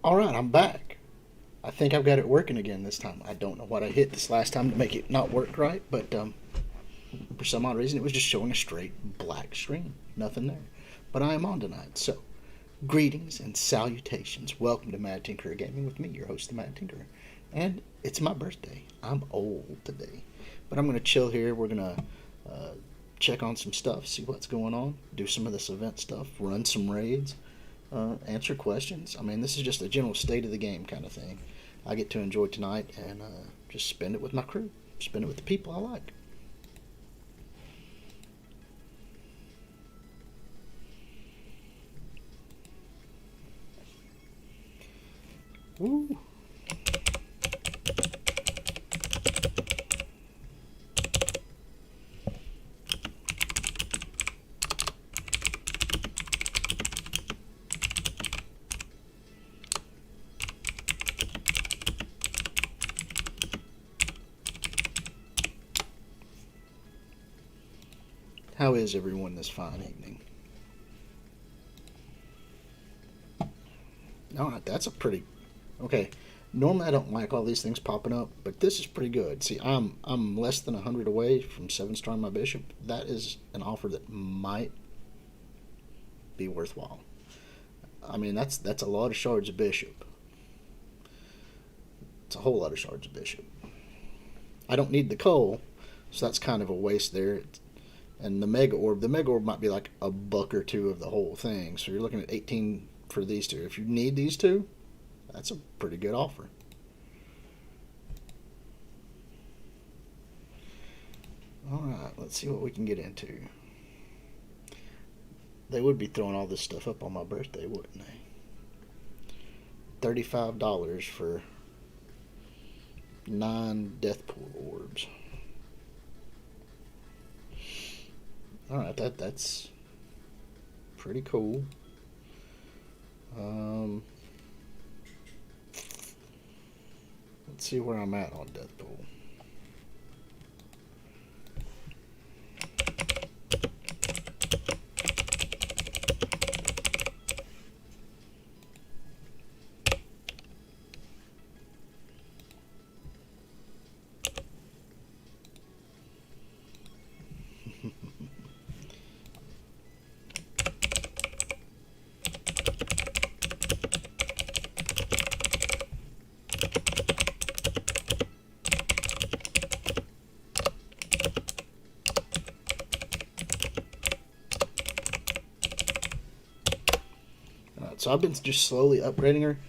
All right, I'm back. I think I've got it working again this time. I don't know what I hit this last time to make it not work right, but for some odd reason it was just showing a straight black screen. Nothing there. But I am on tonight, so greetings and salutations. Welcome to Mad Tinkerer Gaming with me, your host, the Mad Tinkerer. And it's my birthday. I'm old today. But I'm going to chill here. We're going to check on some stuff, see what's going on, do some of this event stuff, run some raids, answer questions. I mean, this is just a general state of the game kind of thing. I get to enjoy tonight and just spend it with my crew, spend it with the people I like. Woo! How is everyone this fine evening? Alright, that's a pretty okay. Normally I don't like all these things popping up, but this is pretty good. See, I'm less than 100 away from 7 star my bishop. That is an offer that might be worthwhile. I mean, that's a lot of shards of bishop. It's a whole lot of shards of bishop. I don't need the coal, so that's kind of a waste there. And the mega orb might be like a buck or two of the whole thing. So you're looking at 18 for these two. If you need these two, that's a pretty good offer. All right, let's see what we can get into. They would be throwing all this stuff up on my birthday, wouldn't they? $35 for 9 Deathpool orbs. All right, that's pretty cool. Let's see where I'm at on Deathpool. So I've been just slowly upgrading her.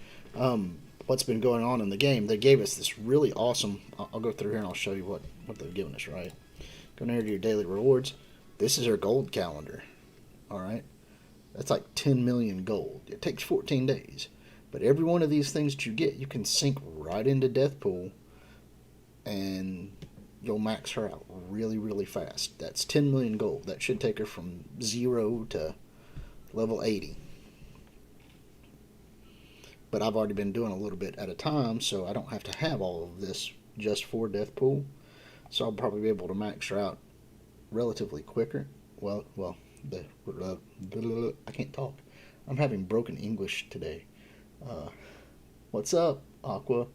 What's been going on in the game? They gave us this really awesome. I'll go through here and I'll show you what they've given us. Right, go near to your daily rewards. This is our gold calendar. All right, that's like 10 million gold. It takes 14 days, but every one of these things that you get, you can sink right into Deathpool, and you'll max her out really, really fast. That's 10 million gold. That should take her from 0 to level 80. But I've already been doing a little bit at a time, so I don't have to have all of this just for Deathpool. So I'll probably be able to max her out relatively quicker. I can't talk. I'm having broken English today. Uh, what's up, Aqua?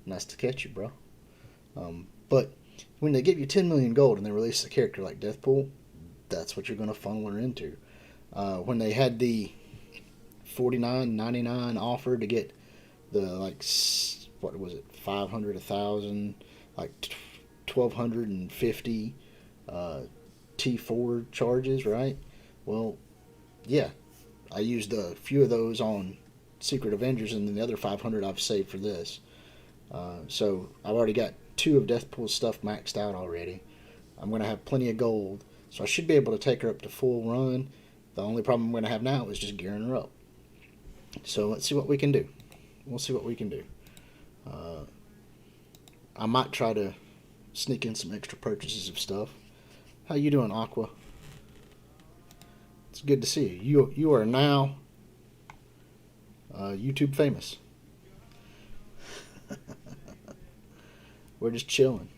Nice to catch you, bro. But when they give you 10 million gold and they release a character like Deathpool, that's what you're going to funnel her into. When they had the 49.99 offer to get the what was it, 500, 1,000, like 1,250 T4 charges, right? Well, yeah, I used a few of those on Secret Avengers, and then the other 500 I've saved for this. So I've already got 2 of Deathpool's stuff maxed out already. I'm going to have plenty of gold, so I should be able to take her up to full run. The only problem I'm going to have now is just gearing her up. So let's see what we can do. We'll see what we can do. I might try to sneak in some extra purchases of stuff. How you doing, Aqua? It's good to see you. You are now YouTube famous. We're just chilling.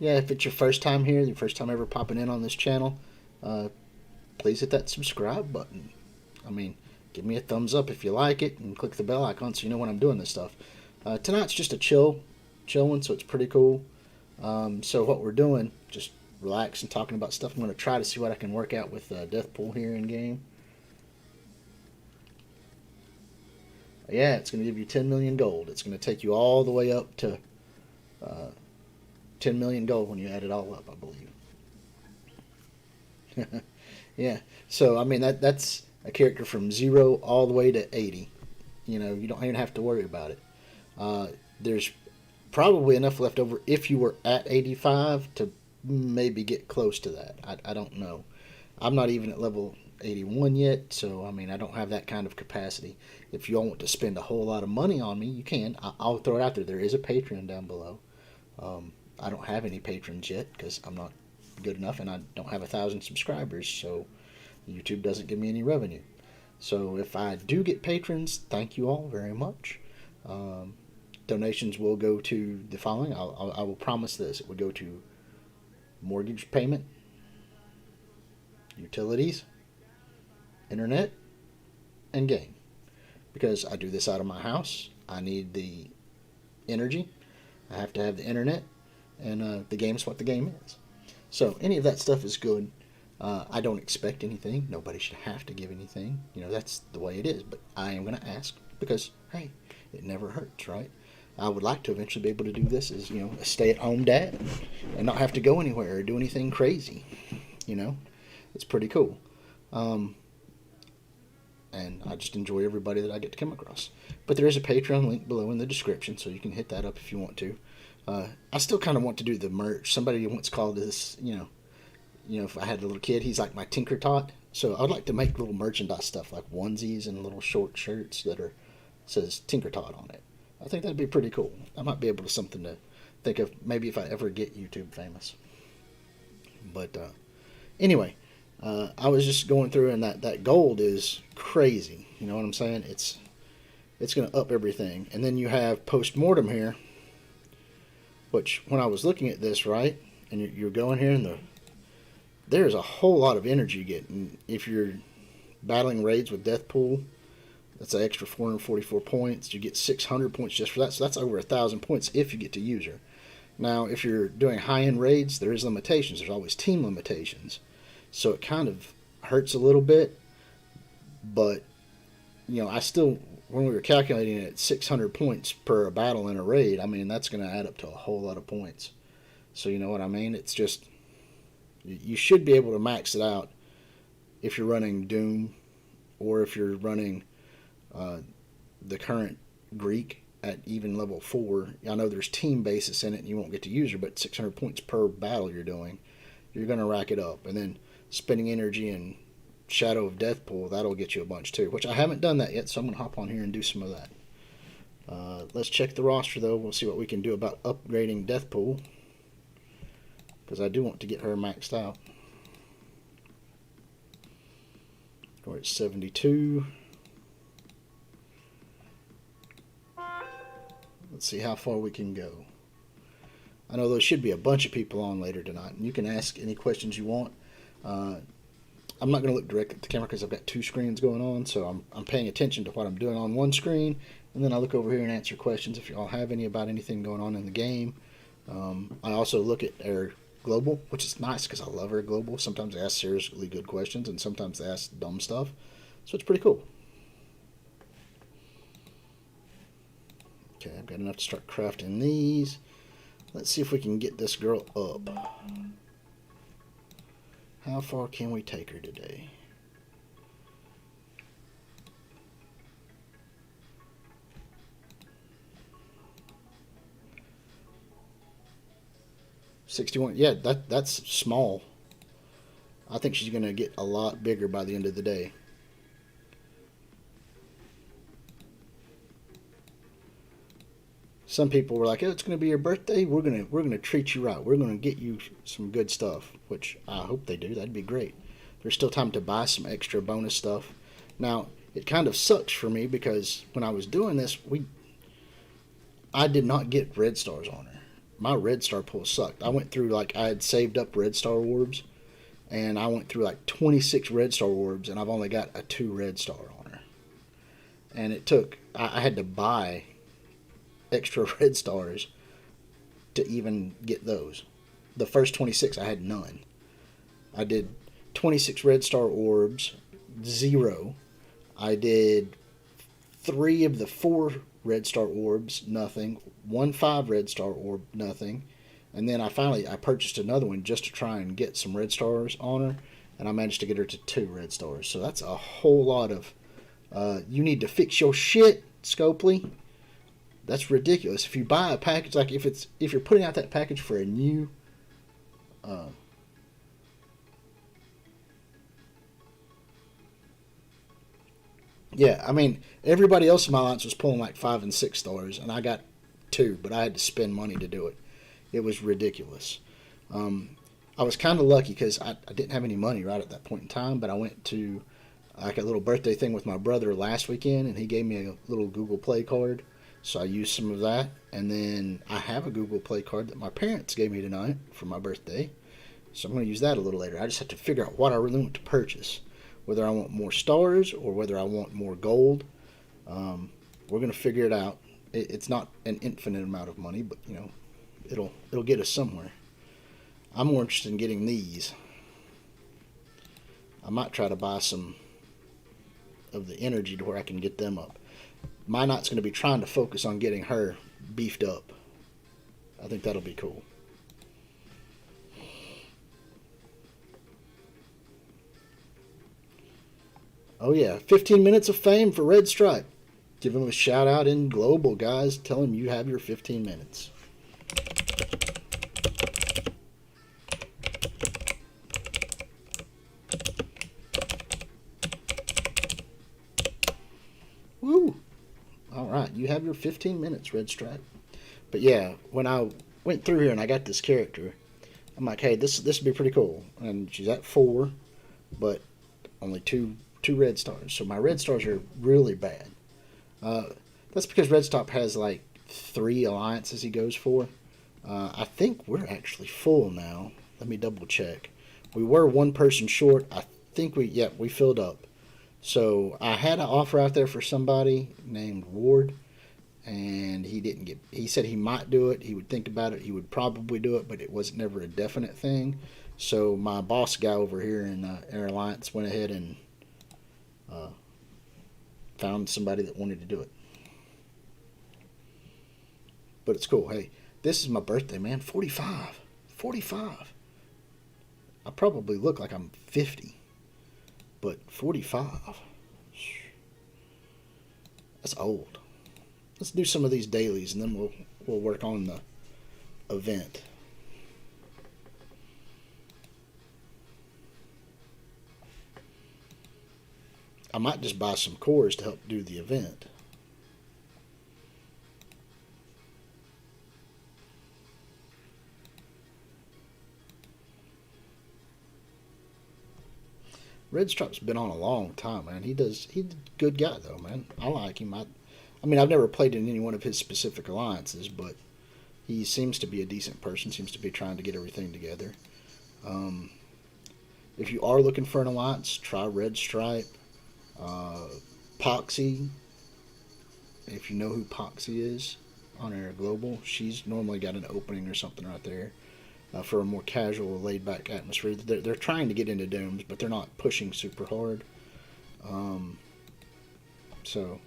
yeah, if it's your first time here, your first time ever popping in on this channel, uh, please hit that subscribe button. I mean, give me a thumbs up if you like it, and click the bell icon so you know when I'm doing this stuff. Tonight's just a chill one, so it's pretty cool. So what we're doing, just relax and talking about stuff. I'm going to try to see what I can work out with Deathpool here in game. Yeah, it's going to give you 10 million gold. It's going to take you all the way up to 10 million gold when you add it all up, I believe. Yeah, so I mean that's a character from 0 all the way to 80. You know, you don't even have to worry about it. There's probably enough left over if you were at 85 to maybe get close to that. I don't know. I'm not even at level 81 yet, so I mean I don't have that kind of capacity. If you all want to spend a whole lot of money on me, you can. I'll throw it out there. There is a Patreon down below. I don't have any patrons yet because I'm not good enough and I don't have 1,000 subscribers, so YouTube doesn't give me any revenue. So if I do get patrons, thank you all very much. Donations will go to the following. I will promise this. It would go to mortgage payment, utilities, internet, and game. Because I do this out of my house, I need the energy. I have to have the internet, and the game's what the game is. So any of that stuff is good. I don't expect anything. Nobody should have to give anything. You know, that's the way it is. But I am going to ask because, hey, it never hurts, right? I would like to eventually be able to do this as, you know, a stay-at-home dad and not have to go anywhere or do anything crazy. You know, it's pretty cool. And I just enjoy everybody that I get to come across. But there is a Patreon link below in the description, so you can hit that up if you want to. I still kind of want to do the merch. Somebody once called this, you know, if I had a little kid, he's like my Tinker Tot. So I'd like to make little merchandise stuff like onesies and little short shirts that says Tinker Tot on it. I think that'd be pretty cool. I might be able to something to think of maybe if I ever get YouTube famous. But anyway, I was just going through, and that gold is crazy. You know what I'm saying? It's going to up everything. And then you have post-mortem here, which when I was looking at this, right, and you're going here, and there's a whole lot of energy you get. And if you're battling raids with Deathpool, that's an extra 444 points. You get 600 points just for that. So that's over 1,000 points if you get to use her. Now, if you're doing high-end raids, there is limitations. There's always team limitations. So it kind of hurts a little bit. But, you know, I still, when we were calculating it at 600 points per battle in a raid, I mean, that's going to add up to a whole lot of points. So you know what I mean? It's just, you should be able to max it out if you're running Doom or if you're running the current Greek at even level 4. I know there's team basis in it and you won't get to use her, but 600 points per battle you're doing, you're going to rack it up. And then spending energy in Shadow of Deathpool, that'll get you a bunch too, which I haven't done that yet, so I'm going to hop on here and do some of that. Let's check the roster though. We'll see what we can do about upgrading Deathpool, because I do want to get her maxed out. We're at 72. Let's see how far we can go. I know there should be a bunch of people on later tonight, and you can ask any questions you want. I'm not going to look directly at the camera because I've got 2 screens going on, so I'm paying attention to what I'm doing on one screen, and then I look over here and answer questions if you all have any about anything going on in the game. I also look at our global, which is nice because I love our global. Sometimes they ask seriously good questions, and sometimes they ask dumb stuff, so it's pretty cool. Okay, I've got enough to start crafting these. Let's see if we can get this girl up. How far can we take her today? $61. Yeah, that's small. I think she's going to get a lot bigger by the end of the day. Some people were like, "Oh, it's going to be your birthday. We're going to treat you right. We're going to get you some good stuff," which I hope they do. That'd be great. There's still time to buy some extra bonus stuff. Now, it kind of sucks for me because when I was doing this, I did not get red stars on her. my red star pull sucked. I went through like I had saved up red star orbs, and I went through like 26 red star orbs, and I've only got a 2 red star on her. And it took I had to buy extra red stars to even get those. The first 26 I had none. I did 26 red star orbs, 0. I did 3 of the 4 red star orbs, nothing. 1 5 red star orb, nothing. And then I purchased another one just to try and get some red stars on her, and I managed to get her to 2 red stars. So that's a whole lot of. You need to fix your shit, Scopely. That's ridiculous. If you buy a package, like if you're putting out that package for a new. Uh, yeah, I mean everybody else in my alliance was pulling like 5 and 6 stars, and I got 2, but I had to spend money to do it. It was ridiculous. Um, I was kind of lucky because I didn't have any money right at that point in time, but I went to like a little birthday thing with my brother last weekend, and he gave me a little Google Play card. So I used some of that, and then I have a Google Play card that my parents gave me tonight for my birthday. So I'm going to use that a little later. I just have to figure out what I really want to purchase, whether I want more stars or whether I want more gold. We're going to figure it out. It's not an infinite amount of money, but it'll get us somewhere. I'm more interested in getting these. I might try to buy some of the energy to where I can get them up. My knight's going to be trying to focus on getting her beefed up. I think that'll be cool. Oh yeah, 15 minutes of fame for Red Stripe. Give him a shout out in global, guys. Tell him you have your 15 minutes. Woo! All right, you have your 15 minutes, Red Stripe. But yeah, when I went through here and I got this character, I'm like, hey, this would be pretty cool. And she's at 4, but only two red stars. So my red stars are really bad. Uh, that's because Red Stop has like 3 alliances he goes for. I think we're actually full now. Let me double check. We were 1 person short. I think we filled up. So I had an offer out there for somebody named Ward, and he didn't get. He said he might do it. He would think about it. He would probably do it, but it was never a definite thing. So my boss guy over here in Air Alliance went ahead and uh, found somebody that wanted to do it. But it's cool. Hey, this is my birthday, man. 45. 45. I probably look like I'm 50, but 45. That's old. Let's do some of these dailies, and then we'll work on the event. I might just buy some cores to help do the event. Red Stripe's been on a long time, man. He's a good guy though, man. I like him. I mean, I've never played in any one of his specific alliances, but he seems to be a decent person. Seems to be trying to get everything together. Um, if you are looking for an alliance, try Red Stripe. Uh, Poxy, if you know who Poxy is on Air Global, she's normally got an opening or something right there for a more casual, laid back atmosphere. They're trying to get into domes, but they're not pushing super hard. Um, so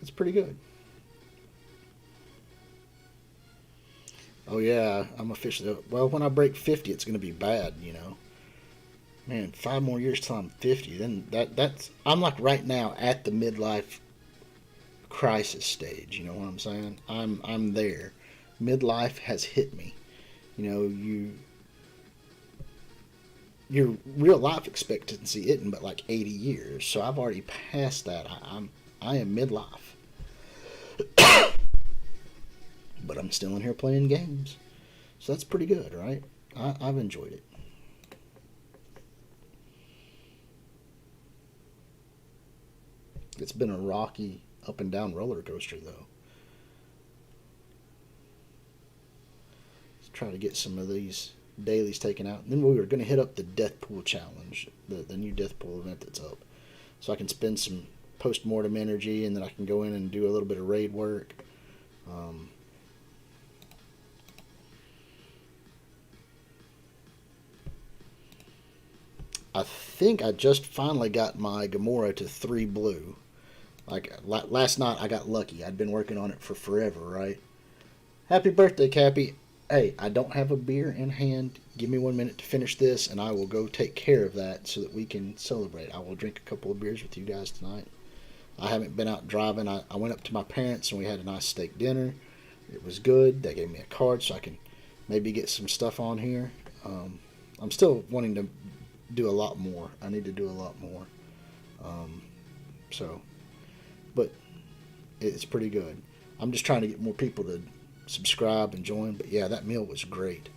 it's pretty good. Oh yeah, I'm officially. Well, when I break 50, it's going to be bad, you know. Man, 5 more years till I'm 50. Then that's I'm like right now at the midlife crisis stage. You know what I'm saying? I'm there. Midlife has hit me. You know, your real life expectancy isn't but like 80 years. So I've already passed that. I am midlife, but I'm still in here playing games. So that's pretty good, right? I've enjoyed it. It's been a rocky up and down roller coaster though. try to get some of these dailies taken out. And then we were going to hit up the Death Pool Challenge, the new Death Pool event that's up. So I can spend some post-mortem energy, and then I can go in and do a little bit of raid work. I think I just finally got my Gamora to 3 blue. Like, last night I got lucky. I'd been working on it for forever, right? Happy birthday, Cappy. Hey, I don't have a beer in hand. Give me 1 minute to finish this, and I will go take care of that so that we can celebrate. I will drink a couple of beers with you guys tonight. I haven't been out driving. I went up to my parents, and we had a nice steak dinner. It was good. They gave me a card so I can maybe get some stuff on here. I'm still wanting to do a lot more. I need to do a lot more. But it's pretty good. I'm just trying to get more people to subscribe and join. But yeah, that meal was great.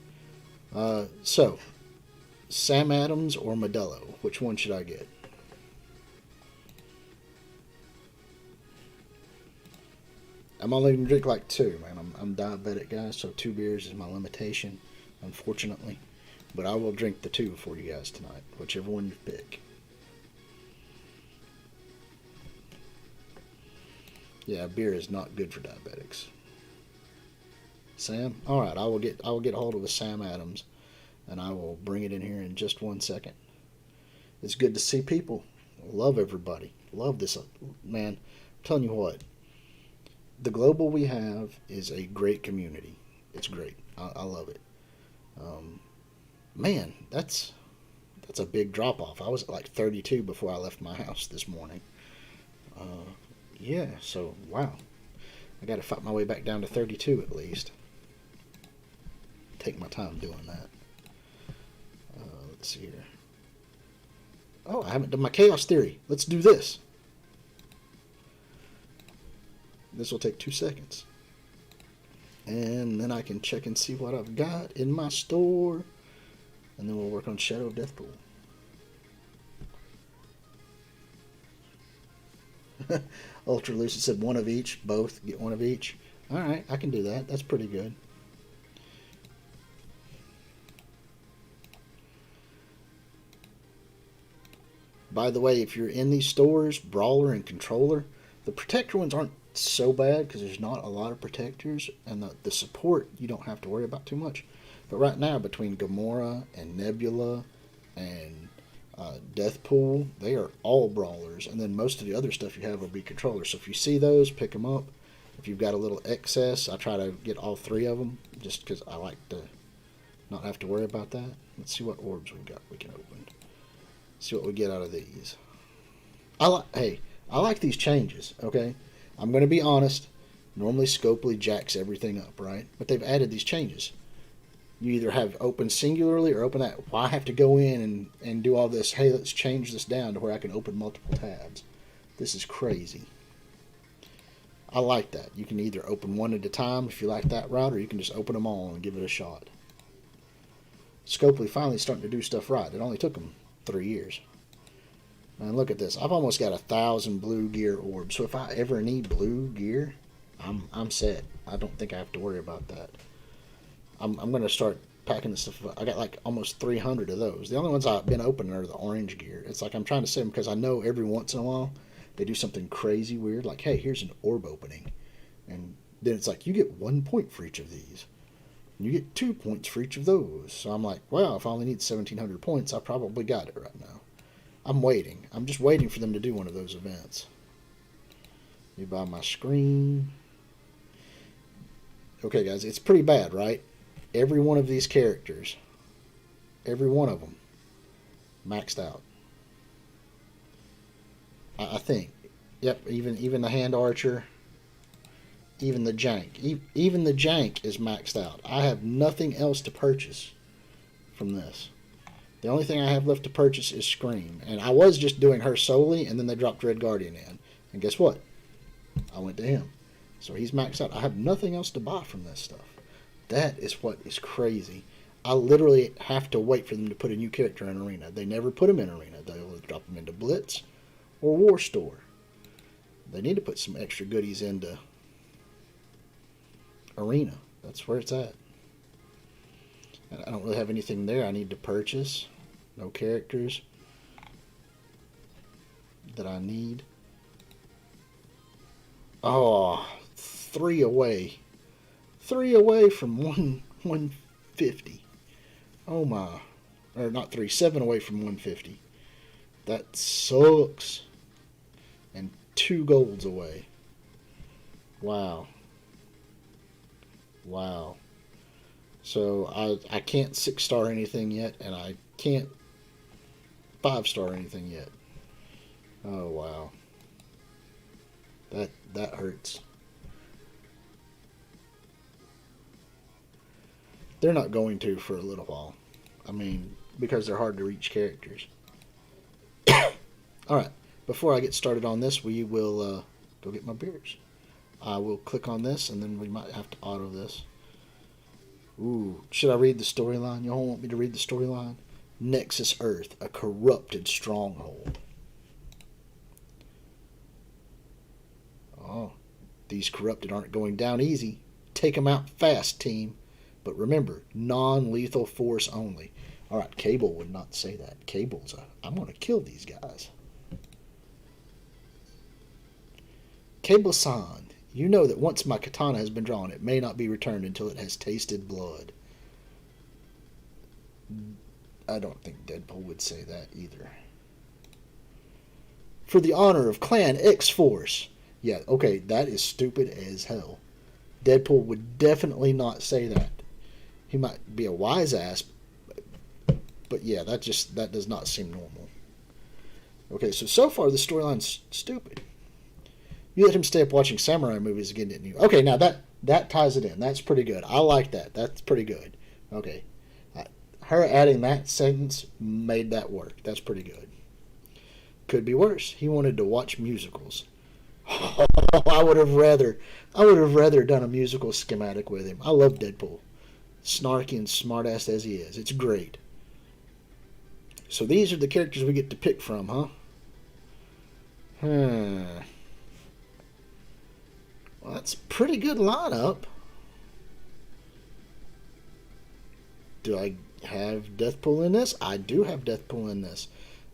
So, Sam Adams or Modelo? Which one should I get? I'm only going to drink like 2, man. I'm diabetic, guys, so 2 beers is my limitation, unfortunately. But I will drink the 2 for you guys tonight, whichever one you pick. Yeah, beer is not good for diabetics. Sam? Alright, I will get a hold of a Sam Adams, and I will bring it in here in just 1 second. It's good to see people. Love everybody. Love this. Man, I'm telling you what. The Global we have is a great community. It's great. I love it. Man, that's a big drop off. I was at like 32 before I left my house this morning. Yeah, so wow. I got to fight my way back down to 32 at least. Take my time doing that. Let's see here. Oh, I haven't done my Chaos Theory. Let's do this. This will take 2 seconds. And then I can check and see what I've got in my store. And then we'll work on Shadow of Deathpool. Ultra Lucid said 1 of each. Both. Get 1 of each. Alright, I can do that. That's pretty good. By the way, if you're in these stores, Brawler and Controller, the Protector ones aren't so bad because there's not a lot of Protectors, and the support you don't have to worry about too much. But right now, between Gamora and Nebula and Deathpool, they are all Brawlers, and then most of the other stuff you have will be Controllers. So if you see those, pick them up. If you've got a little excess, I try to get all 3 of them just because I like to not have to worry about that. Let's see what orbs we got we can open. See what we get out of these. I like these changes, okay? I'm going to be honest. Normally Scopely jacks everything up, right? But they've added these changes. You either have open singularly or open that. Why have to go in and do all this? Hey, let's change this down to where I can open multiple tabs. This is crazy. I like that. You can either open one at a time if you like that route, or you can just open them all and give it a shot. Scopely finally starting to do stuff right. It only took them 3 years. Man, look at this. I've almost got 1,000 blue gear orbs. So if I ever need blue gear, I'm set. I don't think I have to worry about that. I'm going to start packing this stuff up. I got like almost 300 of those. The only ones I've been opening are the orange gear. It's like I'm trying to save them because I know every once in a while they do something crazy weird. Like, hey, here's an orb opening. And then it's like, you get 1 point for each of these. And you get 2 points for each of those. So I'm like, well, if I only need 1,700 points, I probably got it right now. I'm waiting. I'm just waiting for them to do one of those events. Let me buy my screen. Okay, guys, it's pretty bad, right? Every one of these characters, every one of them, maxed out. I think. Yep, even the hand archer, even the jank. Even the jank is maxed out. I have nothing else to purchase from this. The only thing I have left to purchase is Scream. And I was just doing her solely, and then they dropped Red Guardian in. And guess what? I went to him. So he's maxed out. I have nothing else to buy from this stuff. That is what is crazy. I literally have to wait for them to put a new character in Arena. They never put them in Arena. They'll drop them into Blitz or War Store. They need to put some extra goodies into Arena. That's where it's at. I don't really have anything there I need to purchase. No characters that I need. Oh, 3 away. 3 away from 150. Oh my. Or not 3, 7 away from 150. That sucks. And 2 golds away. Wow. Wow. So I can't 6-star anything yet, and I can't 5-star anything yet. Oh wow. That hurts. They're not going to for a little while. I mean, because they're hard to reach characters. Alright, before I get started on this, we will go get my beers. I will click on this, and then we might have to auto this. Ooh, should I read the storyline? Y'all want me to read the storyline? Nexus Earth, a corrupted stronghold. Oh, these corrupted aren't going down easy. Take them out fast, team. But remember, non-lethal force only. Alright, Cable would not say that. Cable's I'm going to kill these guys. Cable-san, you know that once my katana has been drawn, it may not be returned until it has tasted blood. I don't think Deadpool would say that either. For the honor of Clan X-Force. Yeah, okay, that is stupid as hell. Deadpool would definitely not say that. He might be a wise ass, but yeah, that does not seem normal. Okay, so far the storyline's stupid. You let him stay up watching samurai movies again, didn't you? Okay, now that ties it in. That's pretty good. I like that. That's pretty good. Okay. Her adding that sentence made that work. That's pretty good. Could be worse. He wanted to watch musicals. Oh, I would have rather done a musical schematic with him. I love Deadpool. Snarky and smartass as he is. It's great. So these are the characters we get to pick from, huh? Well, that's a pretty good lineup. Do I have Deathpool in this? I do have Deathpool in this.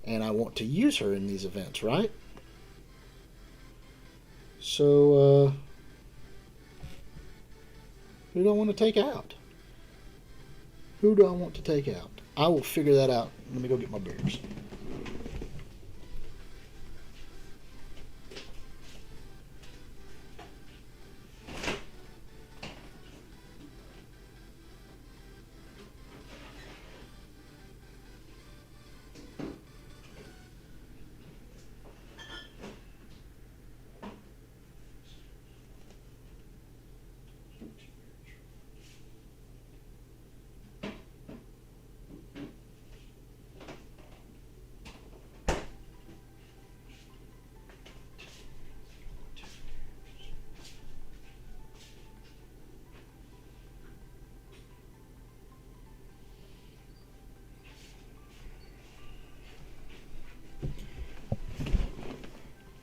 And I want to use her in these events, right? So, who do I want to take out? Who do I want to take out? I will figure that out. Let me go get my beers.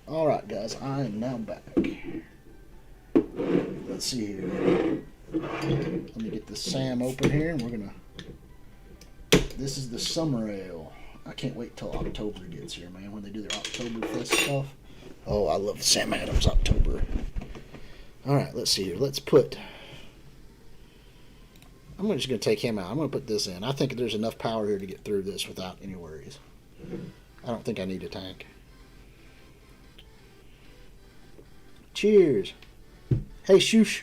Alright, guys, I am now back. Let's see here. Let me get the Sam open here, and we're gonna. This is the Summer Ale. I can't wait till October gets here, man, when they do their Oktoberfest stuff. Oh, I love the Sam Adams October. Alright, let's see here. Let's put. I'm just going to take him out. I'm going to put this in. I think there's enough power here to get through this without any worries. I don't think I need a tank. Cheers. Hey, shoosh.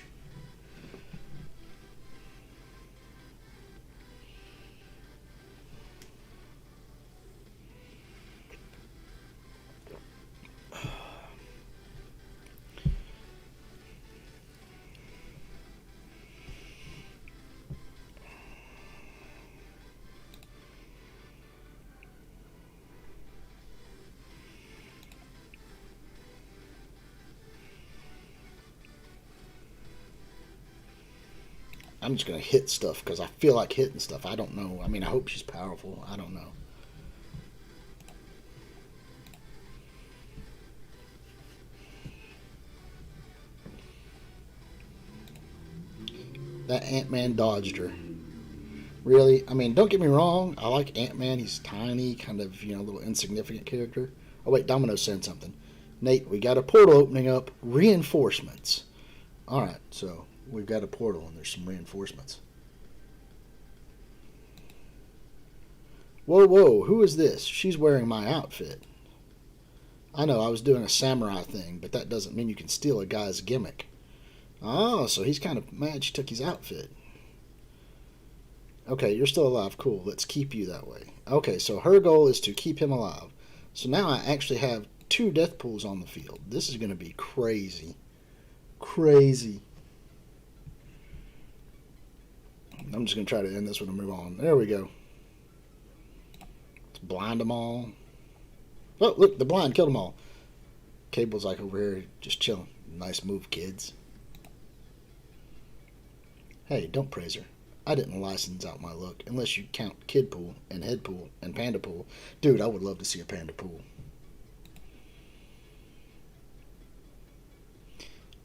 I'm just going to hit stuff because I feel like hitting stuff. I don't know. I mean, I hope she's powerful. I don't know. That Ant-Man dodged her. Really? I mean, don't get me wrong. I like Ant-Man. He's tiny, kind of, a little insignificant character. Oh, wait, Domino's saying something. Nate, we got a portal opening up. Reinforcements. All right, so we've got a portal and there's some reinforcements. Whoa, whoa, who is this? She's wearing my outfit. I know I was doing a samurai thing, but that doesn't mean you can steal a guy's gimmick. Oh, so he's kind of mad she took his outfit. Okay, you're still alive. Cool. Let's keep you that way. Okay, so her goal is to keep him alive. So now I actually have two death pools on the field. This is going to be crazy. Crazy. I'm just going to try to end this one and move on. There we go. Let's blind them all. Oh, look, the blind killed them all. Cable's like over here just chilling. Nice move, kids. Hey, don't praise her. I didn't license out my look, unless you count Kid Pool and Head Pool and Panda Pool. Dude, I would love to see a Panda Pool.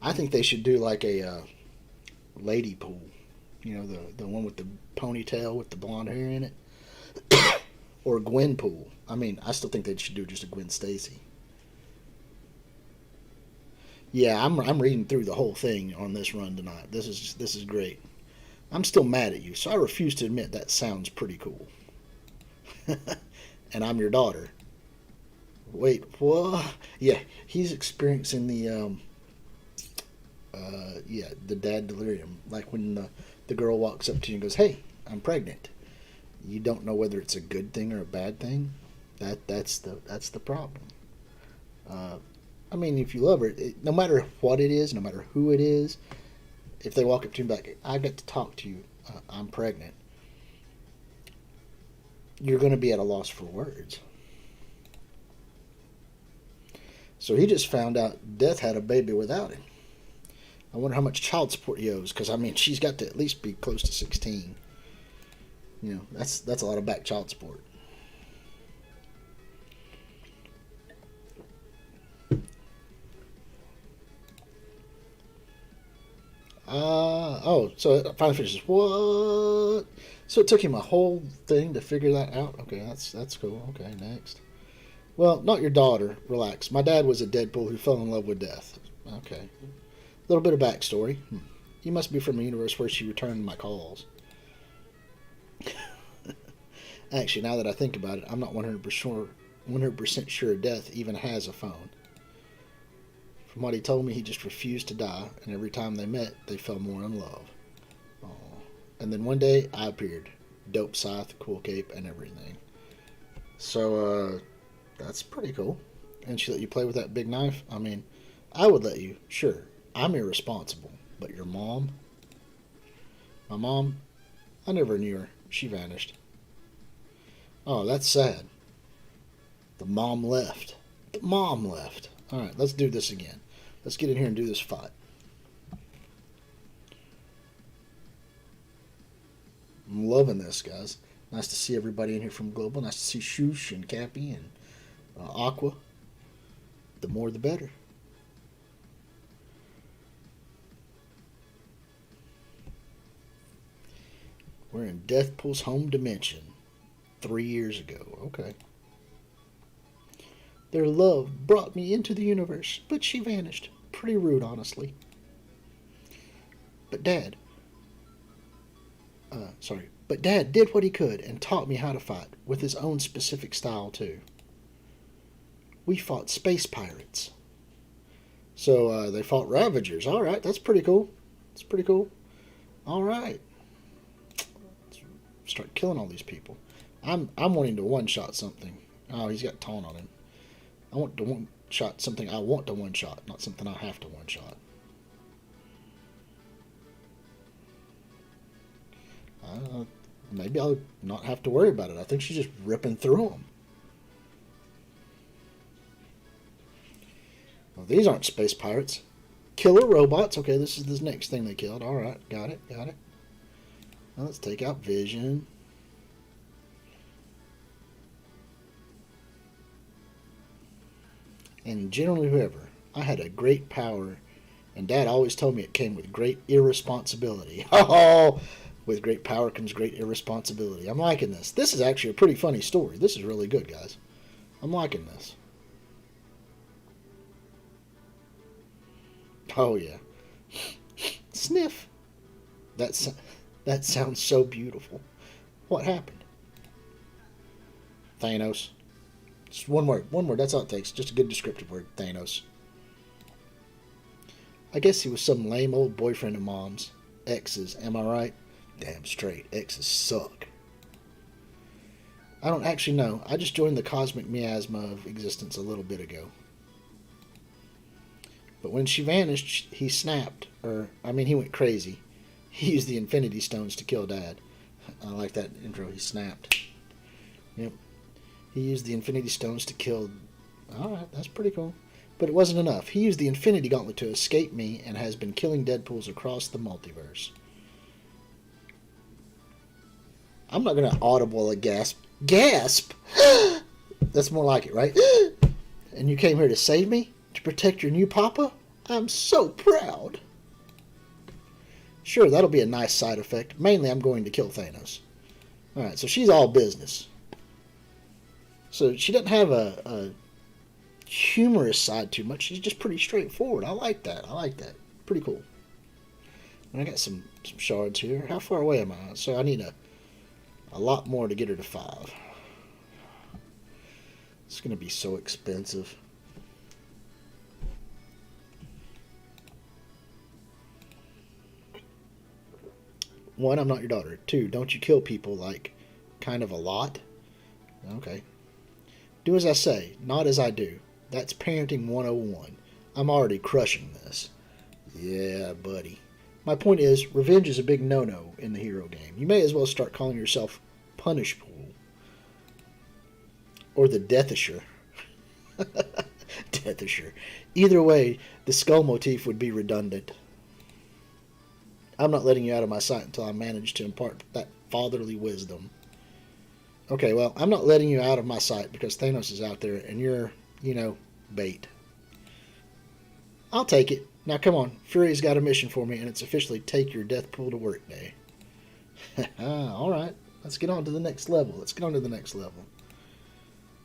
I think they should do like a lady pool. The one with the ponytail with the blonde hair in it. Or Gwen Pool. I mean, I still think they should do just a Gwen Stacy. Yeah, I'm reading through the whole thing on this run tonight. This is great. I'm still mad at you, so I refuse to admit that sounds pretty cool. And I'm your daughter. Wait, what? Yeah, he's experiencing the dad delirium. Like when the girl walks up to you and goes, "Hey, I'm pregnant." You don't know whether it's a good thing or a bad thing. That's the problem. Uh, I mean, if you love her, no matter what it is, no matter who it is, if they walk up to you and be like, "I got to talk to you. I'm pregnant," you're going to be at a loss for words. So he just found out Death had a baby without him. I wonder how much child support he owes, because I mean, she's got to at least be close to 16. That's a lot of back child support. So it finally finishes. What? So it took him a whole thing to figure that out. Okay, that's cool. Okay, next. Well, not your daughter. Relax. My dad was a Deadpool who fell in love with Death. Okay. A little bit of backstory. You must be from a universe where she returned my calls. Actually, now that I think about it, I'm not 100% sure Death even has a phone. From what he told me, he just refused to die, and every time they met, they fell more in love. Aww. And then one day, I appeared. Dope scythe, cool cape, and everything. So, that's pretty cool. And she let you play with that big knife? I mean, I would let you. Sure, I'm irresponsible. But your mom? My mom? I never knew her. She vanished. Oh, that's sad. The mom left. The mom left. Alright, let's do this again. Let's get in here and do this fight. I'm loving this, guys. Nice to see everybody in here from Global. Nice to see Shoosh and Cappy and Aqua. The more the better. We're in Deathpool's home dimension. 3 years ago. Okay. Their love brought me into the universe, but she vanished. Pretty rude, honestly. But Dad, but Dad did what he could and taught me how to fight, with his own specific style, too. We fought space pirates. So, they fought Ravagers. Alright, that's pretty cool. That's pretty cool. Alright. Let's start killing all these people. I'm wanting to one-shot something. Oh, he's got taunt on him. I want to one-shot something I want to one-shot, not something I have to one-shot. Maybe I'll not have to worry about it. I think she's just ripping through them. Well, these aren't space pirates. Killer robots. Okay, this is the next thing they killed. Alright, got it. Now let's take out Vision. And generally whoever. I had a great power, and Dad always told me it came with great irresponsibility. Oh, With great power comes great irresponsibility. I'm liking this. This is actually a pretty funny story. This is really good, guys. I'm liking this. Oh, yeah. Sniff. That sounds so beautiful. What happened? Thanos. Just one word. One word. That's all it takes. Just a good descriptive word. Thanos. I guess he was some lame old boyfriend of Mom's. Exes. Am I right? Damn straight. Exes suck. I don't actually know. I just joined the cosmic miasma of existence a little bit ago. But when she vanished, he snapped. He went crazy. He used the Infinity Stones to kill Dad. I like that intro. He snapped. Yep. He used the Infinity Stones to kill... Alright, that's pretty cool. But it wasn't enough. He used the Infinity Gauntlet to escape me and has been killing Deadpools across the multiverse. I'm not going to audible a gasp. Gasp! That's more like it, right? And you came here to save me? To protect your new papa? I'm so proud. Sure, that'll be a nice side effect. Mainly, I'm going to kill Thanos. Alright, so she's all business. So she doesn't have a humorous side too much. She's just pretty straightforward. I like that. Pretty cool. And I got some shards here. How far away am I? So I need a lot more to get her to 5. It's going to be so expensive. One, I'm not your daughter. 2, don't you kill people like kind of a lot? Okay. Do as I say, not as I do. That's parenting 101. I'm already crushing this. Yeah, buddy. My point is, revenge is a big no-no in the hero game. You may as well start calling yourself Punish Pool. Or the Deathisher. Deathisher. Either way, the skull motif would be redundant. I'm not letting you out of my sight until I manage to impart that fatherly wisdom. Okay, well, I'm not letting you out of my sight because Thanos is out there and you're, bait. I'll take it. Now, come on. Fury's got a mission for me, and it's officially take your death pool to work day. All right. Let's get on to the next level.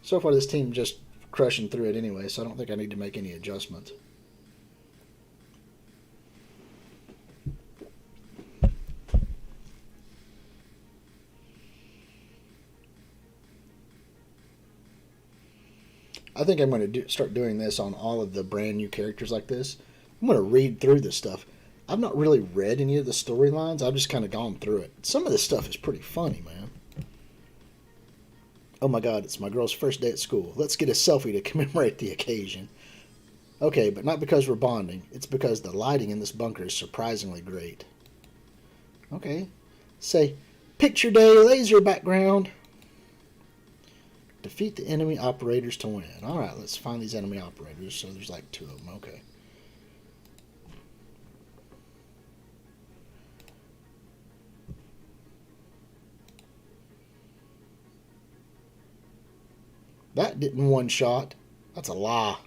So far, this team just crushing through it anyway, so I don't think I need to make any adjustments. I think I'm going to start doing this on all of the brand new characters like this. I'm going to read through this stuff. I've not really read any of the storylines. I've just kind of gone through it. Some of this stuff is pretty funny, man. Oh my god, it's my girl's first day at school. Let's get a selfie to commemorate the occasion. Okay, but not because we're bonding. It's because the lighting in this bunker is surprisingly great. Okay. Say, picture day laser background. Defeat the enemy operators to win. Alright, let's find these enemy operators. So there's like 2 of them. Okay. That didn't one shot. That's a lie.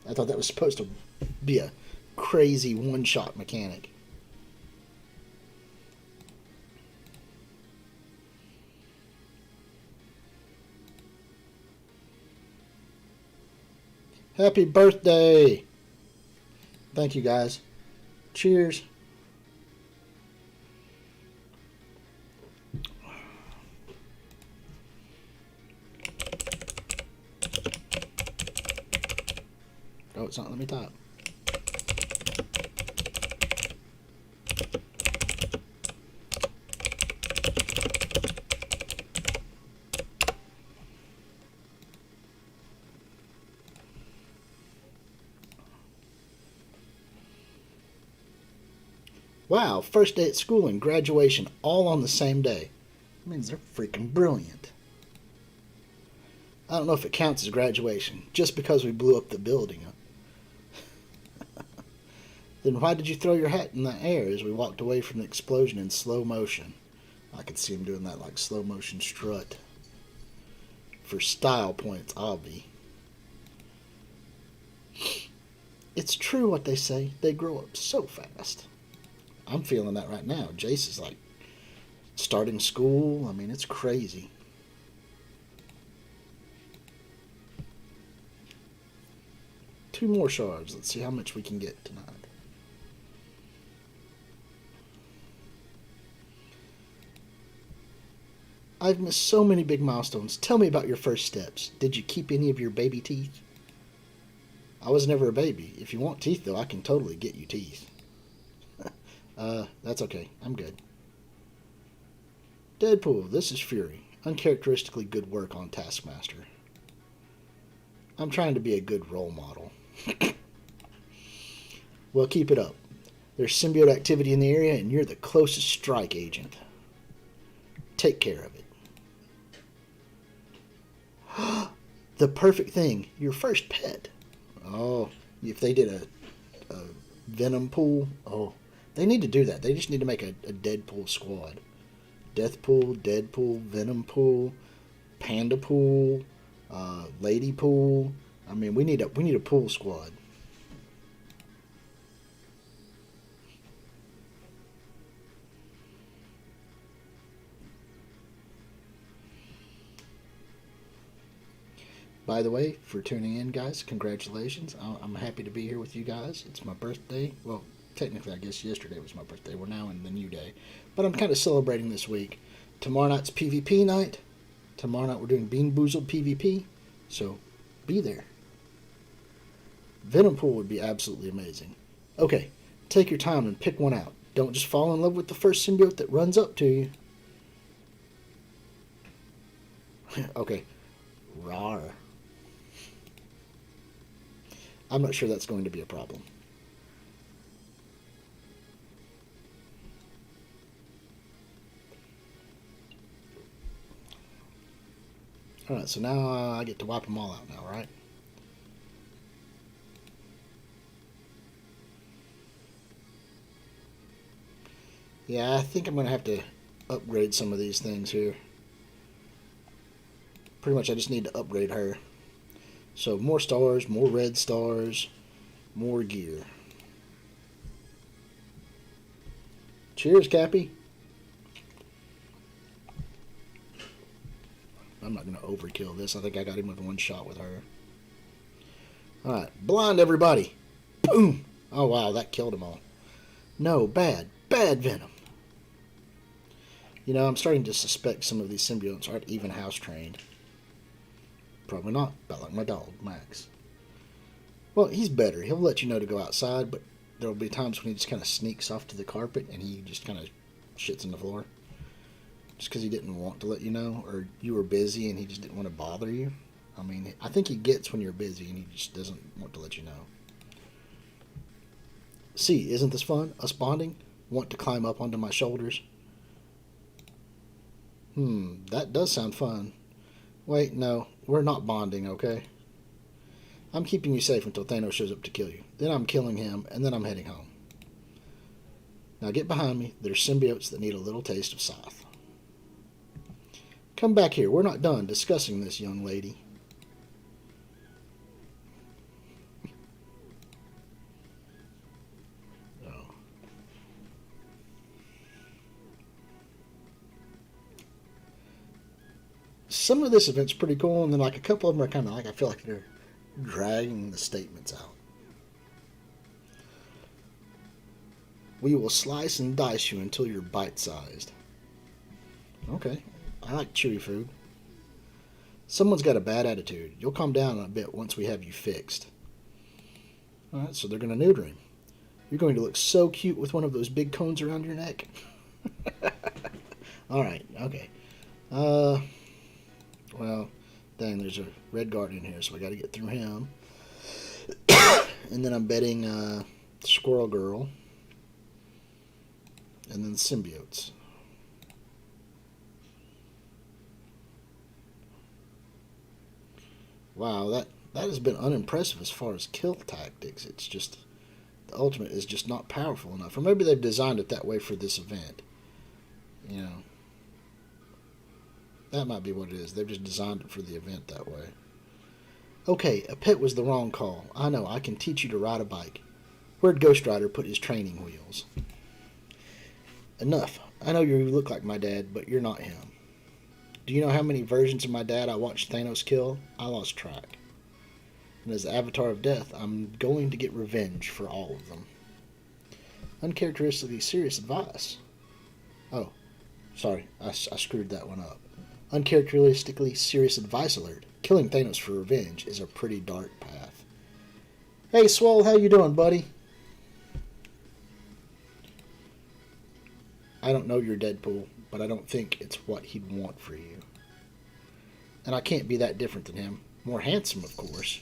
I thought that was supposed to be a crazy one-shot mechanic. Happy birthday! Thank you, guys. Cheers. Oh, it's not letting me type. Wow, first day at school and graduation all on the same day. That means they're freaking brilliant. I don't know if it counts as graduation, just because we blew up the building. Then why did you throw your hat in the air as we walked away from the explosion in slow motion? I could see him doing that like slow motion strut. For style points, obvi. It's true what they say. They grow up so fast. I'm feeling that right now. Jace is like starting school. I mean, it's crazy. Two more shards. Let's see how much we can get tonight. I've missed so many big milestones. Tell me about your first steps. Did you keep any of your baby teeth? I was never a baby. If you want teeth, though, I can totally get you teeth. That's okay. I'm good. Deadpool, this is Fury. Uncharacteristically good work on Taskmaster. I'm trying to be a good role model. Well, keep it up. There's symbiote activity in the area, and you're the closest strike agent. Take care of it. The perfect thing. Your first pet. Oh, if they did a Venom pool. Oh, they need to do that. They just need to make a Deadpool squad. Deathpool, Deadpool, Venom pool, Panda pool, Lady pool. I mean, we need a pool squad. By the way, for tuning in, guys, congratulations. I'm happy to be here with you guys. It's my birthday. Well, technically, I guess yesterday was my birthday. We're now in the new day. But I'm kind of celebrating this week. Tomorrow night's PvP night. Tomorrow night we're doing Bean Boozled PvP. So, be there. Venom Pool would be absolutely amazing. Okay, take your time and pick one out. Don't just fall in love with the first symbiote that runs up to you. Okay. Rawr. I'm not sure that's going to be a problem. Alright, so now I get to wipe them all out now, right? Yeah, I think I'm going to have to upgrade some of these things here. Pretty much I just need to upgrade her. So more stars, more red stars, more gear. Cheers, Cappy. I'm not going to overkill this. I think I got him with one shot with her. Alright, blind everybody. Boom! Oh wow, that killed them all. No, bad Venom. You know, I'm starting to suspect some of these symbiotes aren't even house trained. Probably not, about like my dog, Max. Well, he's better. He'll let you know to go outside, but there'll be times when he just kind of sneaks off to the carpet and he just kind of shits on the floor. Just because he didn't want to let you know, or you were busy and he just didn't want to bother you. I mean, I think he gets when you're busy and he just doesn't want to let you know. See, isn't this fun? Us bonding? Want to climb up onto my shoulders? That does sound fun. Wait, no, we're not bonding, okay? I'm keeping you safe until Thanos shows up to kill you. Then I'm killing him, and then I'm heading home. Now get behind me. There's symbiotes that need a little taste of Soth. Come back here. We're not done discussing this, young lady. Oh. Some of this event's pretty cool, and then like a couple of them are kind of like, I feel like they're dragging the statements out. We will slice and dice you until you're bite-sized. Okay, I like chewy food. Someone's got a bad attitude. You'll calm down a bit once we have you fixed. Alright, so they're going to neuter him. You're going to look so cute with one of those big cones around your neck. Alright, okay. Well, dang, there's a red guard in here, so we got to get through him. And then I'm betting Squirrel Girl. And then symbiotes. Wow, that has been unimpressive as far as kill tactics. It's just, the ultimate is just not powerful enough. Or maybe they've designed it that way for this event. You know. That might be what it is. They've just designed it for the event that way. Okay, a pet was the wrong call. I know, I can teach you to ride a bike. Where'd Ghost Rider put his training wheels? Enough. I know you look like my dad, but you're not him. Do you know how many versions of my dad I watched Thanos kill? I lost track. And as the Avatar of Death, I'm going to get revenge for all of them. Uncharacteristically serious advice. Oh, sorry, I screwed that one up. Uncharacteristically serious advice alert. Killing Thanos for revenge is a pretty dark path. Hey, Swole, how you doing, buddy? I don't know you're Deadpool, but I don't think it's what he'd want for you. And I can't be that different than him. More handsome, of course.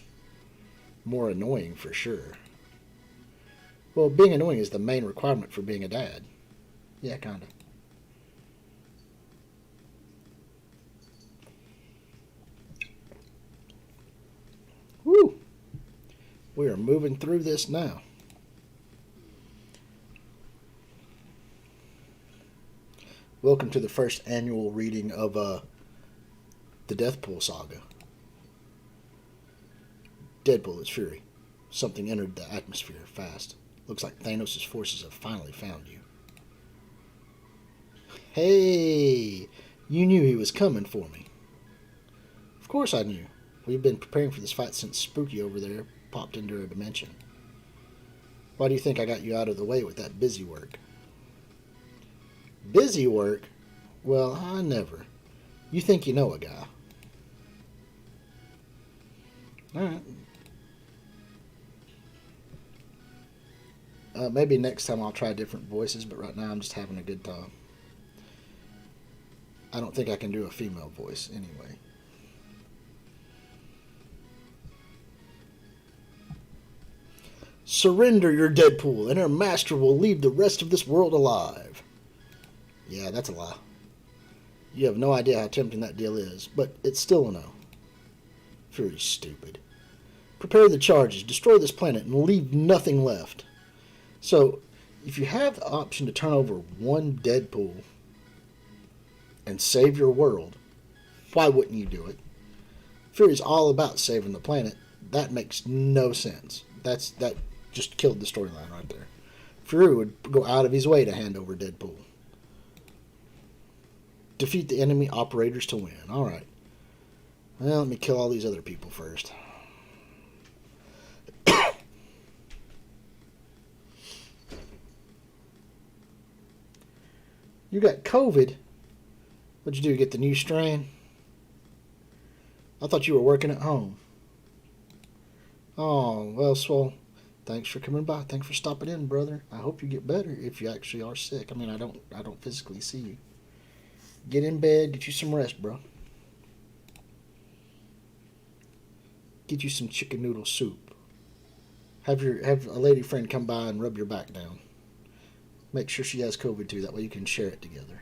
More annoying, for sure. Well, being annoying is the main requirement for being a dad. Yeah, kinda. Woo! We are moving through this now. Welcome to the first annual reading of the Deathpool saga. Deadpool is fury. Something entered the atmosphere fast. Looks like Thanos' forces have finally found you. Hey! You knew he was coming for me. Of course I knew. We've been preparing for this fight since Spooky over there popped into our dimension. Why do you think I got you out of the way with that busy work? Busy work? Well, I never. You think you know a guy. Alright. Maybe next time I'll try different voices, but right now I'm just having a good time. I don't think I can do a female voice anyway. Surrender your Deadpool, and our master will leave the rest of this world alive. Yeah, that's a lie. You have no idea how tempting that deal is, but it's still a no. Fury's stupid. Prepare the charges, destroy this planet, and leave nothing left. So, if you have the option to turn over one Deadpool and save your world, why wouldn't you do it? Fury's all about saving the planet. That makes no sense. That just killed the storyline right there. Fury would go out of his way to hand over Deadpool. Defeat the enemy operators to win. Alright. Well, let me kill all these other people first. You got COVID? What'd you do, get the new strain? I thought you were working at home. Oh, well, Swole, thanks for coming by. Thanks for stopping in, brother. I hope you get better if you actually are sick. I mean, I don't physically see you. Get in bed, get you some rest, bro. Get you some chicken noodle soup. Have a lady friend come by and rub your back down. Make sure she has COVID too, that way you can share it together.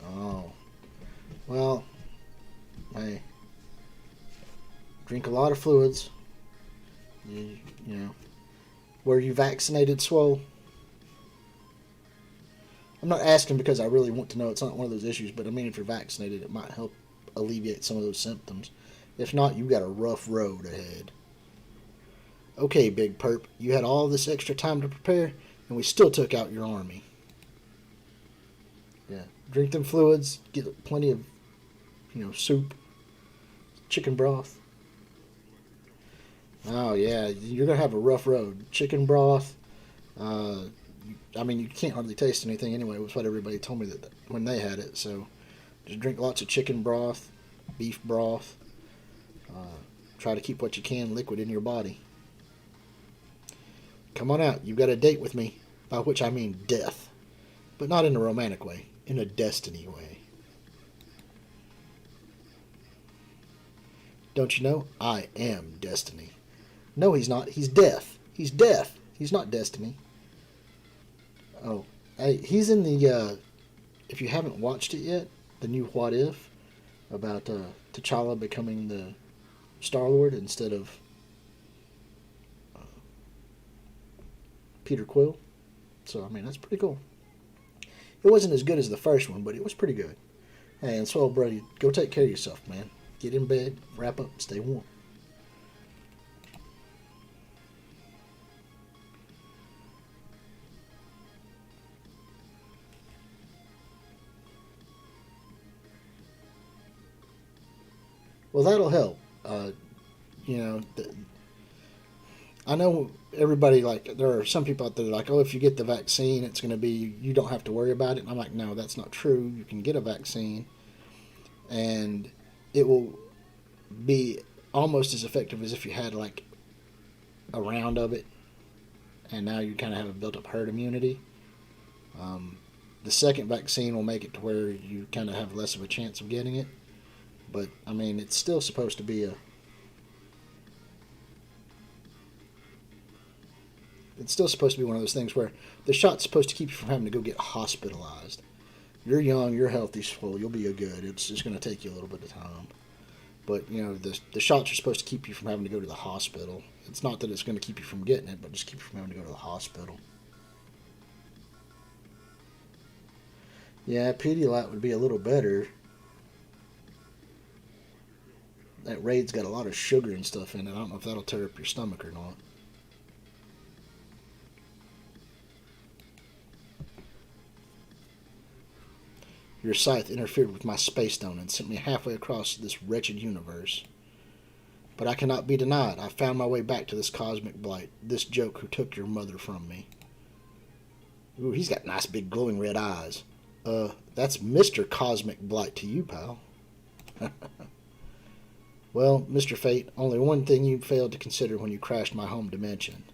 Oh. Well, hey. Drink a lot of fluids. You know. Were you vaccinated, Swole? I'm not asking because I really want to know. It's not one of those issues, but I mean, if you're vaccinated, it might help alleviate some of those symptoms. If not, you've got a rough road ahead. Okay, Big Perp, you had all this extra time to prepare, and we still took out your army. Yeah, drink them fluids, get plenty of, soup, chicken broth. Oh, yeah, you're going to have a rough road. Chicken broth, you can't hardly taste anything anyway, was what everybody told me that when they had it. So just drink lots of chicken broth, beef broth. Try to keep what you can liquid in your body. Come on out. You've got a date with me, by which I mean death. But not in a romantic way, in a destiny way. Don't you know? I am destiny. No, he's not. He's death. He's death. He's not destiny. Oh, he's in the, if you haven't watched it yet, the new What If, about T'Challa becoming the Star-Lord instead of Peter Quill. So, I mean, that's pretty cool. It wasn't as good as the first one, but it was pretty good. Hey, and Swell Brady, go take care of yourself, man. Get in bed, wrap up, stay warm. Well, that'll help. You know, I know everybody, like, there are some people out there like, oh, if you get the vaccine, it's going to be, you don't have to worry about it. And I'm like, no, that's not true. You can get a vaccine and it will be almost as effective as if you had like a round of it, and now you kind of have a built up herd immunity. Um, the second vaccine will make it to where you kind of have less of a chance of getting it, but I mean, it's still supposed to be a. It's still supposed to be one of those things where the shot's supposed to keep you from having to go get hospitalized. You're young, you're healthy, so you'll be good. It's just going to take you a little bit of time. But, you know, the shots are supposed to keep you from having to go to the hospital. It's not that it's going to keep you from getting it, but just keep you from having to go to the hospital. Yeah, Pedialyte would be a little better. That Raid's got a lot of sugar and stuff in it. I don't know if that'll tear up your stomach or not. Your scythe interfered with my space stone and sent me halfway across this wretched universe. But I cannot be denied. I found my way back to this cosmic blight, this joke who took your mother from me. Ooh, he's got nice big glowing red eyes. That's Mr. Cosmic Blight to you, pal. Well, Mr. Fate, only one thing you failed to consider when you crashed my home dimension.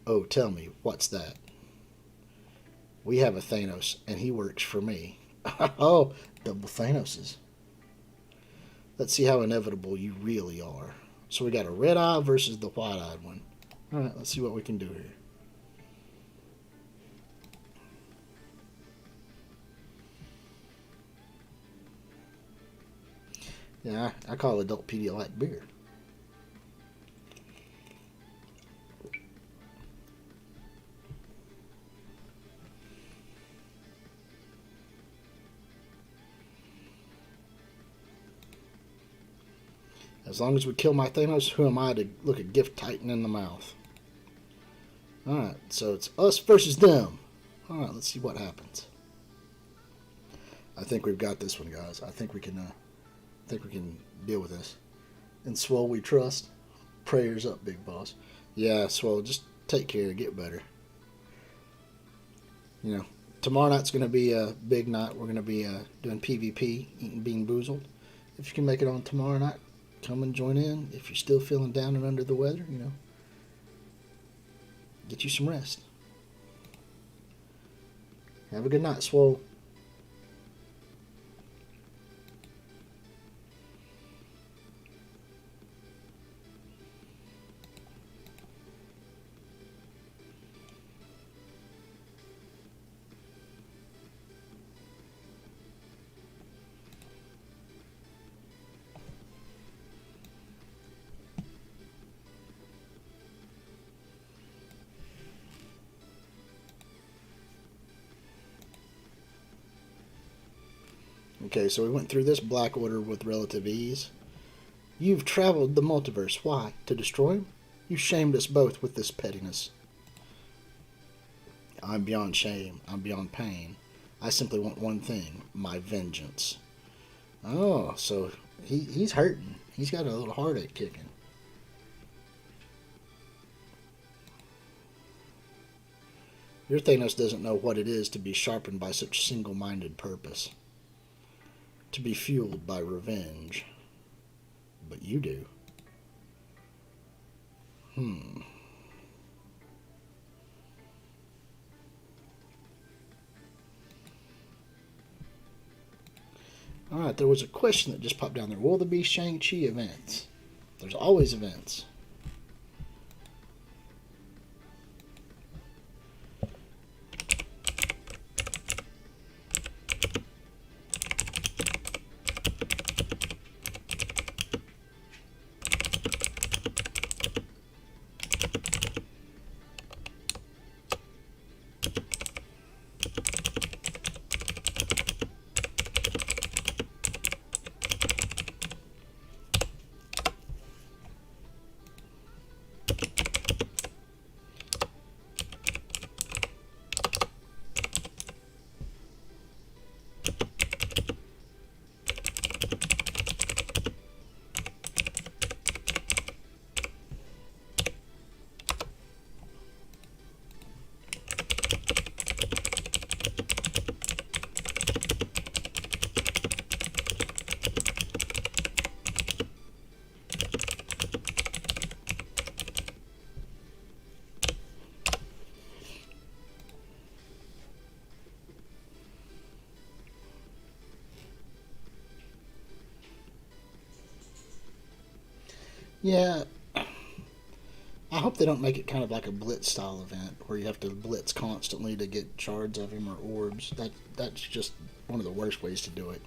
Oh, tell me, what's that? We have a Thanos, and he works for me. Oh, double Thanoses. Let's see how inevitable you really are. So we got a red eye versus the white-eyed one. All right, let's see what we can do here. Yeah, I call adult Pedialyte beer. As long as we kill my Thanos, who am I to look a gift Titan in the mouth? Alright, so it's us versus them. Alright, let's see what happens. I think we've got this one, guys. I think we can deal with this. And Swole, we trust. Prayers up, big boss. Yeah, Swole, just take care, get better. You know, tomorrow night's going to be a big night. We're going to be doing PvP, eating Bean Boozled. If you can make it on tomorrow night, come and join in. If you're still feeling down and under the weather, you know, get you some rest. Have a good night, Swole. Okay, so we went through this Black Order with relative ease. You've traveled the multiverse. Why? To destroy him? You shamed us both with this pettiness. I'm beyond shame. I'm beyond pain. I simply want one thing, my vengeance. Oh, so he's hurting. He's got a little heartache kicking. Your Thanos doesn't know what it is to be sharpened by such single-minded purpose. To be fueled by revenge. But you do. Alright, there was a question that just popped down there. Will there be Shang-Chi events? There's always events. Yeah, I hope they don't make it kind of like a blitz style event where you have to blitz constantly to get shards of him or orbs. That's just one of the worst ways to do it.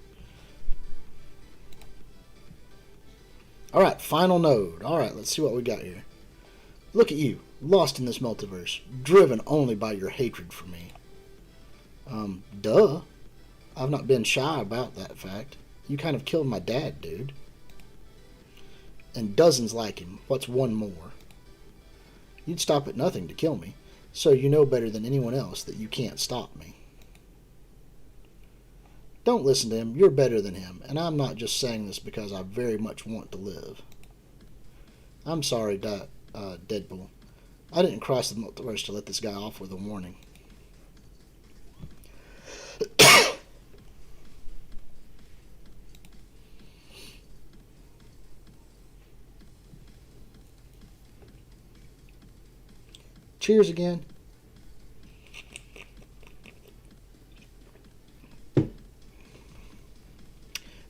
All right, final node. All right, let's see what we got here. Look at you, lost in this multiverse, driven only by your hatred for me. Duh. I've not been shy about that fact. You kind of killed my dad, dude. And dozens like him. What's one more? You'd stop at nothing to kill me, so you know better than anyone else that you can't stop me. Don't listen to him. You're better than him, and I'm not just saying this because I very much want to live. I'm sorry, Deadpool. I didn't cross the multiverse to let this guy off with a warning. Cheers again.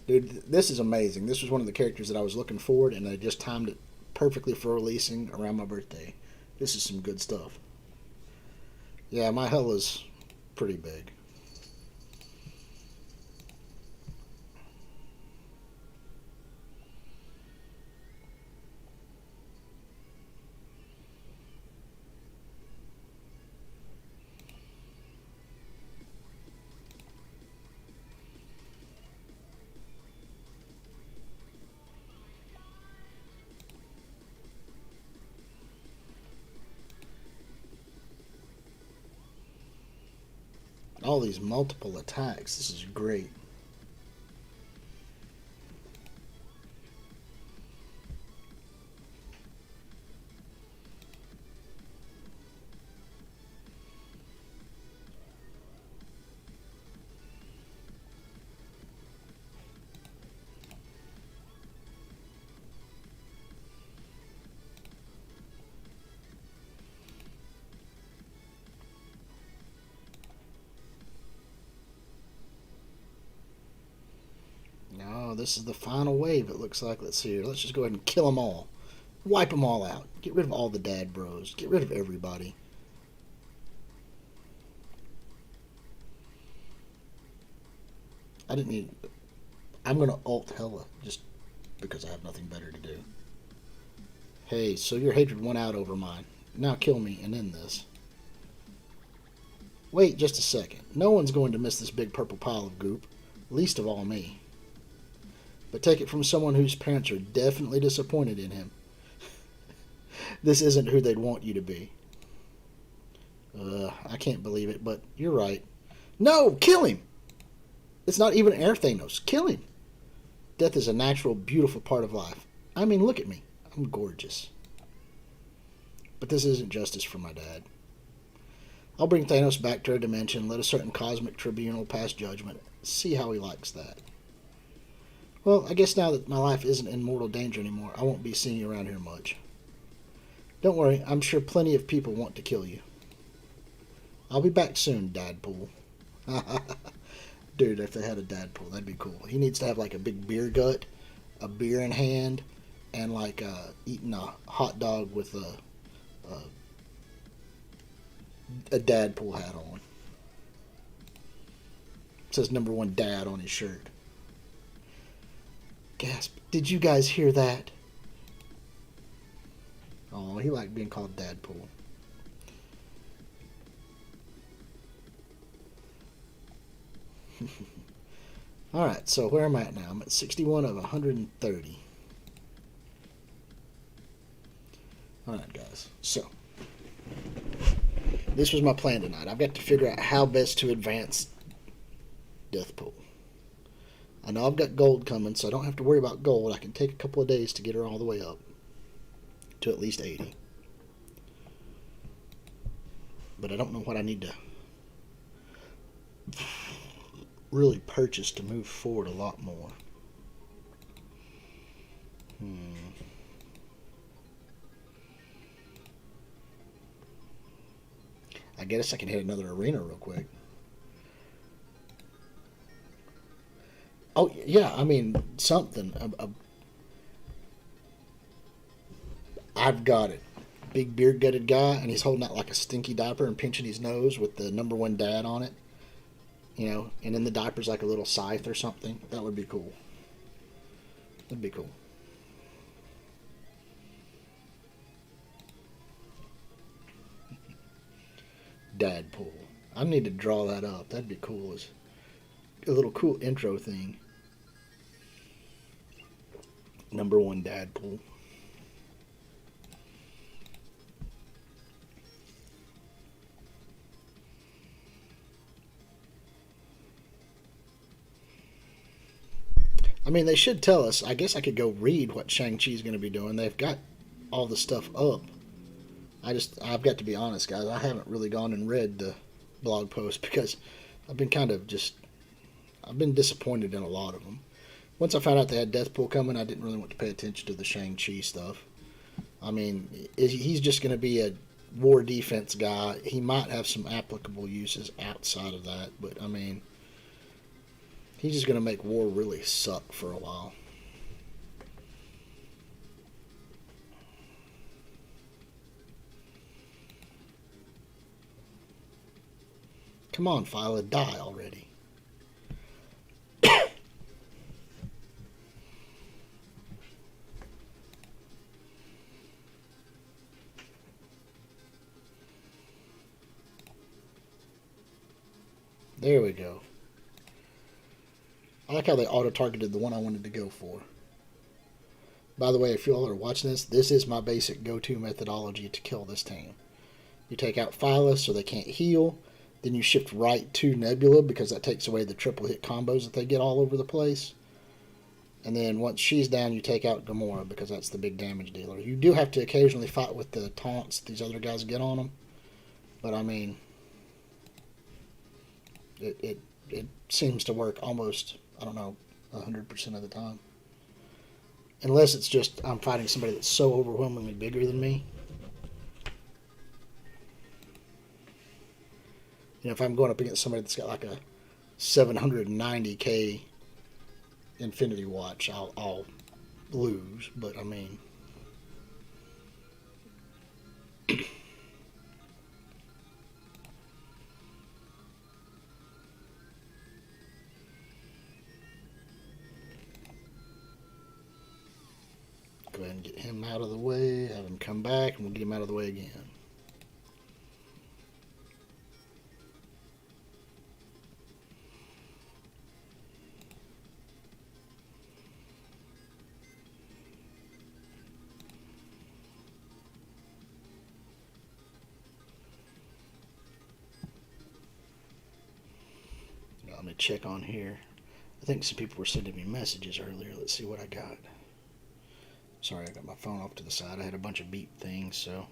Dude, this is amazing. This was one of the characters that I was looking forward, and I just timed it perfectly for releasing around my birthday. This is some good stuff. Yeah, my hell is pretty big. All these multiple attacks. This is great. No, this is the final wave, it looks like. Let's see here. Let's just go ahead and kill them all. Wipe them all out. Get rid of all the dad bros. Get rid of everybody. I didn't need... I'm going to ult Hela just because I have nothing better to do. Hey, so your hatred won out over mine. Now kill me and end this. Wait just a second. No one's going to miss this big purple pile of goop. Least of all me. But take it from someone whose parents are definitely disappointed in him. This isn't who they'd want you to be. I can't believe it, but you're right. No, kill him! It's not even Air Thanos. Kill him! Death is a natural, beautiful part of life. I mean, look at me. I'm gorgeous. But this isn't justice for my dad. I'll bring Thanos back to our dimension, let a certain cosmic tribunal pass judgment, see how he likes that. Well, I guess now that my life isn't in mortal danger anymore, I won't be seeing you around here much. Don't worry, I'm sure plenty of people want to kill you. I'll be back soon, Dadpool. Dude, if they had a Dadpool, that'd be cool. He needs to have like a big beer gut, a beer in hand, and like eating a hot dog with a Dadpool hat on. It says #1 dad on his shirt. Gasp. Did you guys hear that? Oh, he liked being called Dadpool. Alright, so where am I at now? I'm at 61 of 130. Alright, guys. So, this was my plan tonight. I've got to figure out how best to advance Deathpool. I know I've got gold coming, so I don't have to worry about gold. I can take a couple of days to get her all the way up to at least 80. But I don't know what I need to really purchase to move forward a lot more. I guess I can hit another arena real quick. Oh, yeah, I mean, something. I've got it. Big beard gutted guy, and he's holding out like a stinky diaper and pinching his nose with the number one dad on it. You know, and in the diaper's like a little scythe or something. That would be cool. That'd be cool. Dad pool. I need to draw that up. That'd be cool. As a little cool intro thing. Number one dad pool. I mean, they should tell us. I guess I could go read what Shang-Chi's going to be doing. They've got all the stuff up. I've got to be honest, guys. I haven't really gone and read the blog post because I've been I've been disappointed in a lot of them. Once I found out they had Deathpool coming, I didn't really want to pay attention to the Shang-Chi stuff. I mean, he's just going to be a war defense guy. He might have some applicable uses outside of that, but I mean, he's just going to make war really suck for a while. Come on, Phyla, die already. There we go. I like how they auto-targeted the one I wanted to go for. By the way, if you all are watching this is my basic go-to methodology to kill this team. You take out Phyla so they can't heal. Then you shift right to Nebula because that takes away the triple hit combos that they get all over the place. And then once she's down, you take out Gamora because that's the big damage dealer. You do have to occasionally fight with the taunts these other guys get on them. But I mean, it seems to work almost, I don't know, 100% of the time. Unless it's just I'm fighting somebody that's so overwhelmingly bigger than me. You know, if I'm going up against somebody that's got like a 790k Infinity Watch, I'll lose. But I mean, go ahead and get him out of the way, have him come back, and we'll get him out of the way again. Let me check on here. I think some people were sending me messages earlier. Let's see what I got. Sorry, I got my phone off to the side. I had a bunch of beep things, so.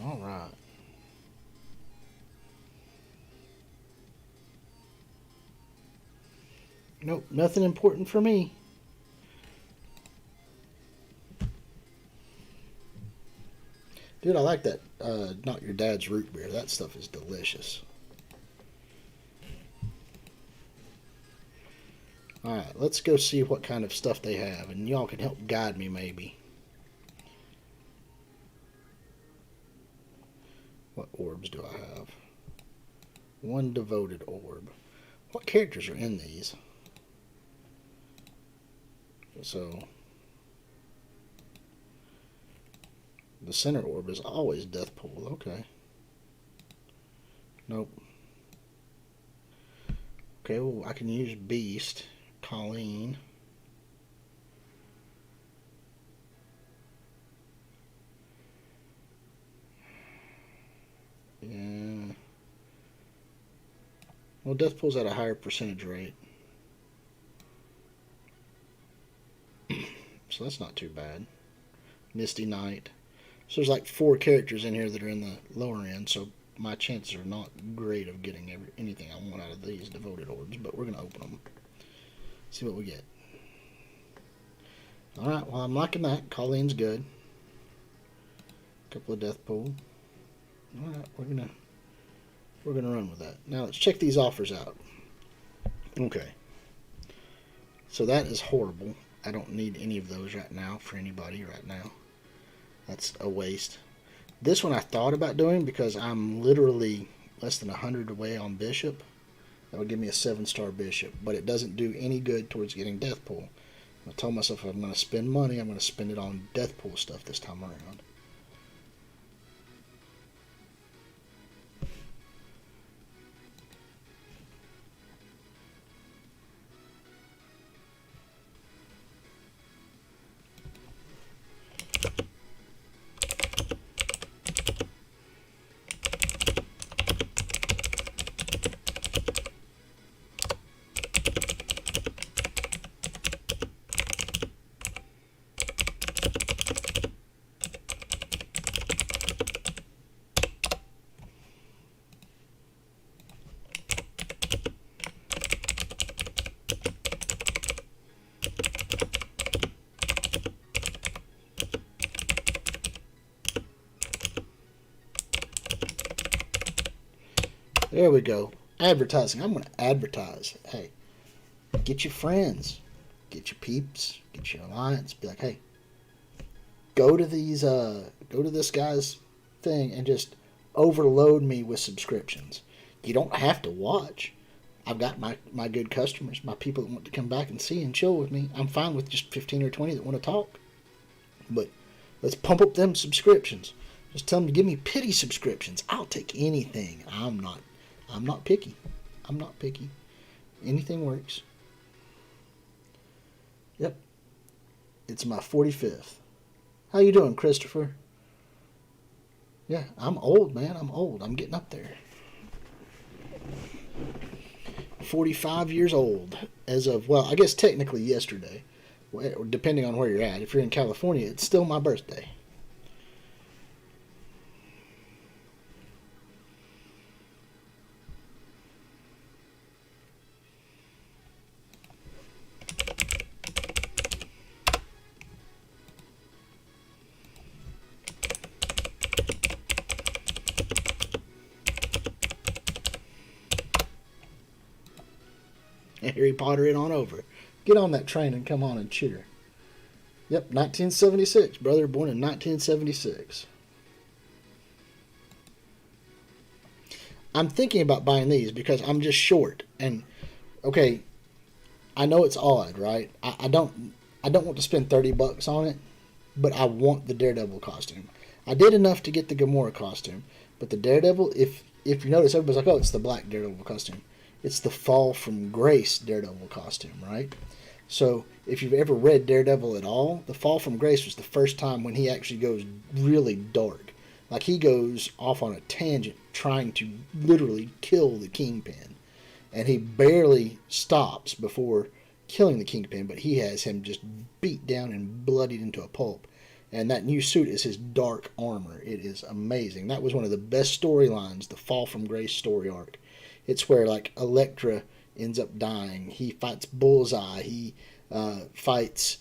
All right. Nope, nothing important for me. Dude, I like that Not Your Dad's root beer. That stuff is delicious. Alright, let's go see what kind of stuff they have, and y'all can help guide me maybe. What orbs do I have? One devoted orb. What characters are in these? So, the center orb is always Deathpool. Okay. Nope. Okay, well, I can use Beast, Colleen. Yeah. Well, Deathpool's at a higher percentage rate. So that's not too bad. Misty Knight. So there's like 4 characters in here that are in the lower end, so my chances are not great of getting anything I want out of these devoted orbs, but we're going to open them. See what we get. Alright, well, I'm liking that. Colleen's good. Couple of Deathpool. Alright, we're gonna run with that. Now let's check these offers out. Okay. So that is horrible. I don't need any of those right now for anybody right now. That's a waste. This one I thought about doing because I'm literally less than 100 away on Bishop. That would give me a 7-star Bishop, but it doesn't do any good towards getting Deathpool. I told myself if I'm going to spend money, I'm going to spend it on Deathpool stuff this time around. There we go. Advertising. I'm going to advertise. Hey, get your friends, get your peeps, get your alliance. Be like, hey, go to this guy's thing and just overload me with subscriptions. You don't have to watch. I've got my good customers, my people that want to come back and see and chill with me. I'm fine with just 15 or 20 that want to talk. But let's pump up them subscriptions. Just tell them to give me pity subscriptions. I'll take anything. I'm not picky. I'm not picky. Anything works. Yep. It's my 45th. How you doing, Christopher? Yeah, I'm old, man. I'm old. I'm getting up there. 45 years old as of, well, I guess technically yesterday. Depending on where you're at. If you're in California, it's still my birthday. Harry Potter it on over. Get on that train and come on and cheer. Yep, 1976, brother, born in 1976. I'm thinking about buying these because I'm just short. And okay, I know it's odd, right? I don't want to spend $30 on it, but I want the Daredevil costume. I did enough to get the Gamora costume, but the Daredevil, if you notice, everybody's like, oh, it's the black Daredevil costume. It's the Fall from Grace Daredevil costume, right? So if you've ever read Daredevil at all, the Fall from Grace was the first time when he actually goes really dark. Like he goes off on a tangent trying to literally kill the Kingpin. And he barely stops before killing the Kingpin, but he has him just beat down and bloodied into a pulp. And that new suit is his dark armor. It is amazing. That was one of the best storylines, the Fall from Grace story arc. It's where like Elektra ends up dying. He fights Bullseye. He fights.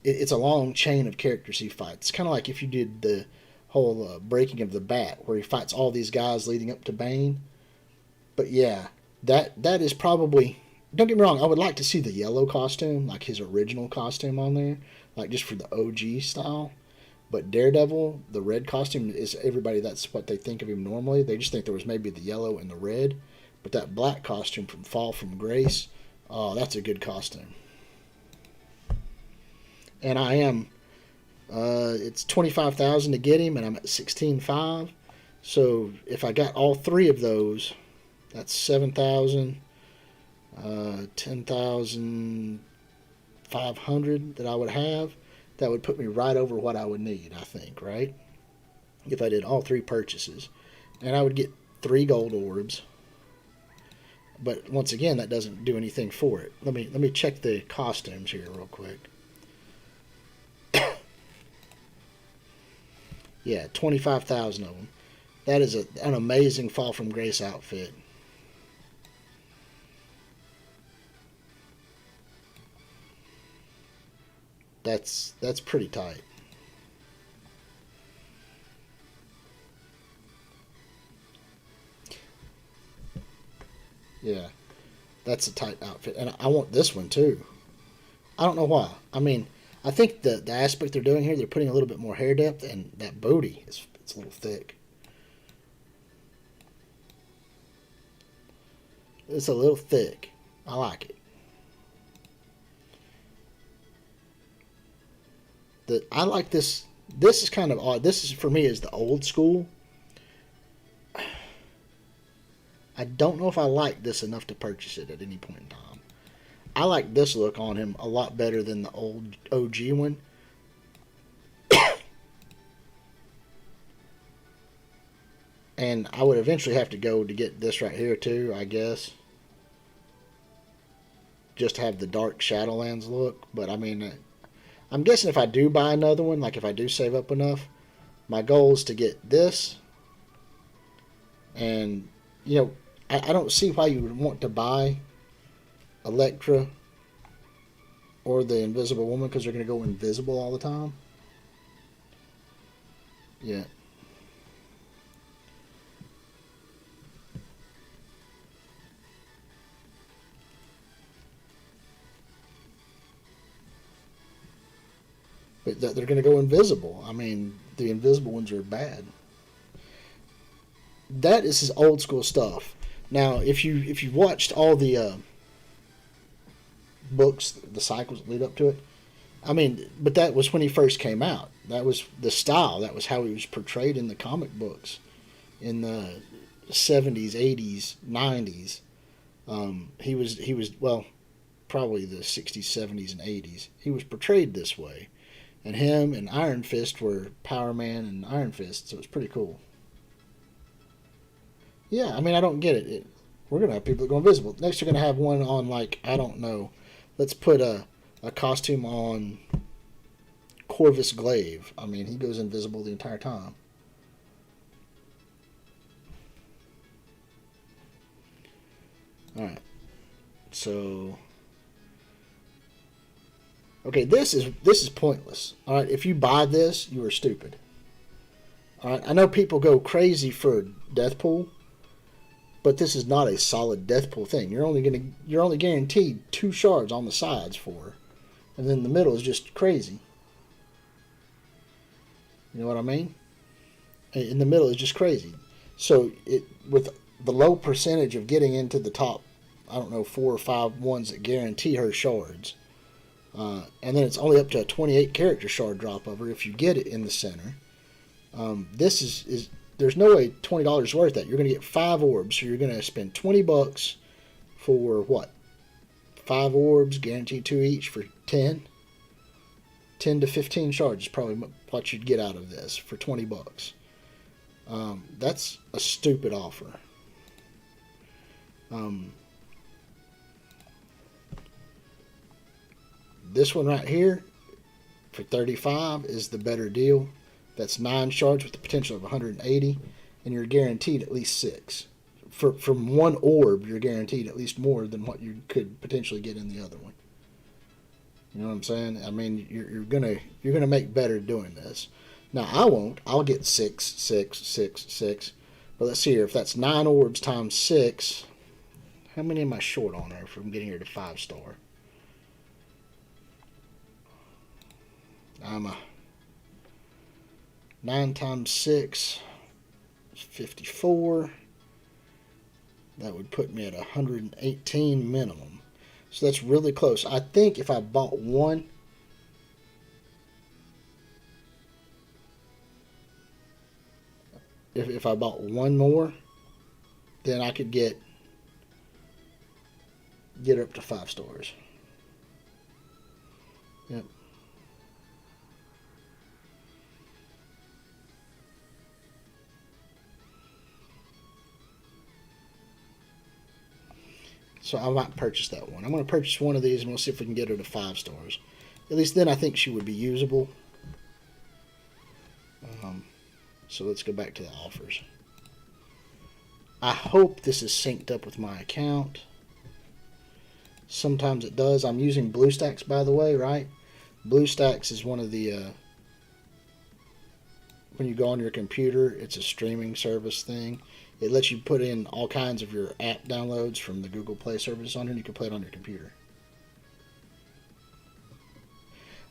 It's a long chain of characters he fights. It's kind of like if you did the whole Breaking of the Bat, where he fights all these guys leading up to Bane. But yeah, that is probably. Don't get me wrong. I would like to see the yellow costume, like his original costume on there, like just for the OG style. But Daredevil, the red costume is everybody. That's what they think of him normally. They just think there was maybe the yellow and the red. But that black costume from Fall from Grace, oh, that's a good costume. And I am, it's 25,000 to get him, and I'm at 16.5. So if I got all three of those, that's 7,000, 10,500 that I would have. That would put me right over what I would need, I think, right? If I did all three purchases. And I would get 3 gold orbs. But once again, that doesn't do anything for it. Let me check the costumes here real quick. Yeah, 25,000 of them. That is an amazing Fall from Grace outfit. That's pretty tight. Yeah, that's a tight outfit, and I want this one too. I don't know why. I mean, I think the aspect they're doing here, they're putting a little bit more hair depth, and that booty is it's a little thick. It's a little thick. I like it. I like this. This is kind of odd. This is for me is the old school. I don't know if I like this enough to purchase it at any point in time. I like this look on him a lot better than the old OG one. And I would eventually have to go to get this right here too, I guess. Just to have the dark Shadowlands look. But I mean, I'm guessing if I do buy another one, like if I do save up enough, my goal is to get this. And, you know, I don't see why you would want to buy Elektra or the Invisible Woman because they're going to go invisible all the time. Yeah. But they're going to go invisible. I mean, the invisible ones are bad. That is his old school stuff. Now, if you watched all the books, the cycles that lead up to it, I mean, but that was when he first came out. That was the style. That was how he was portrayed in the comic books in the 70s, 80s, 90s. He was well, probably the 60s, 70s, and 80s. He was portrayed this way, and him and Iron Fist were Power Man and Iron Fist, so it's pretty cool. Yeah, I mean, I don't get it. We're gonna have people that go invisible. Next, you're gonna have one on like I don't know. Let's put a costume on Corvus Glaive. I mean, he goes invisible the entire time. All right, so okay, this is pointless. All right, if you buy this, you are stupid. All right, I know people go crazy for Deathpool, but this is not a solid Deathpool thing. You're only guaranteed two shards on the sides for her, and then the middle is just crazy. You know what I mean? In the middle is just crazy. So it with the low percentage of getting into the top, I don't know, 4 or 5 ones that guarantee her shards, and then it's only up to a 28 character shard drop of her if you get it in the center. This is there's no way $20 is worth that. You're going to get 5 orbs, so you're going to spend $20 for what? 5 orbs, guaranteed 2 each for 10. 10 to 15 shards is probably what you'd get out of this for $20. That's a stupid offer. Um, this one right here for 35 is the better deal. That's 9 shards with the potential of 180, and you're guaranteed at least 6. From one orb, you're guaranteed at least more than what you could potentially get in the other one. You know what I'm saying? I mean, you're gonna make better doing this. Now I won't. I'll get 6, 6, 6, 6. But let's see here. If that's 9 orbs times 6, how many am I short on there from getting here to 5 star? I'm a 9 times 6 is 54. That would put me at 118 minimum. So that's really close. I think if I bought one, if I bought one more, then I could get her up to 5 stars. Yep. So I might purchase that one. I'm going to purchase one of these and we'll see if we can get her to 5 stars. At least then I think she would be usable. So let's go back to the offers. I hope this is synced up with my account. Sometimes it does. I'm using BlueStacks, by the way, right? BlueStacks is one of the when you go on your computer, it's a streaming service thing. It lets you put in all kinds of your app downloads from the Google Play service on here, and you can play it on your computer.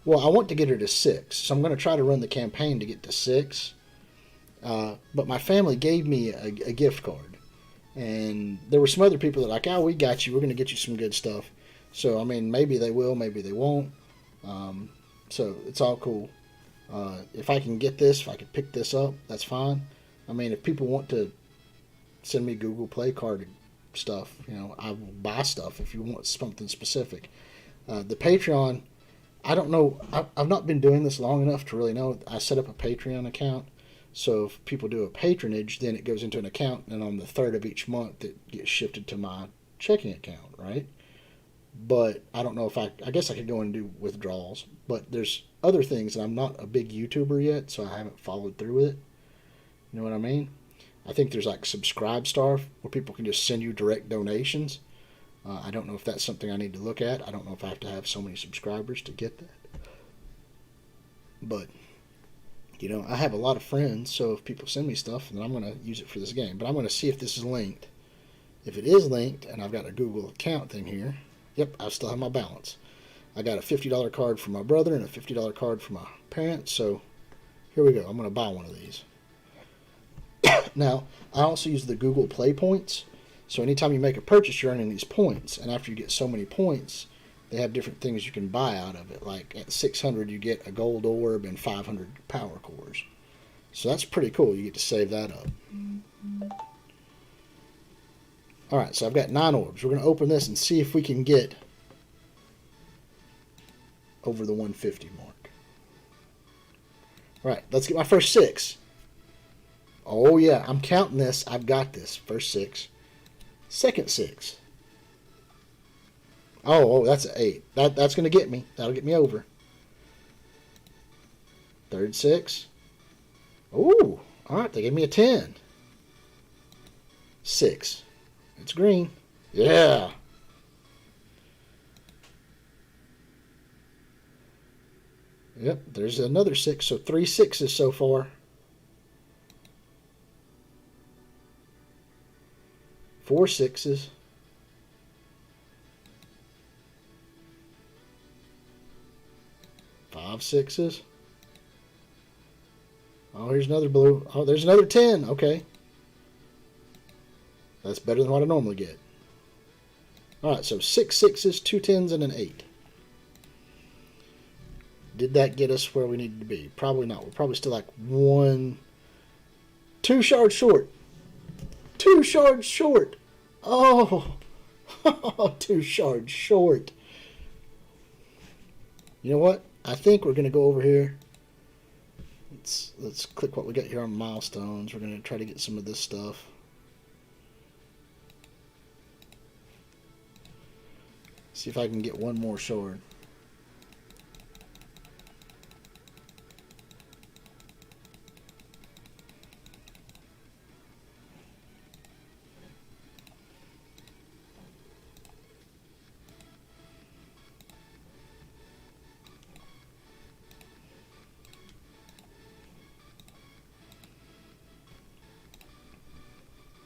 Well, I want to get her to 6, so I'm going to try to run the campaign to get to 6. But my family gave me a gift card, and there were some other people that were like, "Oh, we got you. We're going to get you some good stuff." So I mean, maybe they will, maybe they won't. So it's all cool. If I can get this, if I can pick this up, that's fine. I mean, if people want to send me Google Play card stuff, I will buy stuff if you want something specific. The Patreon, I don't know. I've not been doing this long enough to really know. I set up a Patreon account. So if people do a patronage, then it goes into an account, and on the 3rd of each month, it gets shifted to my checking account, right? But I don't know if I guess I could go and do withdrawals. But there's other things, and I'm not a big YouTuber yet, so I haven't followed through with it. You know what I mean? I think there's like Subscribestar where people can just send you direct donations. I don't know if that's something I need to look at. I don't know if I have to have so many subscribers to get that. But I have a lot of friends, so if people send me stuff, then I'm going to use it for this game. But I'm going to see if this is linked. If it is linked, and I've got a Google account thing here, yep, I still have my balance. I got a $50 card for my brother and a $50 card for my parents, so here we go. I'm going to buy one of these. Now, I also use the Google Play points, so anytime you make a purchase, you're earning these points, and after you get so many points, they have different things you can buy out of it. Like at 600, you get a gold orb and 500 power cores. So that's pretty cool. You get to save that up. All right, so I've got 9 orbs. We're going to open this and see if we can get over the 150 mark. All right, let's get my first 6. Oh, yeah, I'm counting this. I've got this. First 6. Second 6. Oh, that's an 8. That's going to get me. That'll get me over. Third 6. Ooh, all right, they gave me a 10. 6. It's green. Yeah. Yep, there's another 6. So 3 6s so far. 4 6s. 5 6s. Oh, here's another blue. Oh, there's another 10. Okay. That's better than what I normally get. Alright, so 6 6s, 2 10s, and an 8. Did that get us where we needed to be? Probably not. We're probably still like 2 shards short. 2 shards short. Oh. 2 shards short. You know what? I think we're going to go over here. Let's click what we got here on milestones. We're going to try to get some of this stuff. See if I can get one more shard.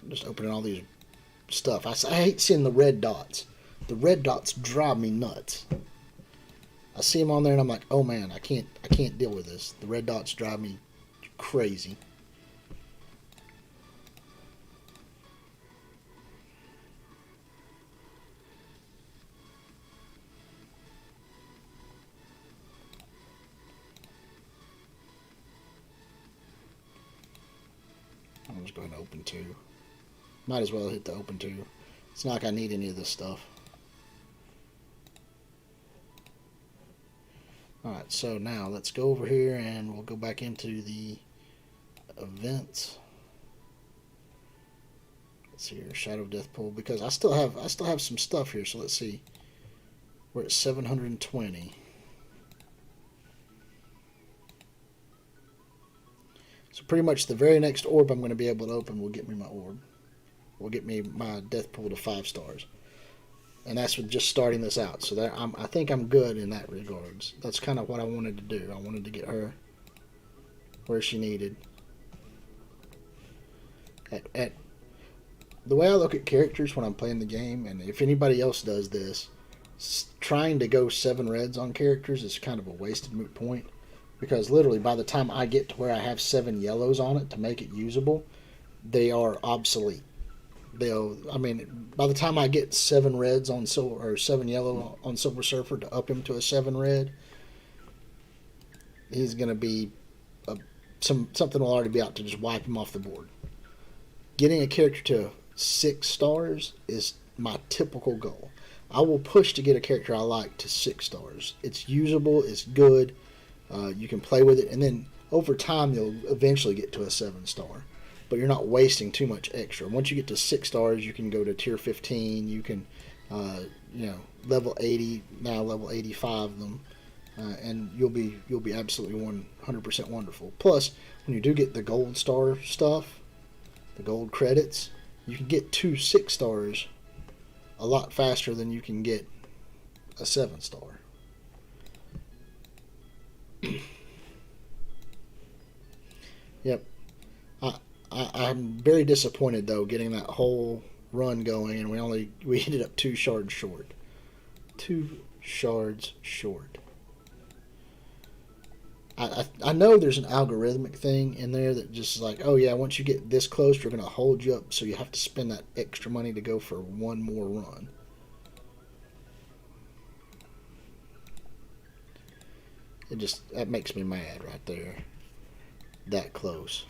Just opening all these stuff. I hate seeing the red dots. The red dots drive me nuts. I see them on there and I'm like, oh man, I can't deal with this. The red dots drive me crazy. I'm just going to open 2. Might as well hit the open 2. It's not like I need any of this stuff. Alright, so now let's go over here and we'll go back into the events. Let's see here, Shadow Death Pool, because I still have some stuff here, so let's see. We're at 720. So pretty much the very next orb I'm going to be able to open will get me my orb. Will get me my Death Pool to 5 stars. And that's with just starting this out. So that I think I'm good in that regards. That's kind of what I wanted to do. I wanted to get her where she needed. At the way I look at characters when I'm playing the game, and if anybody else does this, Trying to go 7 reds on characters is kind of a wasted moot point, because literally by the time I get to where I have 7 yellows on it to make it usable, they are obsolete. I mean, by the time I get 7 reds on silver, or 7 yellow on Silver Surfer to up him to a 7 red, he's gonna be something will already be out to just wipe him off the board. Getting a character to 6 stars is my typical goal. I will push to get a character I like to 6 stars. It's usable, it's good, you can play with it, and then over time you'll eventually get to a 7-star. But you're not wasting too much extra. Once you get to 6 stars, you can go to tier 15. You can, level 80 now, level 85 of them, and you'll be absolutely 100% wonderful. Plus, when you do get the gold star stuff, the gold credits, you can get 2 6-stars a lot faster than you can get a 7-star. Yep. I'm very disappointed though getting that whole run going, and we ended up 2 shards short. 2 shards short. I know there's an algorithmic thing in there that just is like, oh yeah, once you get this close, we're going to hold you up, so you have to spend that extra money to go for one more run. That makes me mad right there. That close.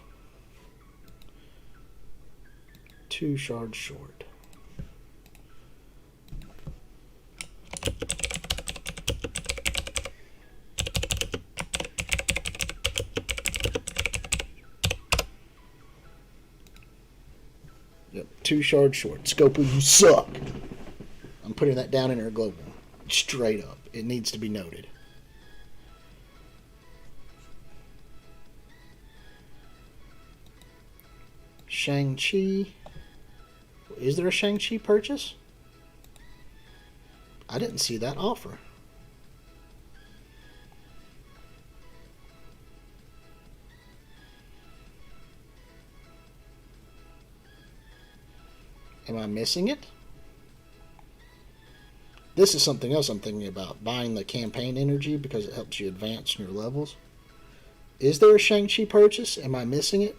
2 shards short. Yep, 2 shards short. Scopo, you suck. I'm putting that down in our global. Straight up. It needs to be noted. Shang-Chi. Is there a Shang-Chi purchase? I didn't see that offer. Am I missing it? This is something else I'm thinking about. Buying the campaign energy because it helps you advance in your levels. Is there a Shang-Chi purchase? Am I missing it?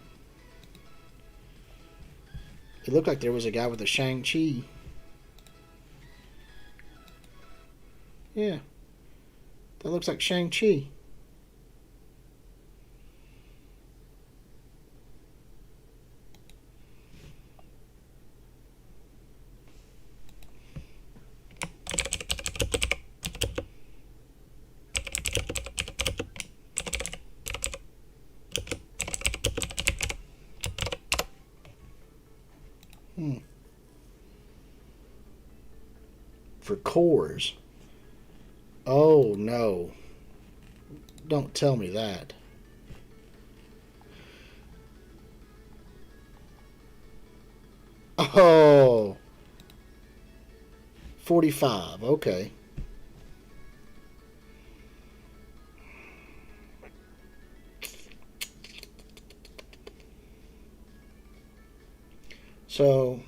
It looked like there was a guy with a Shang-Chi. Yeah. That looks like Shang-Chi. For cores. Oh no. Don't tell me that. Oh. 45. Okay. So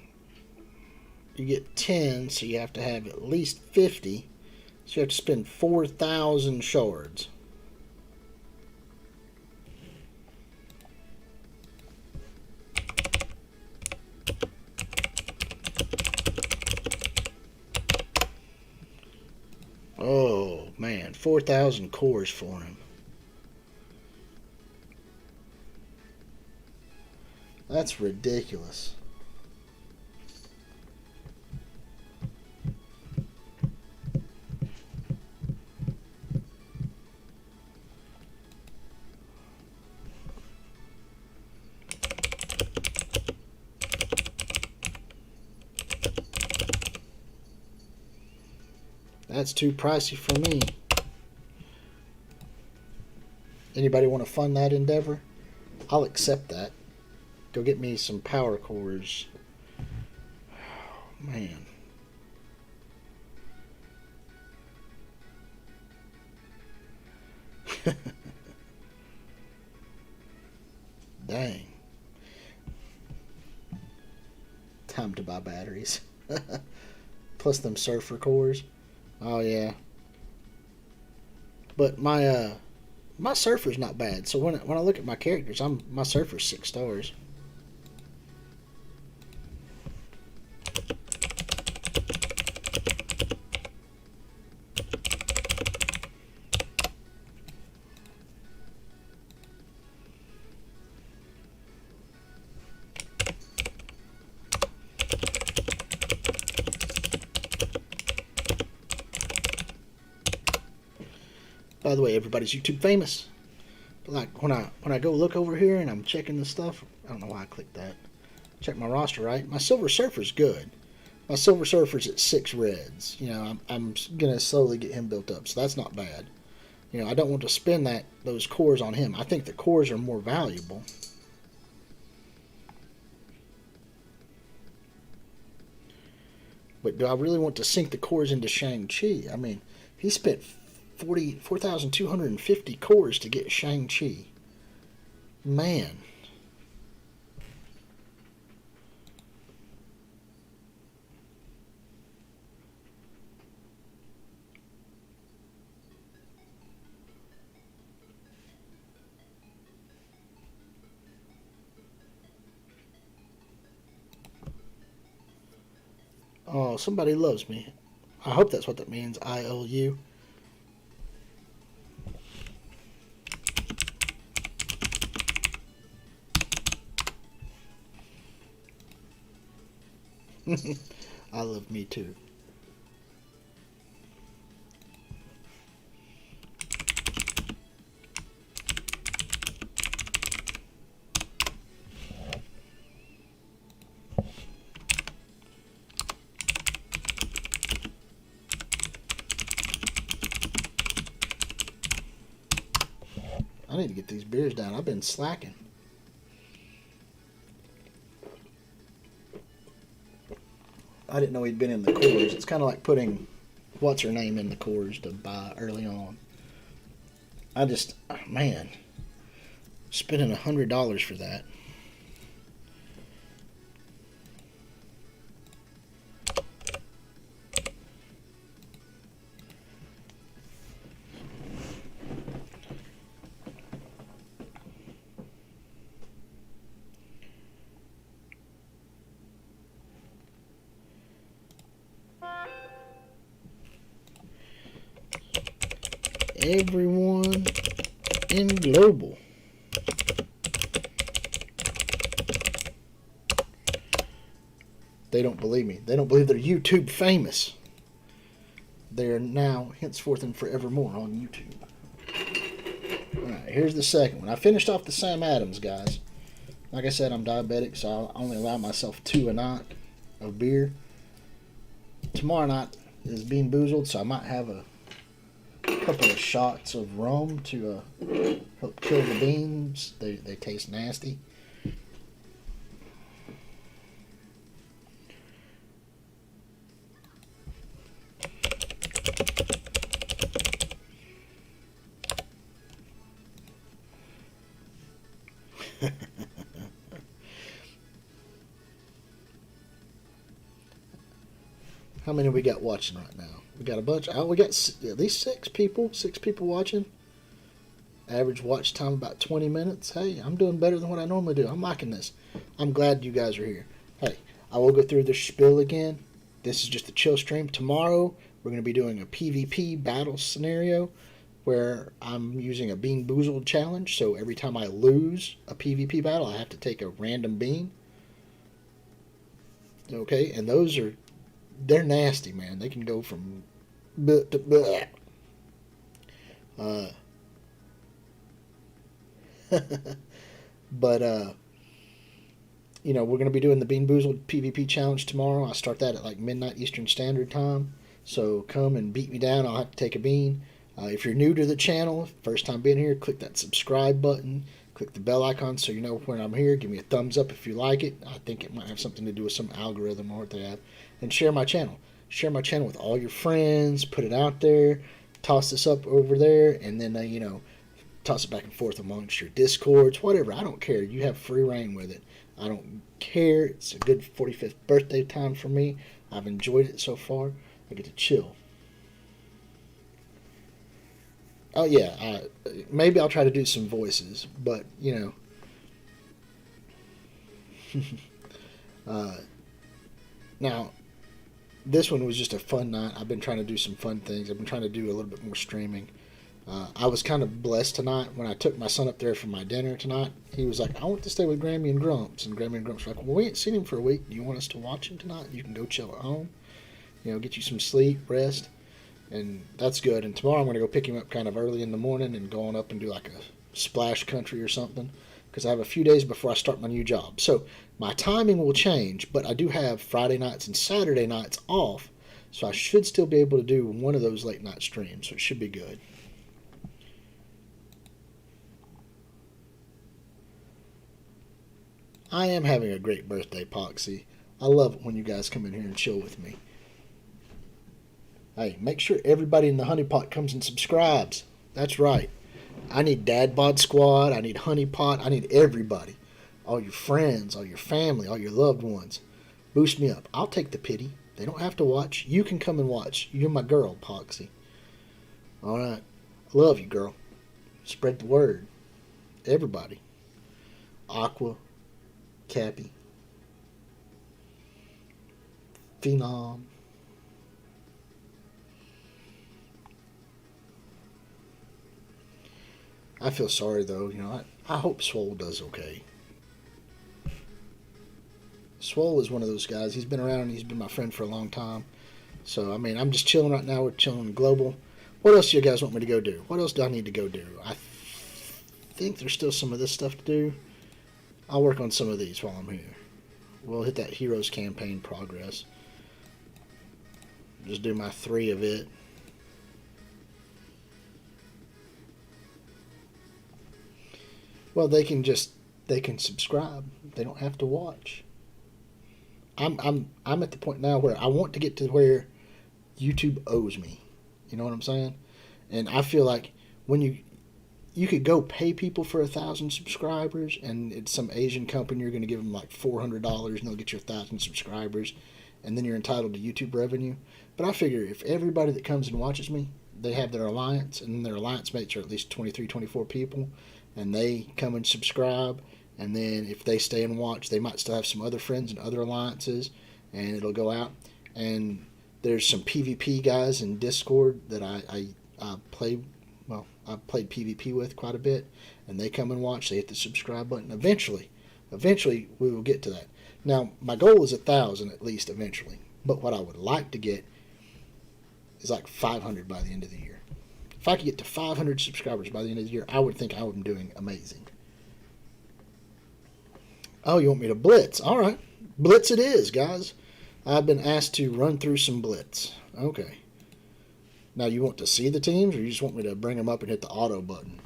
you get 10, so you have to have at least 50. So you have to spend 4,000 shards. Oh man, 4,000 cores for him. That's ridiculous. That's too pricey for me. Anybody want to fund that endeavor? I'll accept that. Go get me some power cores. Oh, man. Dang. Time to buy batteries. Plus them surfer cores. Oh yeah. But my surfer's not bad. So when I look at my characters, my surfer's 6 stars. By the way, everybody's YouTube famous. But like when I go look over here and I'm checking the stuff, I don't know why I clicked that. Check my roster, right? My Silver Surfer's good. My Silver Surfer's at 6 reds. You know, I'm gonna slowly get him built up, so that's not bad. You know, I don't want to spend those cores on him. I think the cores are more valuable. But do I really want to sink the cores into Shang-Chi? I mean, he spent 4,250 cores to get Shang-Chi. Man. Oh, somebody loves me. I hope that's what that means. ILU. I love me too. I need to get these beers down. I've been slacking. I didn't know he'd been in the cores. It's kind of like putting what's her name in the cores to buy early on. I just, man, spending $100 for that. Everyone in global. They don't believe me. They don't believe they're YouTube famous. They are now, henceforth and forevermore, on YouTube. Alright, here's the second one. I finished off the Sam Adams, guys. Like I said, I'm diabetic, so I only allow myself 2 a night of beer. Tomorrow night is Bean Boozled, so I might have a couple of shots of rum to help kill the beans. They taste nasty. How many we got watching right now? We got a bunch. Oh, we got at least 6 people. 6 people watching. Average watch time about 20 minutes. Hey, I'm doing better than what I normally do. I'm liking this. I'm glad you guys are here. Hey, I will go through the spiel again. This is just a chill stream. Tomorrow, we're going to be doing a PvP battle scenario where I'm using a Bean Boozled challenge. So every time I lose a PvP battle, I have to take a random bean. Okay, and they're nasty, man. They can go from bleh to bleh. But we're going to be doing the Bean Boozled PvP challenge tomorrow. I start that at like midnight Eastern Standard Time. So come and beat me down. I'll have to take a bean. If you're new to the channel, first time being here, click that subscribe button. Click the bell icon so you know when I'm here. Give me a thumbs up if you like it. I think it might have something to do with some algorithm or what they have. And share my channel. Share my channel with all your friends. Put it out there. Toss this up over there. And then, toss it back and forth amongst your Discords. Whatever. I don't care. You have free reign with it. I don't care. It's a good 45th birthday time for me. I've enjoyed it so far. I get to chill. Oh yeah, maybe I'll try to do some voices, but uh, now this one was just a fun night. I've been trying to do some fun things. I've been trying to do a little bit more streaming. I was kind of blessed tonight when I took my son up there for my dinner tonight. He was like, "I want to stay with Grammy and Grumps," and Grammy and Grumps were like, "Well, we ain't seen him for a week. Do you want us to watch him tonight? You can go chill at home. Get you some sleep, rest." And that's good. And tomorrow I'm going to go pick him up kind of early in the morning and go on up and do like a splash country or something because I have a few days before I start my new job. So my timing will change, but I do have Friday nights and Saturday nights off, so I should still be able to do one of those late night streams, so it should be good. I am having a great birthday, Poxy. I love it when you guys come in here and chill with me. Hey, make sure everybody in the honeypot comes and subscribes. That's right. I need Dad Bod Squad. I need Honeypot. I need everybody. All your friends, all your family, all your loved ones. Boost me up. I'll take the pity. They don't have to watch. You can come and watch. You're my girl, Poxy. All right. I love you, girl. Spread the word. Everybody. Aqua, Cappy, Phenom. I feel sorry though. I hope Swole does okay. Swole is one of those guys. He's been around and he's been my friend for a long time. So, I mean, I'm just chilling right now. We're chilling global. What else do you guys want me to go do? What else do I need to go do? I think there's still some of this stuff to do. I'll work on some of these while I'm here. We'll hit that Heroes campaign progress. Just do my 3 of it. Well, they can subscribe. They don't have to watch. I'm at the point now where I want to get to where YouTube owes me. You know what I'm saying? And I feel like when you could go pay people for 1,000 subscribers, and it's some Asian company, you're going to give them like $400, and they'll get you 1,000 subscribers, and then you're entitled to YouTube revenue. But I figure if everybody that comes and watches me, they have their alliance, and their alliance mates are at least 23, 24 people, and they come and subscribe, and then if they stay and watch, they might still have some other friends and other alliances, and it'll go out. And there's some PvP guys in Discord that I play. Well, I've played PvP with quite a bit, and they come and watch. They hit the subscribe button. Eventually, we will get to that. Now, my goal is 1,000 at least eventually, but what I would like to get is like 500 by the end of the year. If I could get to 500 subscribers by the end of the year, I would think I would be doing amazing. Oh, you want me to blitz? All right. Blitz it is, guys. I've been asked to run through some blitz. Okay. Now, you want to see the teams, or you just want me to bring them up and hit the auto button?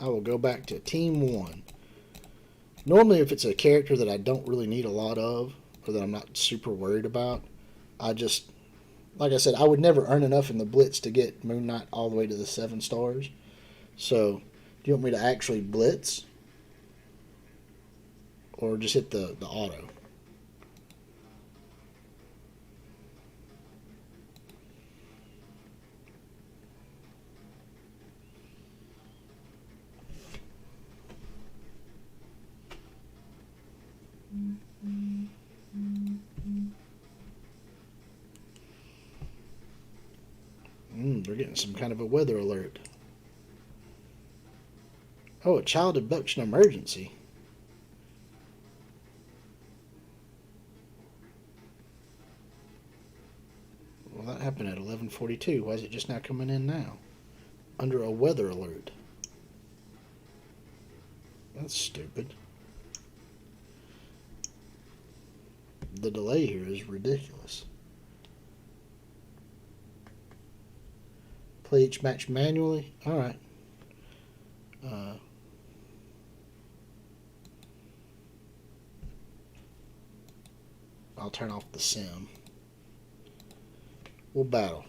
I will go back to Team 1. Normally, if it's a character that I don't really need a lot of, or that I'm not super worried about, I just, like I said, I would never earn enough in the blitz to get Moon Knight all the way to the 7 stars. So, do you want me to actually blitz? Or just hit the auto? We're getting some kind of a weather alert. Oh, a child abduction emergency. Well, that happened at 11:42. Why is it just now coming in now? Under a weather alert. That's stupid. The delay here is ridiculous. Play each match manually? Alright. I'll turn off the sim. We'll battle.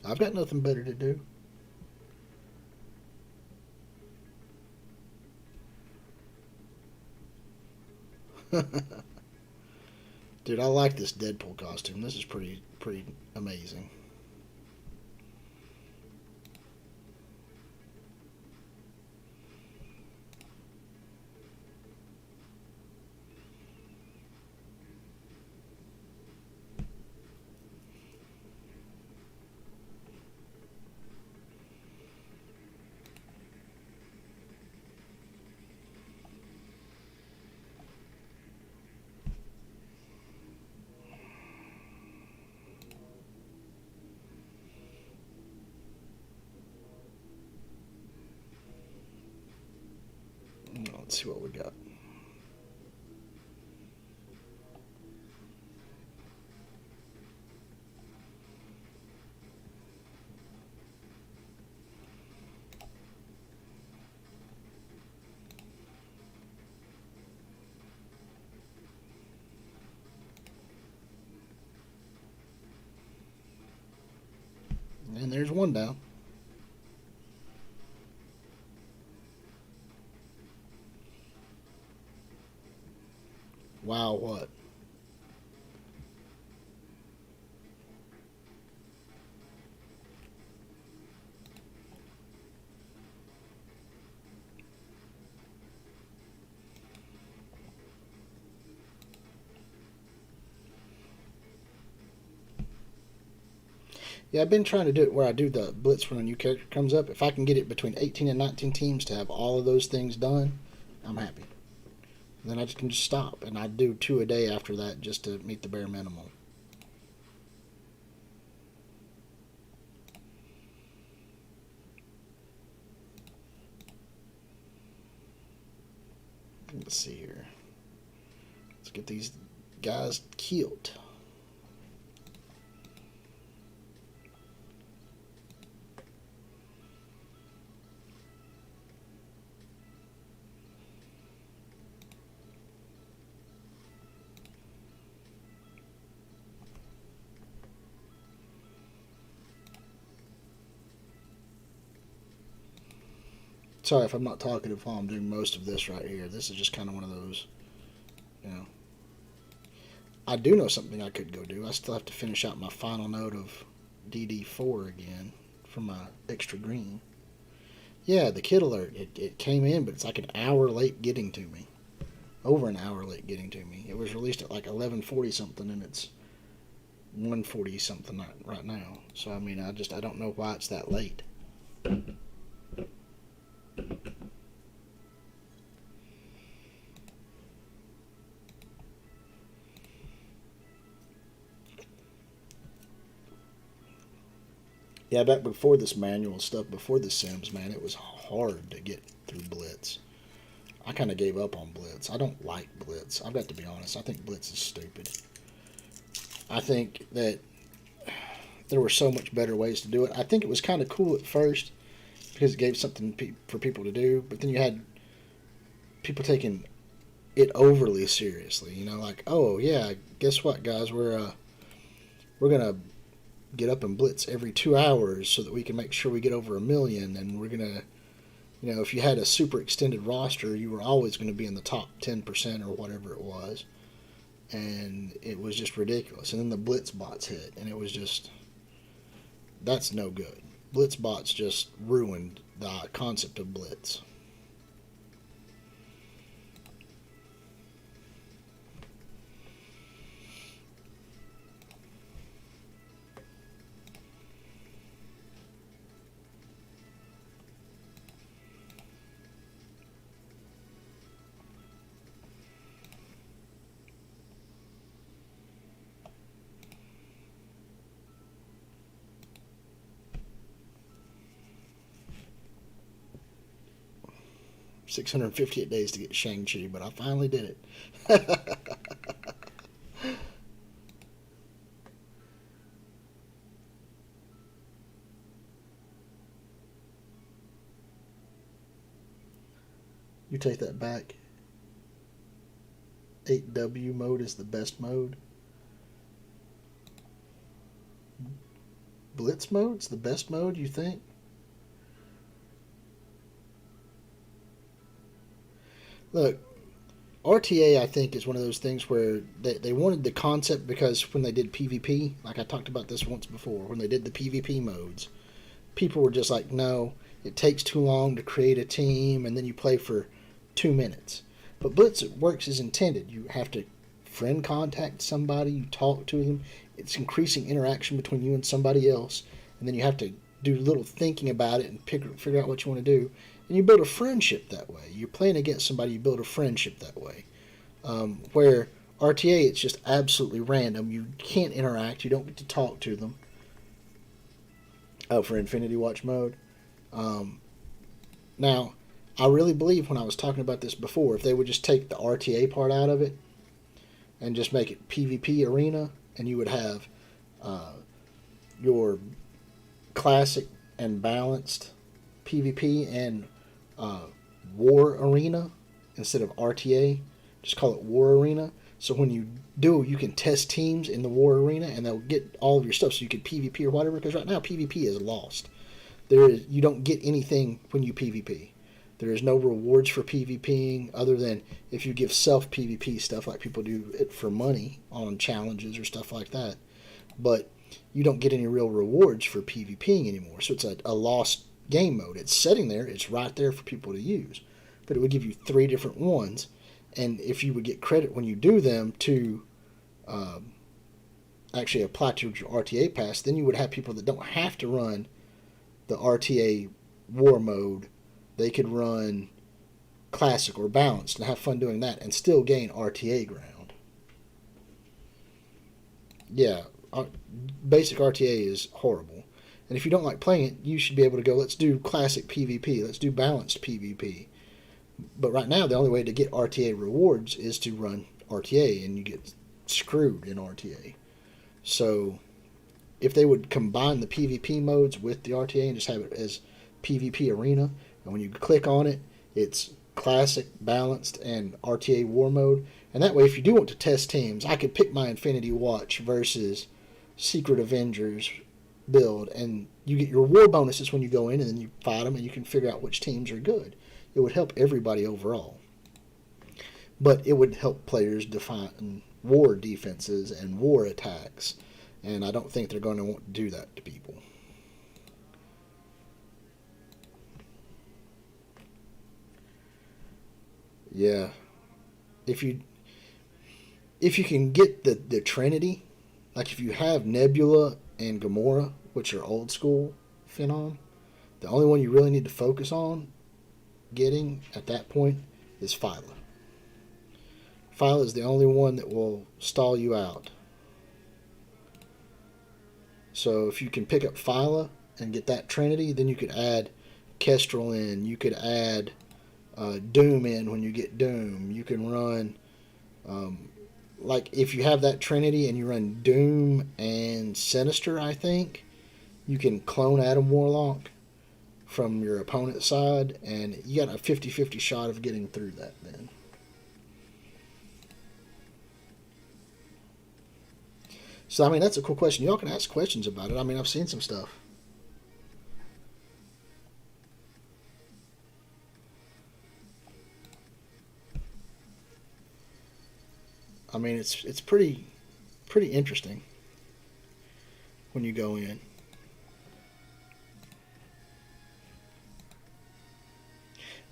I've got nothing better to do. Dude, I like this Deadpool costume. This is pretty amazing. Let's see what we got. And there's one down. Wow, what? Yeah, I've been trying to do it where I do the blitz when a new character comes up. If I can get it between 18 and 19 teams to have all of those things done, I'm happy. Then I can just stop, and I do 2 a day after that just to meet the bare minimum. Let's see here. Let's get these guys killed. Sorry if I'm not talkative while I'm doing most of this right here. This is just kind of one of those, you know. I do know something I could go do. I still have to finish out my final note of DD4 again for my extra green. Yeah, the kid alert. It came in, but it's like an hour late getting to me. Over an hour late getting to me. It was released at like 11:40 something, and it's 1:40 something right now. So I mean, I don't know why it's that late. Yeah, back before this manual stuff, before the Sims, man, it was hard to get through Blitz. I kind of gave up on Blitz. I don't like Blitz. I've got to be honest. I think Blitz is stupid. I think that there were so much better ways to do it. I think it was kind of cool at first because it gave something for people to do, but then you had people taking it overly seriously. You know, like, oh yeah, guess what, guys? We're gonna get up and blitz every 2 hours so that we can make sure we get over 1 million, and we're gonna, you know, if you had a super extended roster, you were always going to be in the top 10% or whatever it was, and it was just ridiculous. And then the blitz bots hit, and it was just, that's no good. Blitz bots just ruined the concept of blitz. 658 days to get Shang-Chi, but I finally did it. You take that back. 8W mode is the best mode. Blitz mode's the best mode, you think? Look, RTA, I think, is one of those things where they wanted the concept because when they did PvP, like I talked about this once before, when they did the PvP modes, people were just like, no, it takes too long to create a team, and then you play for 2 minutes. But Blitz works as intended. You have to friend contact somebody, you talk to them, it's increasing interaction between you and somebody else, and then you have to do a little thinking about it and figure out what you want to do, and you build a friendship that way. You're playing against somebody, you build a friendship that way. Where RTA, it's just absolutely random. You can't interact, you don't get to talk to them. Oh, for Infinity Watch mode. Now, I really believe when I was talking about this before, if they would just take the RTA part out of it and just make it PvP arena, and you would have your classic and balanced PvP and War Arena instead of RTA. Just call it War Arena. So when you do, you can test teams in the War Arena, and they'll get all of your stuff, so you can PvP or whatever. Because right now PvP is lost. You don't get anything when you PvP. There is no rewards for PvPing other than if you give self PvP stuff like people do it for money on challenges or stuff like that. But you don't get any real rewards for PvPing anymore. So it's a lost game mode. It's sitting there. It's right there for people to use. But it would give you 3 different ones. And if you would get credit when you do them to actually apply to your RTA pass, then you would have people that don't have to run the RTA war mode. They could run classic or balanced and have fun doing that and still gain RTA ground. Yeah, basic RTA is horrible. And if you don't like playing it, you should be able to go, let's do classic PvP, let's do balanced PvP. But right now, the only way to get RTA rewards is to run RTA, and you get screwed in RTA. So if they would combine the PvP modes with the RTA and just have it as PvP arena, and when you click on it, it's classic, balanced, and RTA war mode. And that way, if you do want to test teams, I could pick my Infinity Watch versus Secret Avengers build, and you get your war bonuses when you go in, and then you fight them, and you can figure out which teams are good. It would help everybody overall. But it would help players define war defenses and war attacks. And I don't think they're going to want to do that to people. Yeah. If you can get the Trinity, like if you have Nebula and Gamora, which are old school Phenom, the only one you really need to focus on getting at that point is Phyla. Phyla is the only one that will stall you out. So if you can pick up Phyla and get that Trinity, then you could add Kestrel in. You could add Doom in when you get Doom. You can run, like if you have that Trinity and you run Doom and Sinister, I think, you can clone Adam Warlock from your opponent's side, and you got a 50-50 shot of getting through that then. So, I mean, that's a cool question. Y'all can ask questions about it. I mean, I've seen some stuff. I mean, it's pretty interesting when you go in.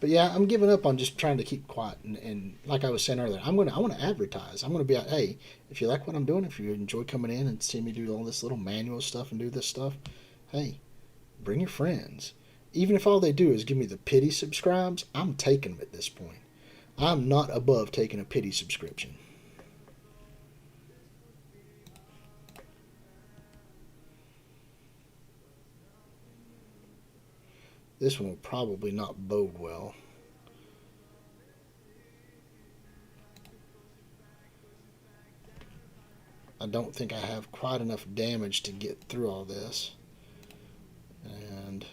But yeah, I'm giving up on just trying to keep quiet. And like I was saying earlier, I want to advertise. I'm gonna be like, hey, if you like what I'm doing, if you enjoy coming in and seeing me do all this little manual stuff and do this stuff, hey, bring your friends. Even if all they do is give me the pity subscribes, I'm taking them at this point. I'm not above taking a pity subscription. This one will probably not bode well. I don't think I have quite enough damage to get through all this. And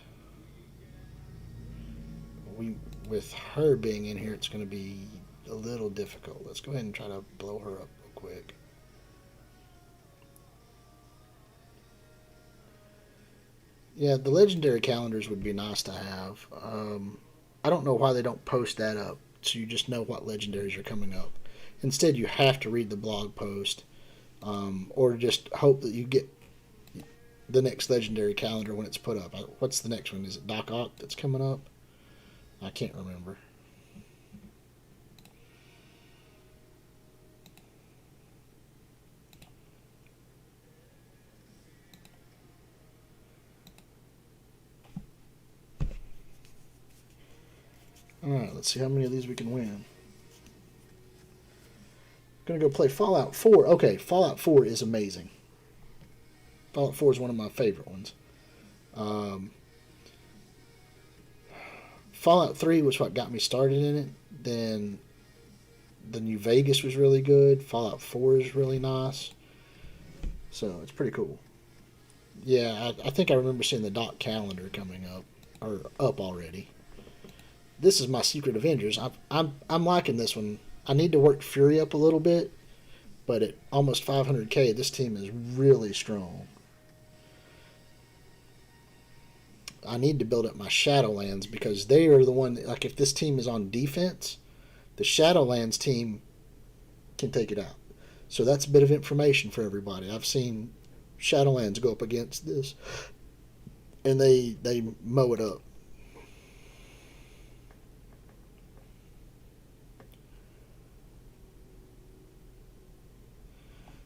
with her being in here, it's going to be a little difficult. Let's go ahead and try to blow her up real quick. Yeah, the legendary calendars would be nice to have. I don't know why they don't post that up so you just know what legendaries are coming up. Instead, you have to read the blog post, or just hope that you get the next legendary calendar when it's put up. What's the next one? Is it Doc Ock that's coming up? I can't remember. Alright, let's see how many of these we can win. Gonna go play Fallout 4. Okay, Fallout 4 is amazing. Fallout 4 is one of my favorite ones. Fallout 3 was what got me started in it. Then the New Vegas was really good. Fallout 4 is really nice. So it's pretty cool. Yeah, I think I remember seeing the Doc calendar coming up, or up already. This is my Secret Avengers. I'm liking this one. I need to work Fury up a little bit, but at almost 500k, this team is really strong. I need to build up my Shadowlands because they are the one that, like, if this team is on defense, the Shadowlands team can take it out. So that's a bit of information for everybody. I've seen Shadowlands go up against this, and they mow it up.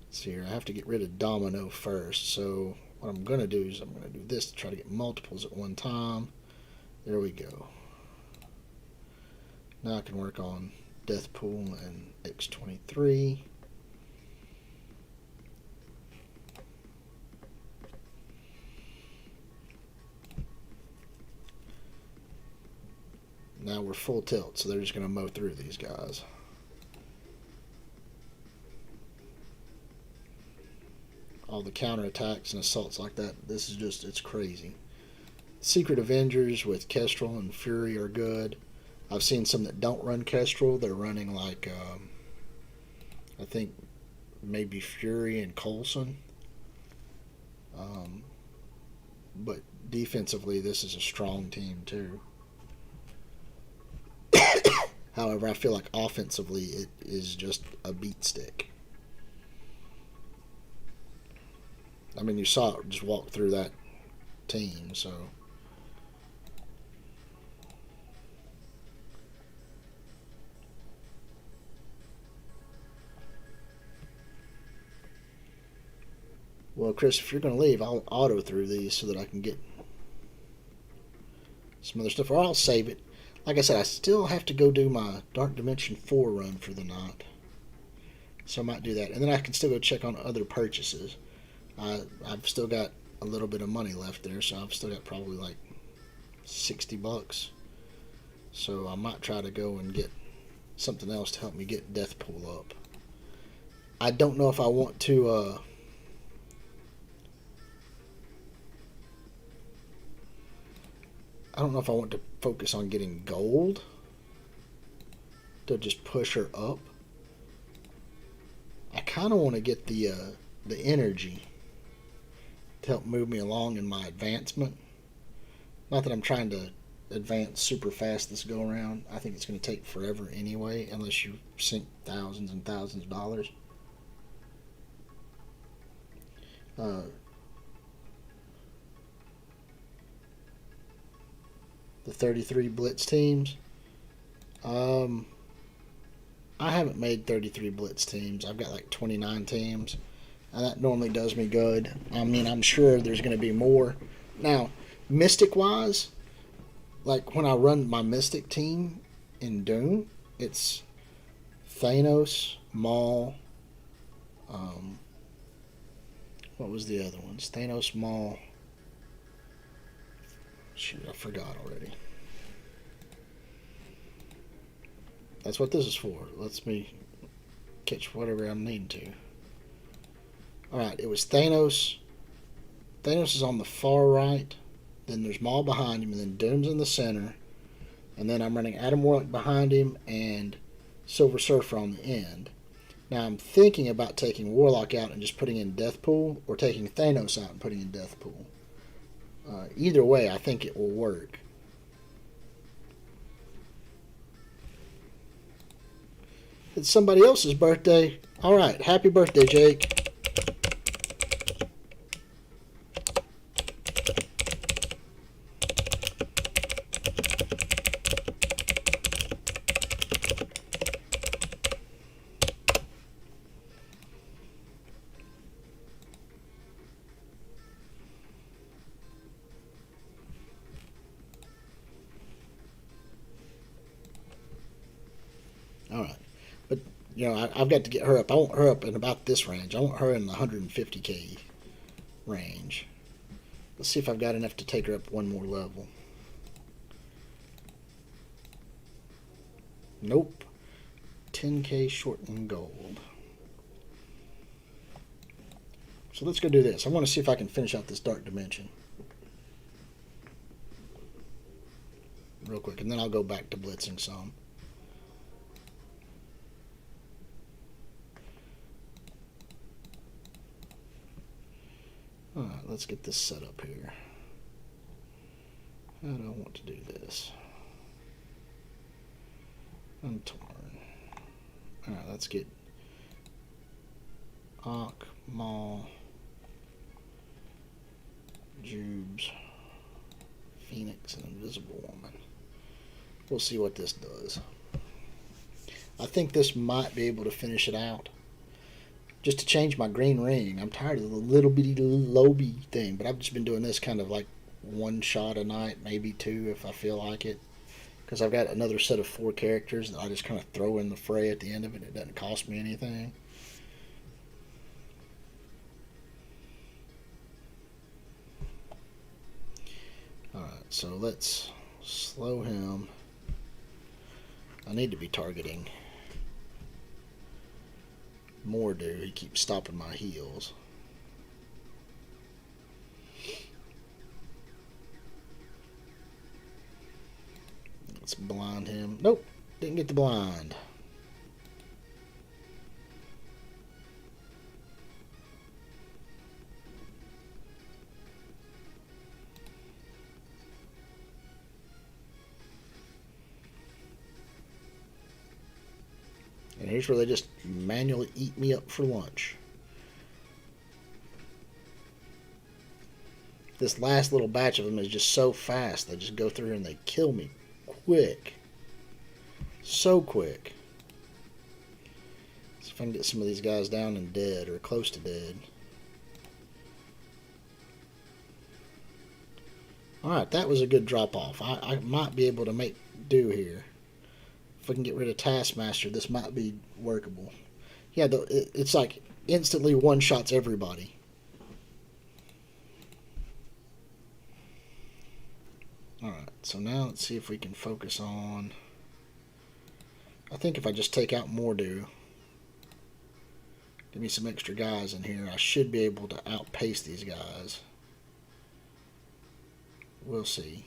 Let's see here. I have to get rid of Domino first. So what I'm going to do is I'm going to do this to try to get multiples at one time. There we go. Now I can work on Deathpool and X-23. Now we're full tilt, so they're just going to mow through these guys. All the counterattacks and assaults like that, this is just, it's crazy. Secret Avengers with Kestrel and Fury are good. I've seen some that don't run Kestrel. They're running like, I think maybe Fury and Coulson. But defensively, this is a strong team too. However, I feel like offensively, it is just a beat stick. I mean, you saw it just walk through that team, so. Well, Chris, if you're going to leave, I'll auto through these so that I can get some other stuff, or I'll save it. Like I said, I still have to go do my Dark Dimension 4 run for the night. So I might do that. And then I can still go check on other purchases. I've still got a little bit of money left there, so I've still got probably like $60. So I might try to go and get something else to help me get Deathpool up. I don't know if I want to I don't know if I want to focus on getting gold to just push her up. I kind of want to get the energy to help move me along in my advancement. Not that I'm trying to advance super fast this go around. I think it's going to take forever anyway, unless you sink thousands and thousands of dollars. The 33 Blitz teams. I haven't made 33 Blitz teams. I've got like 29 teams. And that normally does me good. I mean, I'm sure there's going to be more. Now, Mystic-wise, like when I run my Mystic team in Doom, it's Thanos, Maul, what was the other ones? Thanos, Maul. Shoot, I forgot already. That's what this is for. Lets me catch whatever I'm needing to. Alright, it was Thanos. Thanos is on the far right. Then there's Maul behind him. And then Doom's in the center. And then I'm running Adam Warlock behind him and Silver Surfer on the end. Now I'm thinking about taking Warlock out and just putting in Deathpool, or taking Thanos out and putting in Deathpool. Either way, I think it will work. It's somebody else's birthday. All right, happy birthday, Jake. All right, but you know I've got to get her up. I want her up in about this range. I want her in the 150k range. Let's see if I've got enough to take her up one more level. Nope. 10k short in gold. So let's go do this. I want to see if I can finish out this Dark Dimension real quick, and then I'll go back to blitzing some. Alright, let's get this set up here. How do I want to do this? Untorn. Alright, let's get Ankh, Maul, Jubes, Phoenix, and Invisible Woman. We'll see what this does. I think this might be able to finish it out. Just to change my green ring. I'm tired of the little bitty lobby thing, but I've just been doing this kind of like one shot a night, maybe two if I feel like it. Because I've got another set of 4 characters that I just kind of throw in the fray at the end of it. It doesn't cost me anything. Alright, so let's slow him. I need to be targeting Mor'du. He keeps stopping my heals. Let's blind him. Nope, didn't get the blind. And here's where they just manually eat me up for lunch. This last little batch of them is just so fast. They just go through and they kill me quick. So quick. See if I can get some of these guys down and dead or close to dead. Alright, that was a good drop off. I might be able to make do here. If I can get rid of Taskmaster, this might be workable. Yeah, it's like instantly one-shots everybody. Alright, so now let's see if we can focus on... I think if I just take out Mor'du, give me some extra guys in here, I should be able to outpace these guys. We'll see.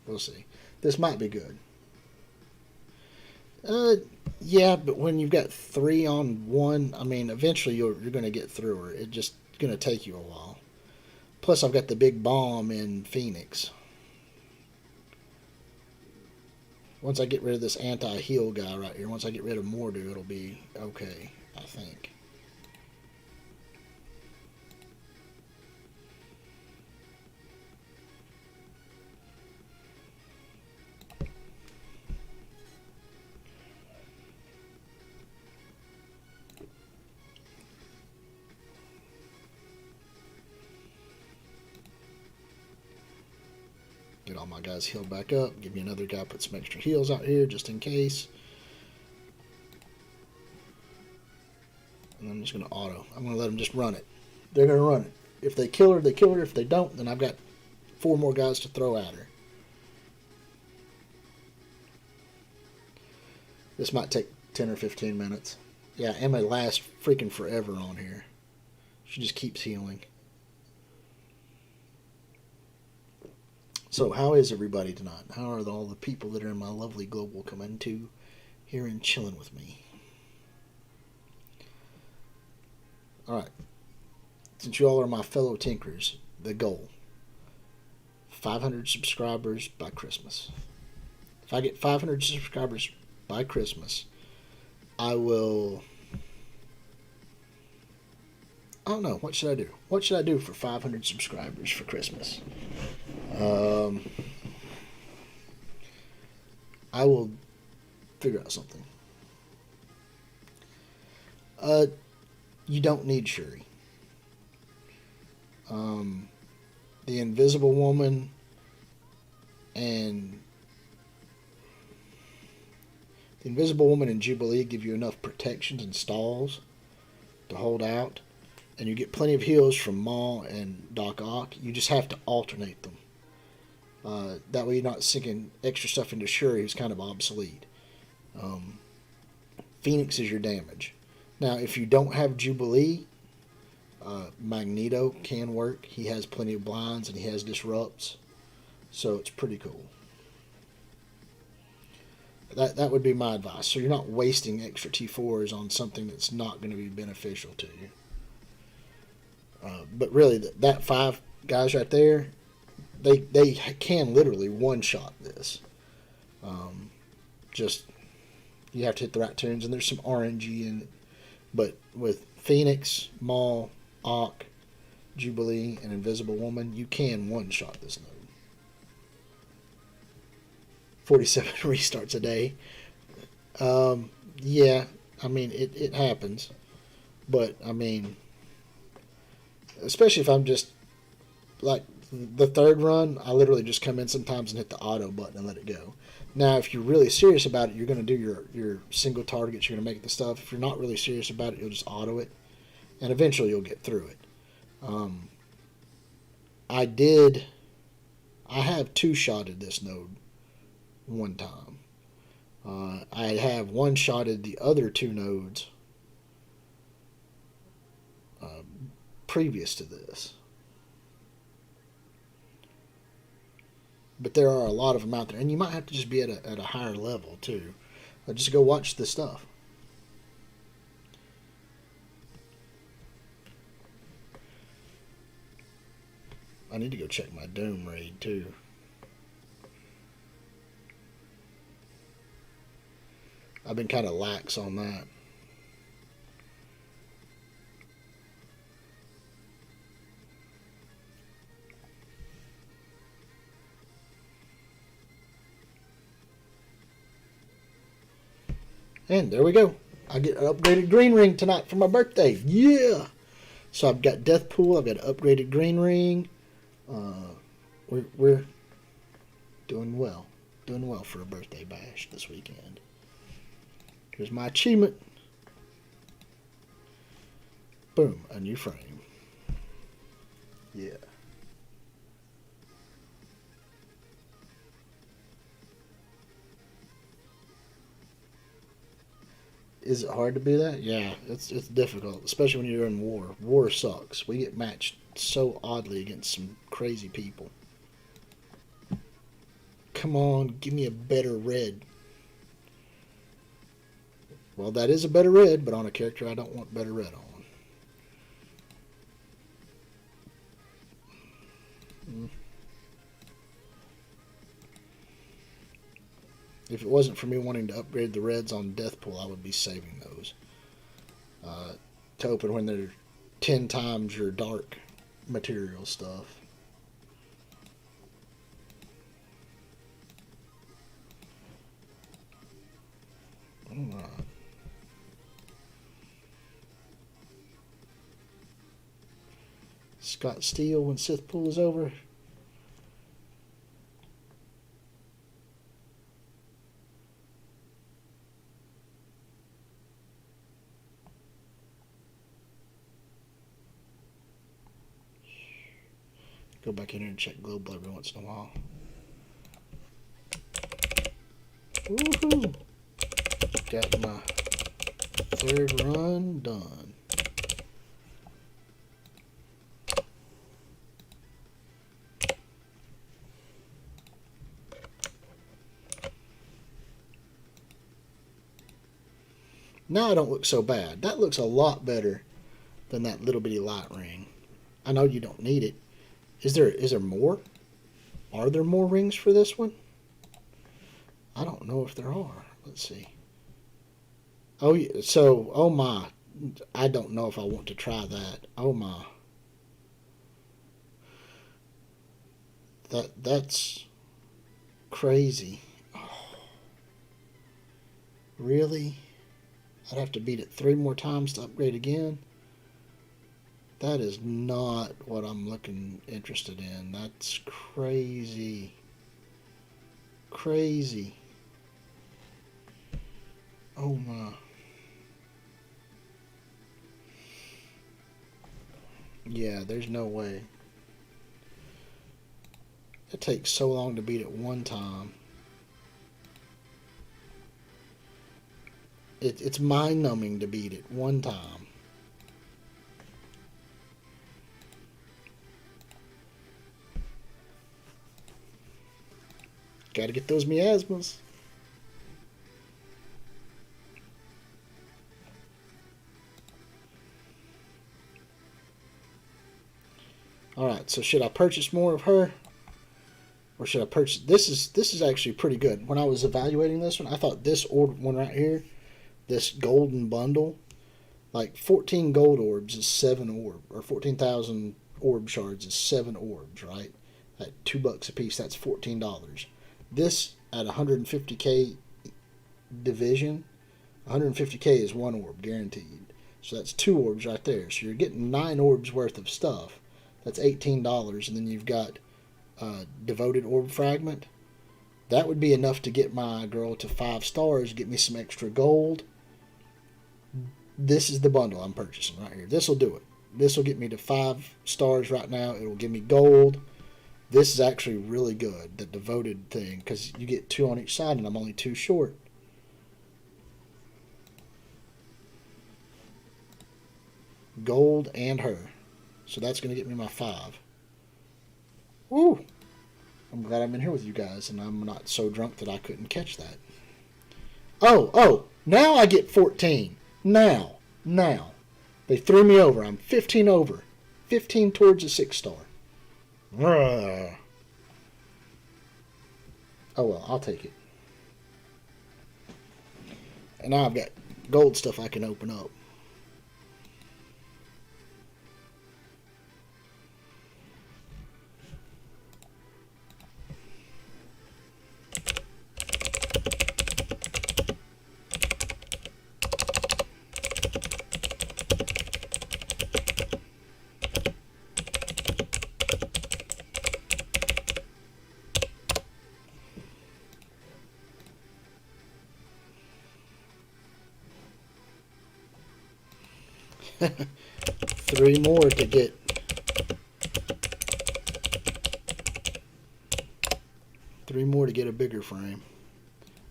We'll see. This might be good. Yeah, but when you've got 3 on 1, I mean, eventually you're going to get through her. It's just going to take you a while. Plus, I've got the big bomb in Phoenix. Once I get rid of this anti-heal guy right here, once I get rid of Mor'du, it'll be okay, I think. Get all my guys healed back up. Give me another guy, put some extra heals out here just in case. And I'm just going to auto. I'm going to let them just run it. They're going to run it. If they kill her, they kill her. If they don't, then I've got 4 more guys to throw at her. This might take 10 or 15 minutes. Yeah, Emma lasts freaking forever on here. She just keeps healing. So how is everybody tonight? How are all the people that are in my lovely global coming to here and chilling with me? Alright. Since you all are my fellow Tinkers, the goal. 500 subscribers by Christmas. If I get 500 subscribers by Christmas, I will... I don't know. What should I do? What should I do for 500 subscribers for Christmas? I will figure out something. You don't need Shuri. The Invisible Woman and Jubilee give you enough protections and stalls to hold out, and you get plenty of heals from Maw and Doc Ock. You just have to alternate them. That way you're not sinking extra stuff into Shuri, who's kind of obsolete. Phoenix is your damage. Now, if you don't have Jubilee, Magneto can work. He has plenty of blinds and he has disrupts, so it's pretty cool. That would be my advice. So you're not wasting extra T4s on something that's not going to be beneficial to you. But really, that 5 guys right there, they can literally one-shot this. Just, you have to hit the right tunes, and there's some RNG in it. But with Phoenix, Maw, Ock, Jubilee, and Invisible Woman, you can one-shot this node. 47 restarts a day. Yeah, I mean, it happens. But, I mean, especially if I'm just, like, the third run, I literally just come in sometimes and hit the auto button and let it go. Now, if you're really serious about it, you're going to do your single targets, you're going to make the stuff. If you're not really serious about it, you'll just auto it, and eventually you'll get through it. I have two-shotted this node one time. I have one-shotted the other 2 nodes previous to this. But there are a lot of them out there, and you might have to just be at a higher level too. Just go watch the stuff. I need to go check my Doom raid too. I've been kind of lax on that. And there we go. I get an upgraded green ring tonight for my birthday. Yeah! So I've got Deathpool. I've got an upgraded green ring. We're doing well. Doing well for a birthday bash this weekend. Here's my achievement. Boom. A new frame. Yeah. Is it hard to do that? Yeah, it's difficult, especially when you're in war. War sucks. We get matched so oddly against some crazy people. Come on, give me a better red. Well, that is a better red, but on a character I don't want better red on. If it wasn't for me wanting to upgrade the reds on Deathpool, I would be saving those. To open when they're 10 times your dark material stuff. Alright. Scott Steele when Sith Pool is over. Go back in here and check Global every once in a while. Woohoo! Got my 3rd run done. Now I don't look so bad. That looks a lot better than that little bitty light ring. I know you don't need it, Is there more? Are there more rings for this one? I don't know if there are. Let's see. Oh, so, oh my. I don't know if I want to try that. Oh my. That's crazy. Really? I'd have to beat it 3 more times to upgrade again? That is not what I'm looking interested in. That's crazy. Crazy. Oh my. Yeah, there's no way. It takes so long to beat it one time. It's mind numbing to beat it one time. Gotta get those miasmas. Alright, so should I purchase more of her? Or should I purchase... This is actually pretty good. When I was evaluating this one, I thought this one right here, this golden bundle, like 14 gold orbs is 7 orb, or 14,000 orb shards is 7 orbs, right? At $2 a piece, that's $14. This at 150k division, 150k is 1 orb guaranteed. So that's 2 orbs right there. So you're getting 9 orbs worth of stuff. That's $18, and then you've got devoted orb fragment. That would be enough to get my girl to 5 stars, get me some extra gold. This is the bundle I'm purchasing right here. This will do it. This will get me to 5 stars right now. It will give me gold. This is actually really good, the devoted thing, because you get 2 on each side, and I'm only 2 short. Gold and her. So that's going to get me my 5. Woo! I'm glad I'm in here with you guys, and I'm not so drunk that I couldn't catch that. Oh, now I get 14. Now. They threw me over. I'm 15 over. 15 towards a 6 star. Oh well, I'll take it. And now I've got gold stuff I can open up. Three more to get. Three more to get a bigger frame.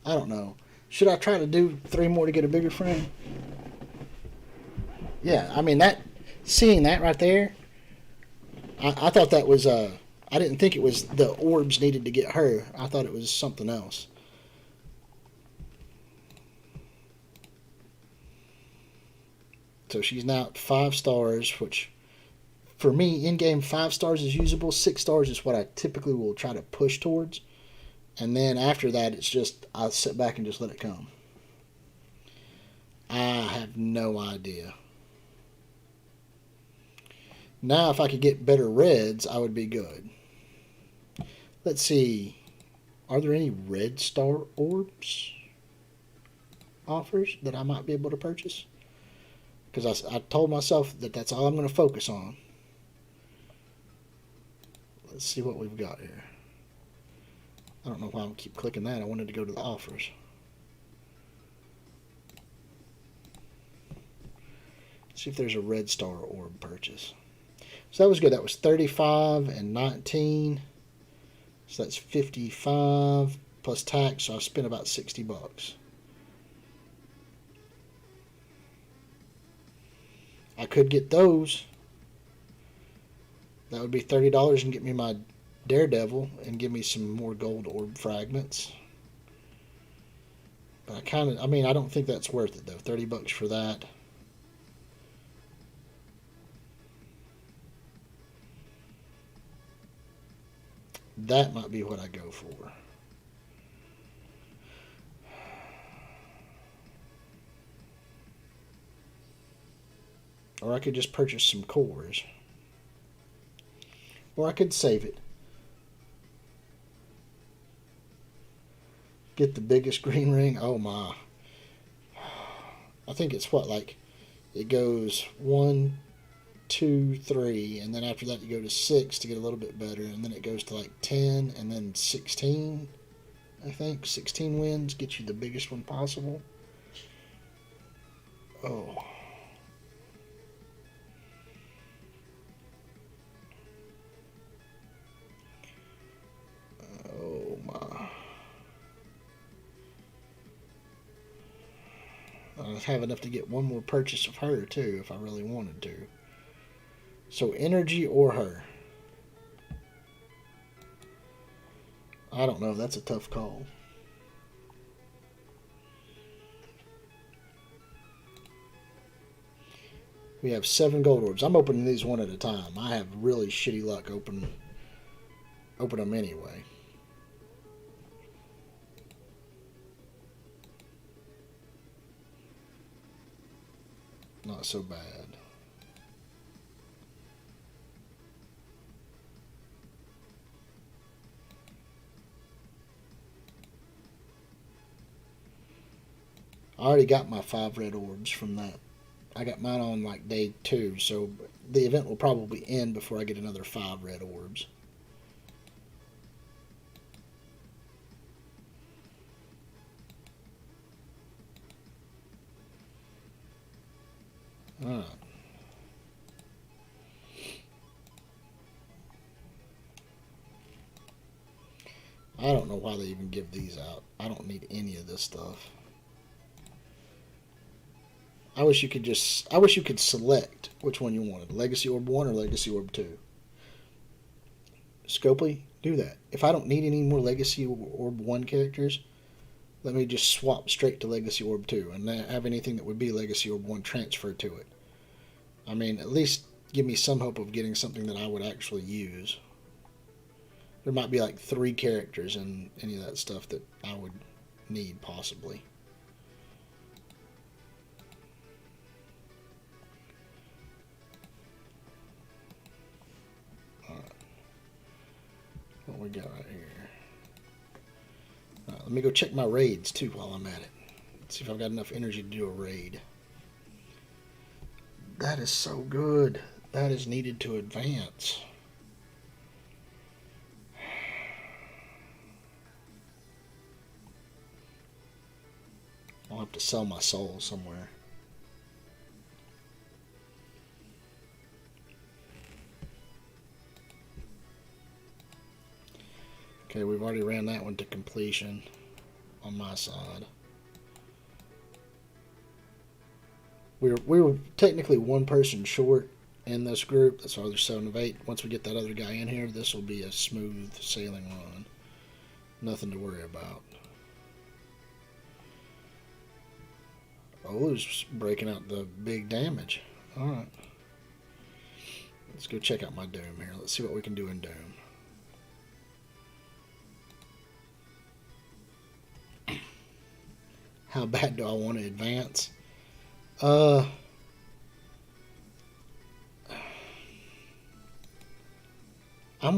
I don't know. Should I try to do 3 more to get a bigger frame? Yeah, I mean that. Seeing that right there, I thought that was I didn't think it was the orbs needed to get her. I thought it was something else. So she's now at 5 stars, which for me, in-game 5 stars is usable. 6 stars is what I typically will try to push towards. And then after that, it's just, I sit back and just let it come. I have no idea. Now, if I could get better reds, I would be good. Let's see. Are there any red star orbs offers that I might be able to purchase? Because I told myself that that's all I'm going to focus on. Let's see what we've got here. I don't know why I keep clicking that. I wanted to go to the offers. Let's see if there's a red star orb purchase. So that was good. That was 35 and 19. So that's 55 plus tax. So I spent about $60. I could get those. That would be $30 and get me my Daredevil and give me some more gold orb fragments. But I mean, I don't think that's worth it though. $30 for that. That might be what I go for. Or I could just purchase some cores. Or I could save it. Get the biggest green ring. Oh my. I think it's what, like, it goes 1, 2, 3, and then after that you go to 6 to get a little bit better, and then it goes to like 10, and then 16. I think 16 wins get you the biggest one possible. Oh. Oh my. I have enough to get one more purchase of her too if I really wanted to. So energy or her. I don't know. That's a tough call. We have 7 gold orbs. I'm opening these one at a time. I have really shitty luck open them anyway. Not so bad. I already got my 5 red orbs from that. I got mine on like day 2, so the event will probably end before I get another 5 red orbs. Alright. I don't know why they even give these out. I don't need any of this stuff. I wish you could select which one you wanted. Legacy Orb 1 or Legacy Orb 2. Scopely, do that. If I don't need any more Legacy Orb 1 characters, let me just swap straight to Legacy Orb 2 and not have anything that would be Legacy Orb 1 transferred to it. I mean, at least give me some hope of getting something that I would actually use. There might be like 3 characters in any of that stuff that I would need, possibly. Alright. What we got right here? Alright, let me go check my raids too while I'm at it. Let's see if I've got enough energy to do a raid. That is so good. That is needed to advance. I'll have to sell my soul somewhere. Okay, we've already ran that one to completion on my side. We were technically one person short in this group. That's why there's 7 of 8. Once we get that other guy in here, this will be a smooth sailing run. Nothing to worry about. Olu's breaking out the big damage. Alright. Let's go check out my Doom here. Let's see what we can do in Doom. How bad do I want to advance? I'm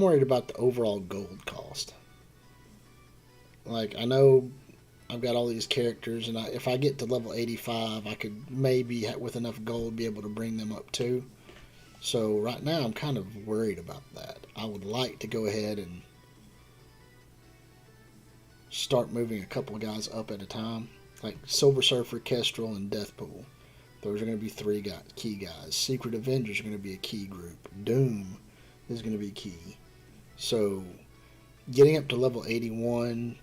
worried about the overall gold cost. Like, I know I've got all these characters, and if I get to level 85, I could maybe, with enough gold, be able to bring them up too. So right now, I'm kind of worried about that. I would like to go ahead and start moving a couple of guys up at a time. Like Silver Surfer, Kestrel, and Deathpool. Those are going to be 3 key guys. Secret Avengers are going to be a key group. Doom is going to be key. So getting up to level 81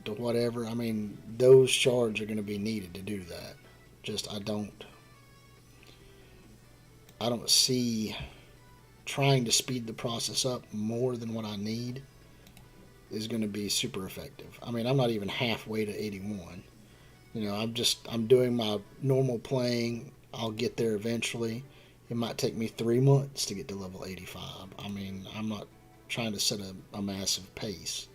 to whatever, I mean, those shards are going to be needed to do that. Just I don't see trying to speed the process up more than what I need is going to be super effective. I mean, I'm not even halfway to 81. You know, I'm doing my normal playing. I'll get there eventually. It might take me 3 months to get to level 85. I mean, I'm not trying to set a massive pace.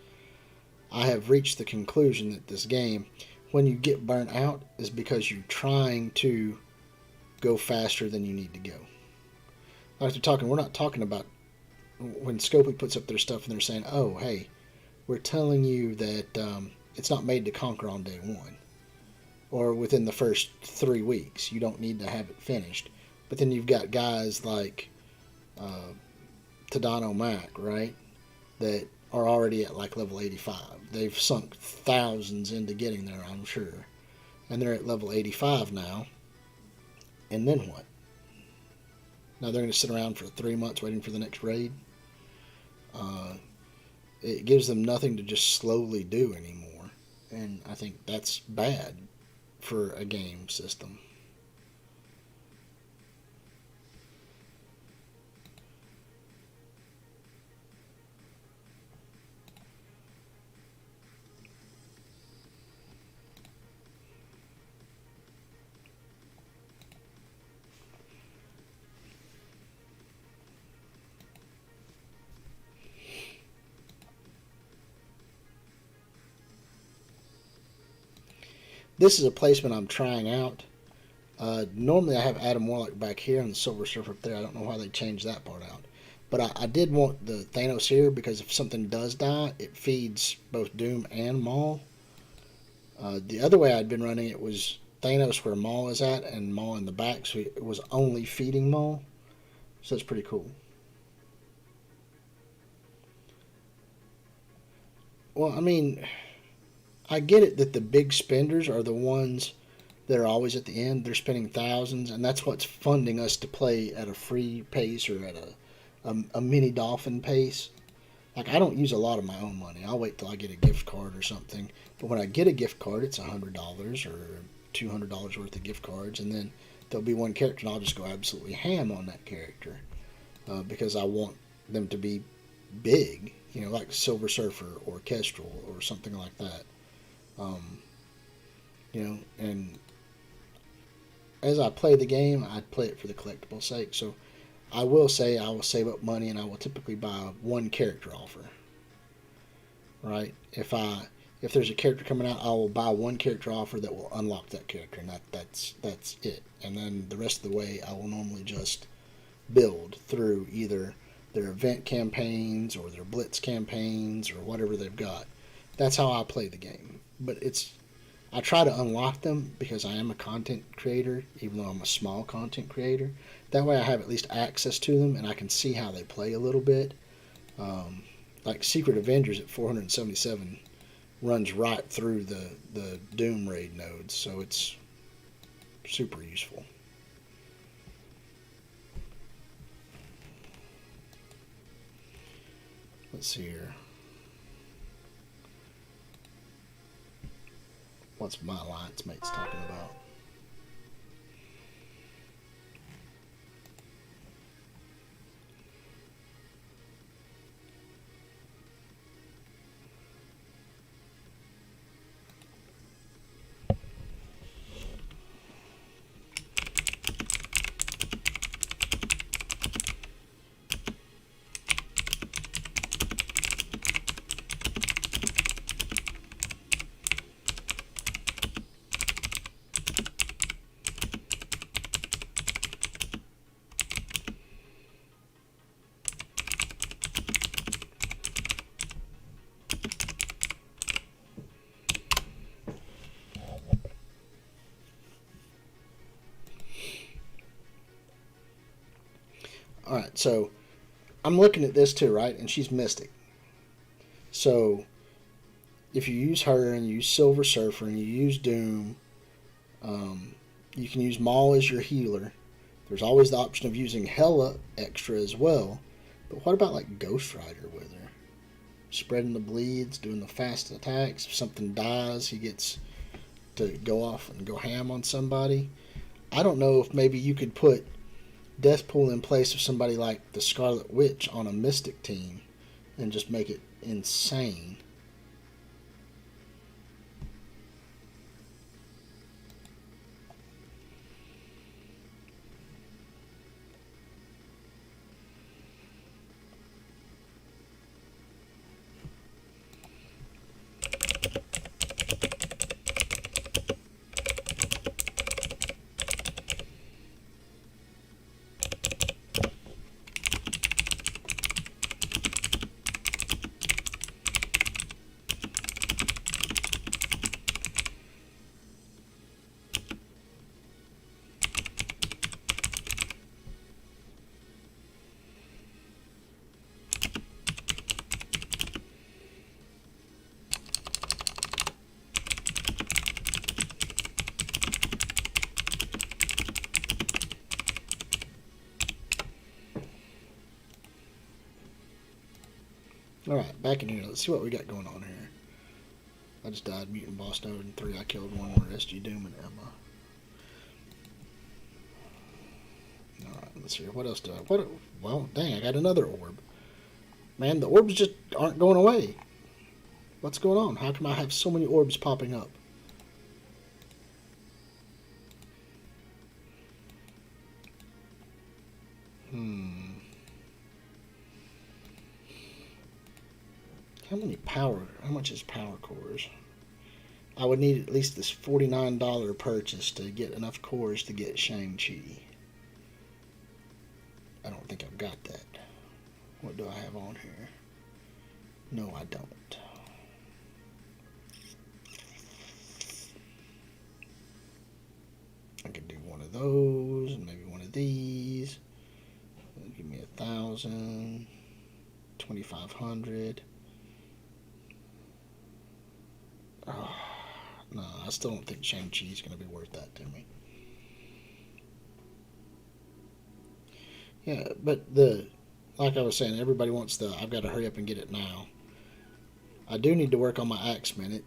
I have reached the conclusion that this game, when you get burnt out, is because you're trying to go faster than you need to go. Like they're talking, we're not talking about when Scopely puts up their stuff and they're saying, "Oh, hey, we're telling you that it's not made to conquer on day one or within the first 3 weeks. You don't need to have it finished." But then you've got guys like uh, Tadano Mac, right, that are already at like level 85. They've sunk thousands into getting there, I'm sure. And they're at level 85 now. And then what? Now they're going to sit around for 3 months waiting for the next raid. Uh, it gives them nothing to just slowly do anymore. And I think that's bad for a game system. This is a placement I'm trying out. Normally I have Adam Warlock back here and the Silver Surfer up there. I don't know why they changed that part out. But I did want the Thanos here because if something does die, it feeds both Doom and Maul. The other way I'd been running it was Thanos where Maul is at and Maul in the back, so it was only feeding Maul. So it's pretty cool. Well, I mean, I get it that the big spenders are the ones that are always at the end. They're spending thousands, and that's what's funding us to play at a free pace or at a mini dolphin pace. Like I don't use a lot of my own money. I'll wait till I get a gift card or something. But when I get a gift card, it's $100 or $200 worth of gift cards, and then there'll be one character, and I'll just go absolutely ham on that character because I want them to be big. You know, like Silver Surfer or Kestrel or something like that. Um, you know, and as I play the game, I play it for the collectible sake. So I will say I will save up money and I will typically buy one character offer. Right? If there's a character coming out, I will buy one character offer that will unlock that character, and that's it. And then the rest of the way, I will normally just build through either their event campaigns or their blitz campaigns or whatever they've got. That's how I play the game. But I try to unlock them because I am a content creator, even though I'm a small content creator. That way I have at least access to them and I can see how they play a little bit. Like Secret Avengers at 477 runs right through the Doom raid nodes, so it's super useful. Let's see here. What's my alliance mates talking about? All right, so I'm looking at this too, right? And she's Mystic. So if you use her and you use Silver Surfer and you use Doom, um, you can use Maul as your healer. There's always the option of using Hela extra as well. But what about like Ghost Rider with her? Spreading the bleeds, doing the fast attacks. If something dies, he gets to go off and go ham on somebody. I don't know if maybe you could put Deathpool in place of somebody like the Scarlet Witch on a Mystic team and just make it insane. Alright, back in here. Let's see what we got going on here. I just died Mutant Boss Node and 3. I killed 1 more SG Doom and Emma. Alright, let's see. What else do I... Well, dang, I got another orb. Man, the orbs just aren't going away. What's going on? How come I have so many orbs popping up? How much is power cores? I would need at least this $49 purchase to get enough cores to get Shang-Chi. I don't think I've got that. What do I have on here? No, I don't. I could do one of those and maybe one of these. That'd give me 1,000, 2,500. Oh, no, I still don't think Shang-Chi is going to be worth that to me. Yeah, but like I was saying, everybody wants I've got to hurry up and get it now. I do need to work on my Axemen.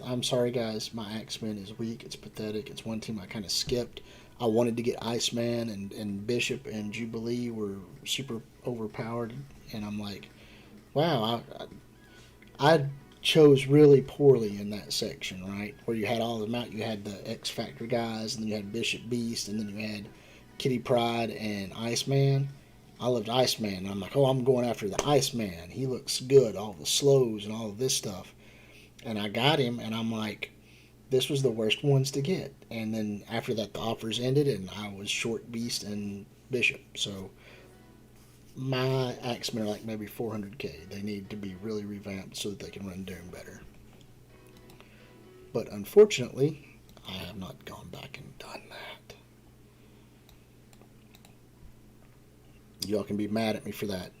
I'm sorry, guys, my Axemen is weak. It's pathetic. It's one team I kind of skipped. I wanted to get Iceman, and Bishop and Jubilee were super overpowered, and I'm like, wow, I chose really poorly in that section, right? Where you had all of them out. You had the X Factor guys, and then you had Bishop Beast, and then you had Kitty Pryde and Iceman. I loved Iceman, and I'm like, oh, I'm going after the Iceman. He looks good, all the slows and all of this stuff. And I got him, and I'm like, this was the worst ones to get. And then after that, the offers ended, and I was short Beast and Bishop. So my Axemen are like maybe 400k. They need to be really revamped so that they can run Doom better. But unfortunately, I have not gone back and done that. Y'all can be mad at me for that.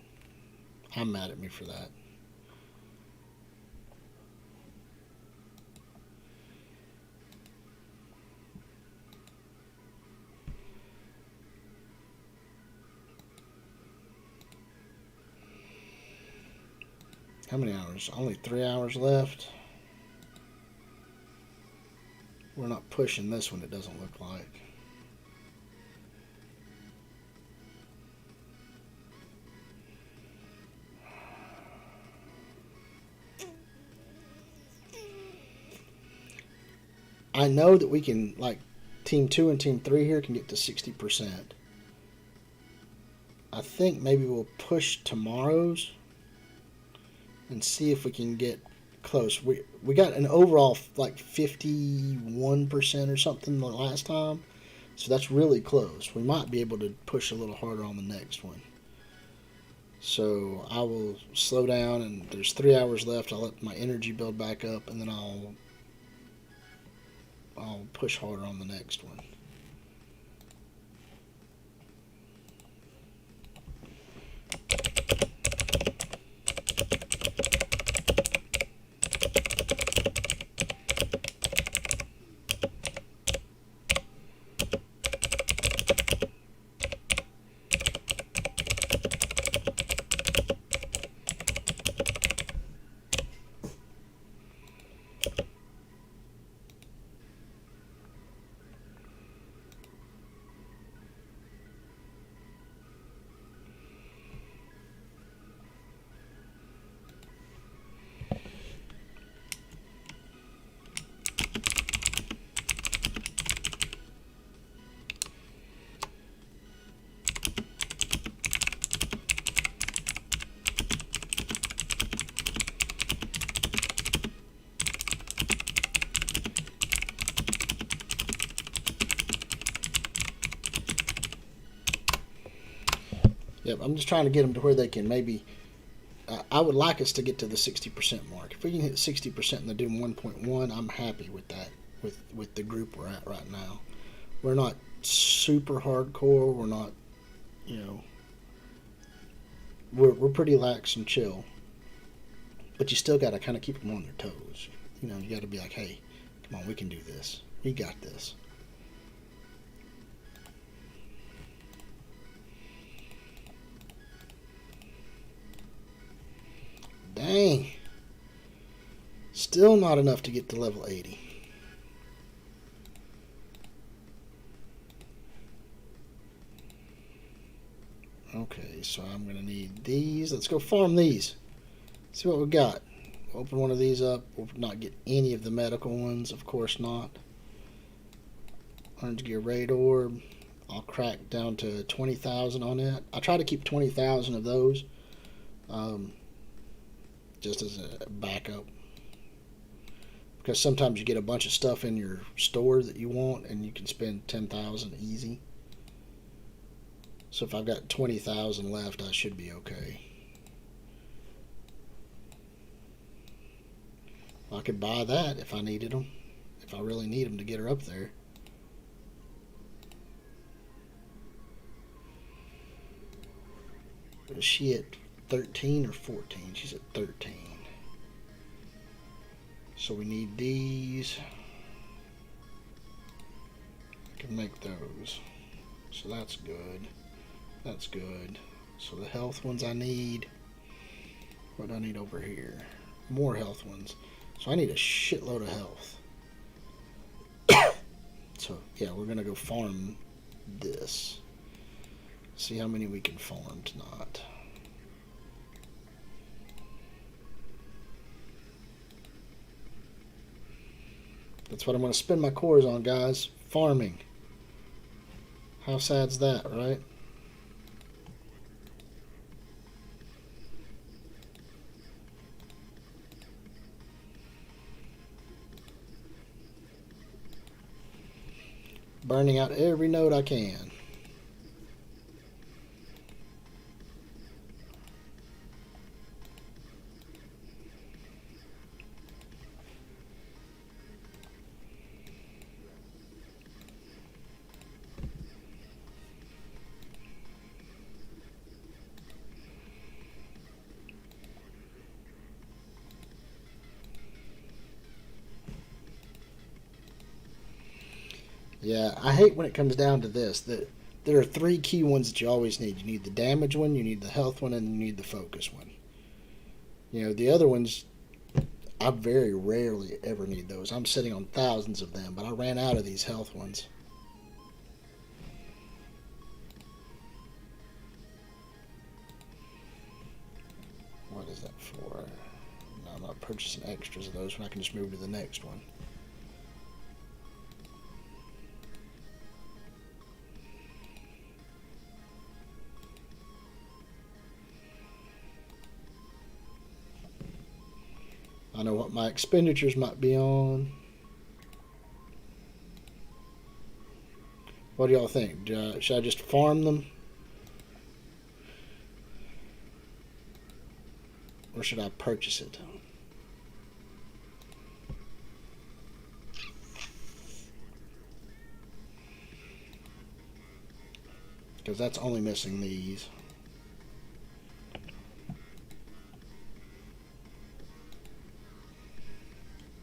I'm mad at me for that. How many hours? Only 3 hours left. We're not pushing this one, it doesn't look like. I know that we can, like, Team 2 and Team 3 here can get to 60%. I think maybe we'll push tomorrow's and see if we can get close. We got an overall like 51% or something the last time, so that's really close. We might be able to push a little harder on the next one. So I will slow down, and there's 3 hours left. I'll let my energy build back up, and then I'll push harder on the next one. Yep, I'm just trying to get them to where they can maybe. I would like us to get to the 60% mark. If we can hit 60% in the Doom 1.1, I'm happy with that. With the group we're at right now, we're not super hardcore. We're not, we're pretty lax and chill. But you still got to kind of keep them on their toes. You got to be like, hey, come on, we can do this. We got this. Dang. Still not enough to get to level 80. Okay, so I'm going to need these. Let's go farm these. See what we got. Open one of these up. We'll not get any of the medical ones. Of course not. Orange Gear Raid Orb. I'll crack down to 20,000 on it. I try to keep 20,000 of those. Just as a backup. Because sometimes you get a bunch of stuff in your store that you want and you can spend 10,000 easy. So if I've got 20,000 left, I should be okay. I could buy that if I needed them. If I really need them to get her up there. Is she at 13 or 14? She's at 13. So we need these. I can make those. So that's good. That's good. So the health ones I need. What do I need over here? More health ones. So I need a shitload of health. So yeah, we're gonna go farm this. See how many we can farm tonight. That's what I'm going to spend my cores on, guys. Farming. How sad's that, right? Burning out every node I can. Yeah, I hate when it comes down to this. There are three key ones that you always need. You need the damage one, you need the health one, and you need the focus one. You know, the other ones, I very rarely ever need those. I'm sitting on thousands of them, but I ran out of these health ones. What is that for? No, I'm not purchasing extras of those when I can just move to the next one. I know what my expenditures might be on. What do y'all think? Should I just farm them? Or should I purchase it? Because that's only missing these.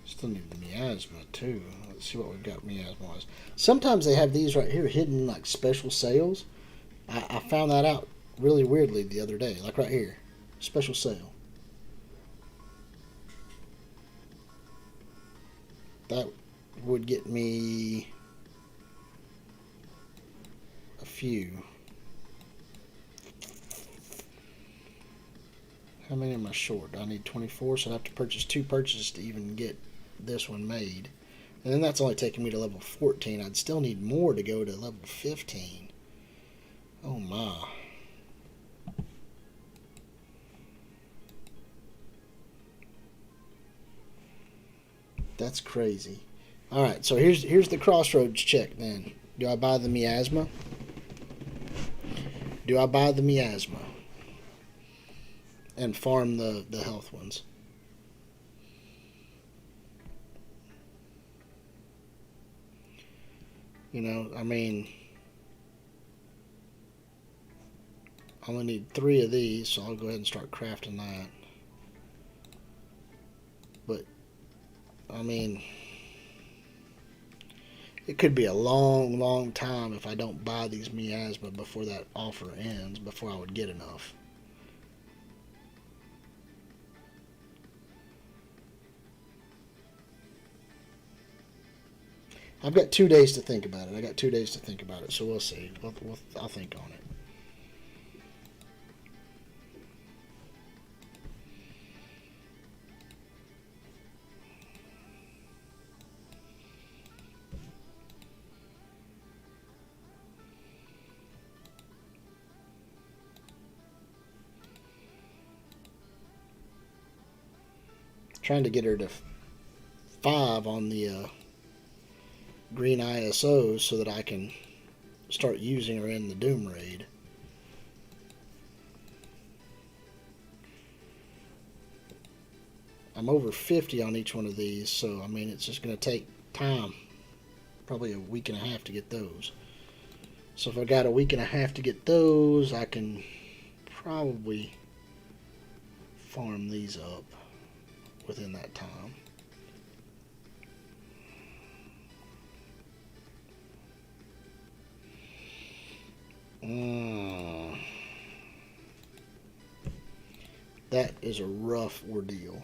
Still need the miasma too. Let's see what we've got miasma-wise. Sometimes they have these right here hidden like special sales. I found that out really weirdly the other day. Like right here. Special sale. That would get me a few. How many am I short? I need 24, so I have to purchase 2 purchases to even get this one made. And then that's only taking me to level 14. I'd still need more to go to level 15. Oh my. That's crazy. Alright, so here's the crossroads check then. Do I buy the miasma? Do I buy the miasma? And farm the health ones? You know, I mean, I only need 3 of these, so I'll go ahead and start crafting that. But, I mean, it could be a long, long time if I don't buy these miasma before that offer ends, before I would get enough. I've got 2 days to think about it. I got 2 days to think about it, so we'll see. I'll think on it. Trying to get her to 5 on the green ISOs so that I can start using her in the Doom Raid. I'm over 50 on each one of these, so I mean it's just going to take time. Probably a week and a half to get those. So if I got a week and a half to get those, I can probably farm these up within that time. That is a rough ordeal.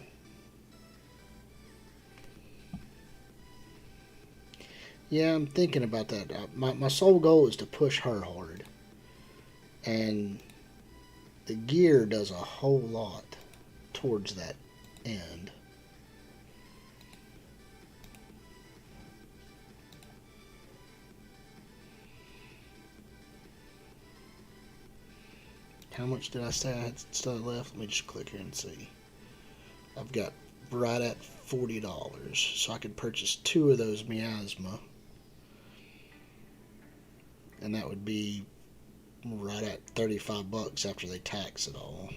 Yeah, I'm thinking about that. My sole goal is to push her hard. And the gear does a whole lot towards that end. How much did I say I had still left? Let me just click here and see. I've got right at $40, so I could purchase 2 of those miasma, and that would be right at $35 after they tax it all.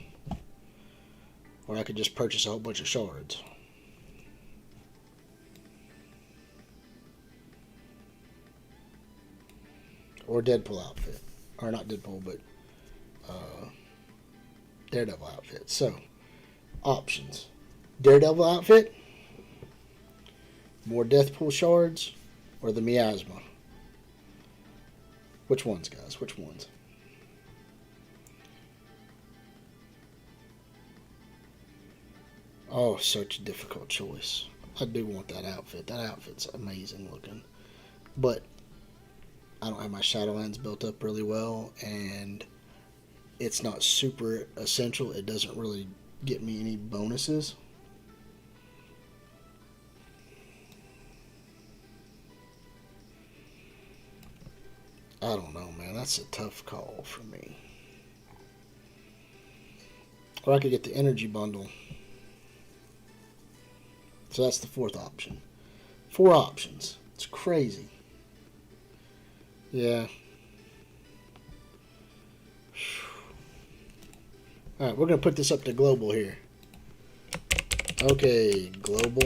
Or I could just purchase a whole bunch of shards. Or Deadpool outfit. Or not Deadpool, but Daredevil outfit. So, options. Daredevil outfit, more Deathpool shards, or the miasma. Which ones, guys? Which ones? Oh, such a difficult choice. I do want that outfit. That outfit's amazing looking. But I don't have my Shadowlands built up really well, and it's not super essential. It doesn't really get me any bonuses. I don't know, man. That's a tough call for me. Or I could get the energy bundle. So that's the 4th option. 4 options. It's crazy. Yeah. Alright, we're going to put this up to global here. Okay, global.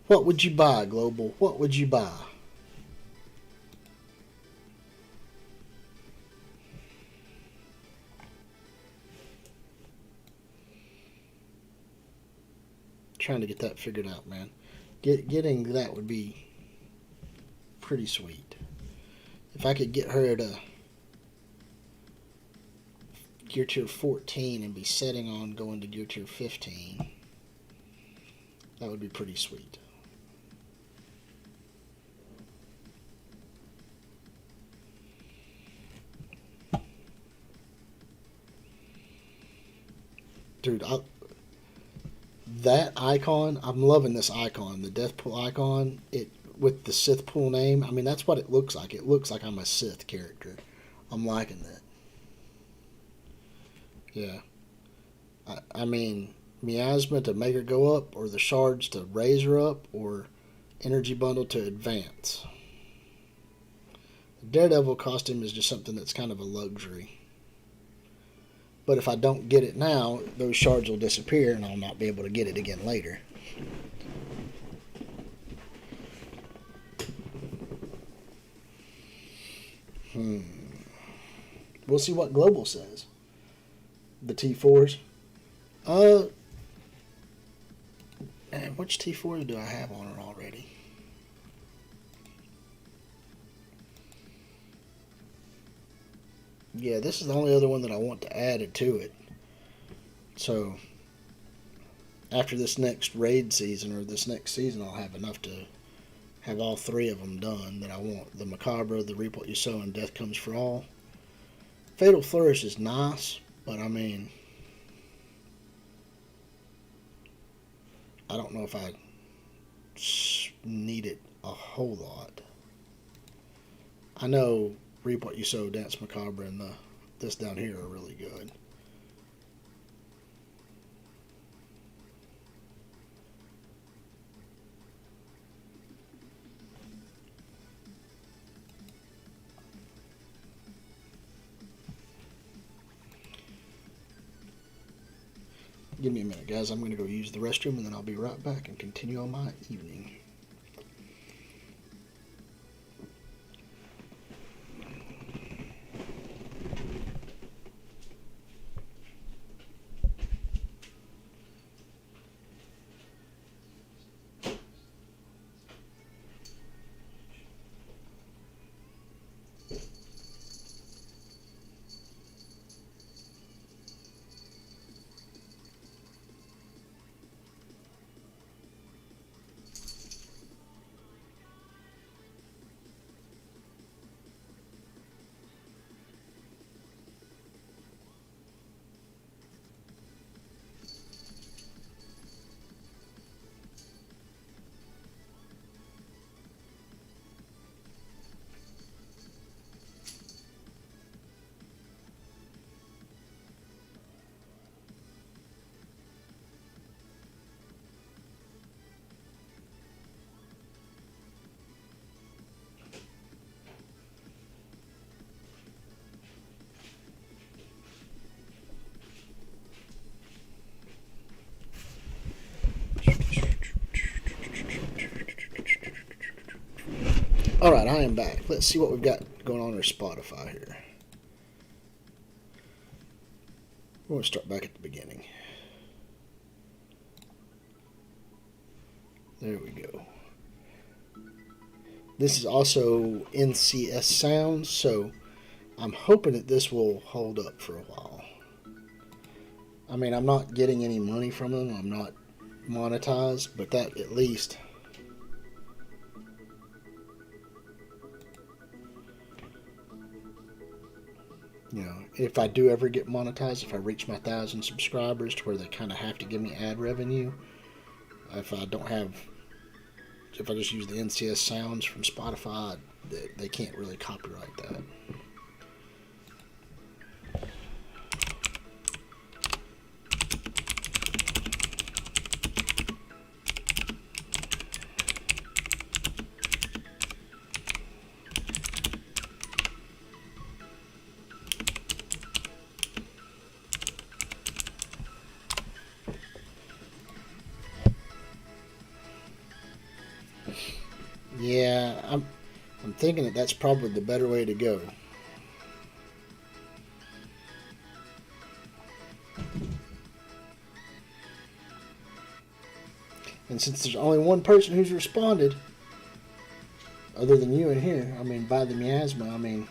What would you buy, Global? What would you buy? Trying to get that figured out, man. Getting that would be pretty sweet. If I could get her to Gear Tier 14 and be setting on going to Gear Tier 15, that would be pretty sweet. Dude, that icon, I'm loving this icon, the Deathpool icon, it with the Sith pool name. I mean, that's what it looks like. It looks like I'm a Sith character. I'm liking that. Yeah. I mean, miasma to make her go up, or the shards to raise her up, or energy bundle to advance. The Daredevil costume is just something that's kind of a luxury. But if I don't get it now, those shards will disappear and I'll not be able to get it again later. We'll see what Global says. The T4s. And which T4s do I have on it already? Yeah, this is the only other one that I want to add to it. So, after this next raid season, or this next season, I'll have enough to have all three of them done that I want. The Macabre, the Reap What You Sow, and Death Comes for All. Fatal Flourish is nice, but I mean, I don't know if I need it a whole lot. I know Reap What You Sow, Dance Macabre, and this down here are really good. Give me a minute, guys. I'm going to go use the restroom, and then I'll be right back and continue on my evening. Alright, I am back. Let's see what we've got going on our Spotify here. We're going to start back at the beginning. There we go. This is also NCS Sounds, so I'm hoping that this will hold up for a while. I mean, I'm not getting any money from them. I'm not monetized, but that at least... You know, if I do ever get monetized, if I reach my 1,000 subscribers to where they kind of have to give me ad revenue, if I just use the NCS sounds from Spotify, they can't really copyright that. Yeah, I'm thinking that that's probably the better way to go. And since there's only one person who's responded, other than you in here, I mean, by the miasma, I mean,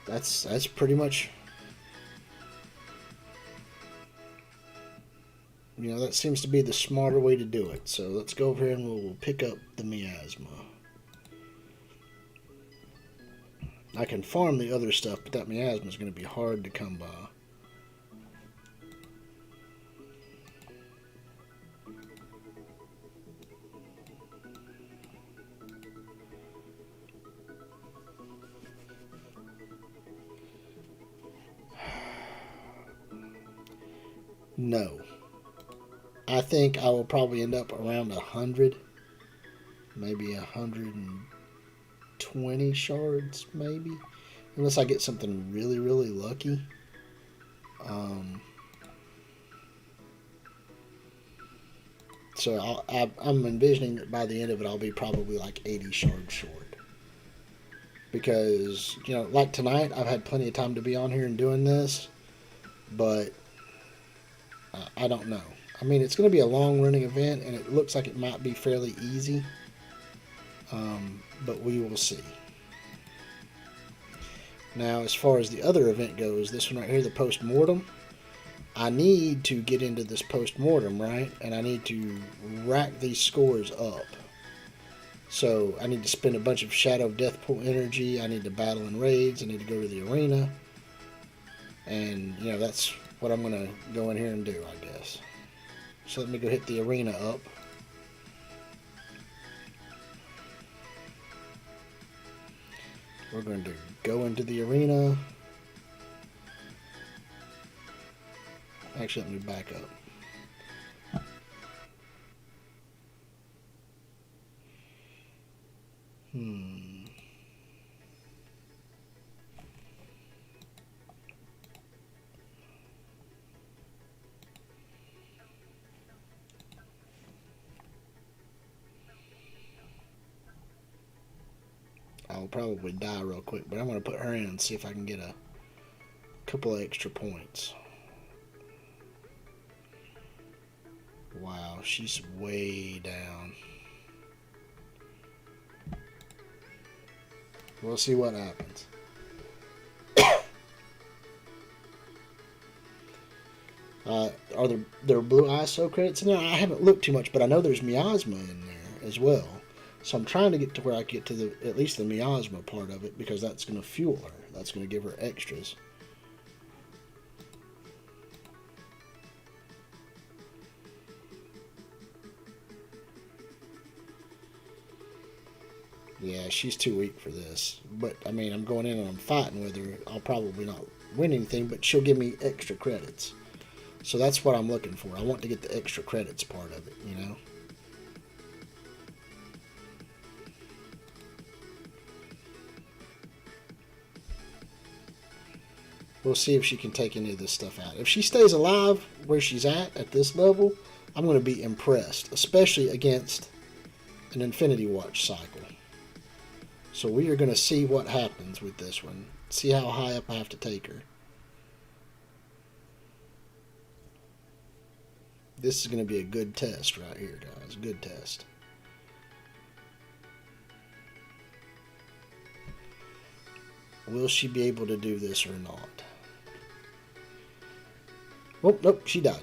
that's pretty much, you know, that seems to be the smarter way to do it. So let's go over here and we'll pick up the miasma. I can farm the other stuff, but that miasma is going to be hard to come by. No. I think I will probably end up around 100, maybe 120 shards, maybe. Unless I get something really, really lucky. Um, so I'm envisioning that by the end of it, I'll be probably like 80 shards short. Because, you know, like tonight, I've had plenty of time to be on here and doing this, but I don't know. I mean, it's going to be a long running event, and it looks like it might be fairly easy, but we will see. Now, as far as the other event goes, this one right here, the post-mortem, I need to get into this post-mortem, right? And I need to rack these scores up. So I need to spend a bunch of Shadow Death Pool energy. I need to battle in raids. I need to go to the arena. And, you know, that's what I'm going to go in here and do, I guess. So let me go hit the arena up. We're going to go into the arena. Actually, let me back up. I'll probably die real quick, but I'm going to put her in and see if I can get a couple of extra points. Wow, she's way down. We'll see what happens. Are there blue ISO credits in there? I haven't looked too much, but I know there's Miasma in there as well. So I'm trying to get to where I get to at least the Miasma part of it, because that's going to fuel her. That's going to give her extras. Yeah, she's too weak for this. But, I mean, I'm going in and I'm fighting with her. I'll probably not win anything, but she'll give me extra credits. So that's what I'm looking for. I want to get the extra credits part of it, you know? We'll see if she can take any of this stuff out. If she stays alive where she's at this level, I'm going to be impressed, especially against an Infinity Watch cycle. So we are going to see what happens with this one. See how high up I have to take her. This is going to be a good test right here, guys. Good test. Will she be able to do this or not? Oh, nope, she died.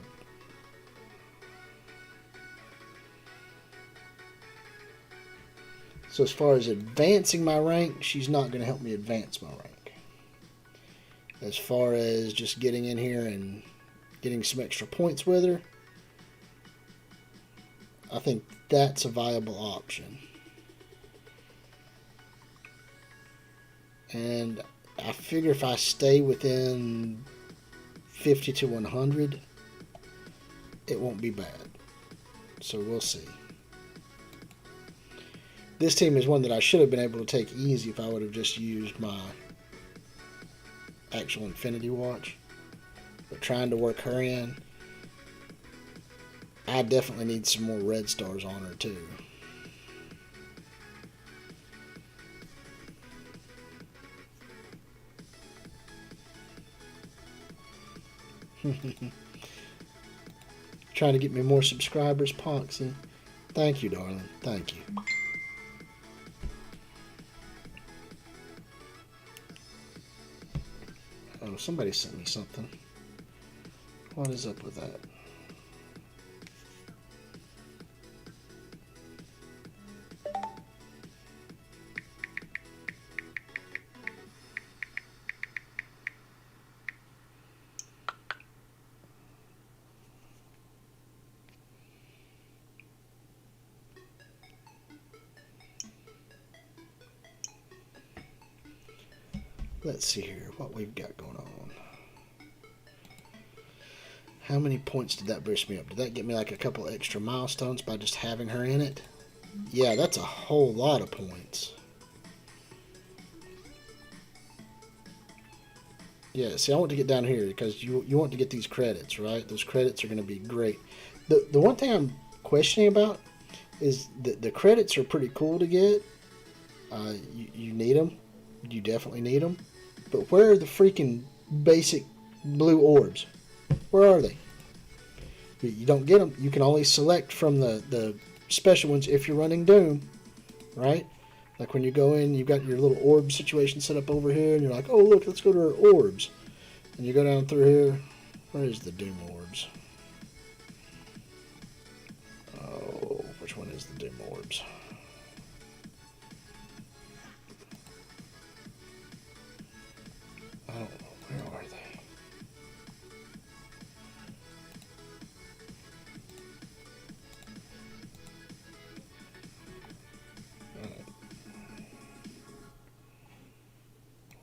So as far as advancing my rank, she's not going to help me advance my rank. As far as just getting in here and getting some extra points with her, I think that's a viable option. And I figure if I stay within 50 to 100, it won't be bad. So we'll see. This team is one that I should have been able to take easy if I would have just used my actual Infinity Watch. But trying to work her in, I definitely need some more red stars on her too. Trying to get me more subscribers, Ponxy. Thank you, darling. Thank you. Oh, somebody sent me something. What is up with that? Let's see here what we've got going on. How many points did that boost me up? Did that get me like a couple extra milestones by just having her in it? Yeah, that's a whole lot of points. Yeah, see, I want to get down here because you want to get these credits, right? Those credits are going to be great. The one thing I'm questioning about is the credits are pretty cool to get. You need them. You definitely need them. But where are the freaking basic blue orbs? Where are they? You don't get them. You can only select from the special ones if you're running Doom, right? Like when you go in, you've got your little orb situation set up over here, and you're like, oh, look, let's go to our orbs. And you go down through here. Where is the Doom orbs? Oh, which one is the Doom orbs? I don't know. Where are they?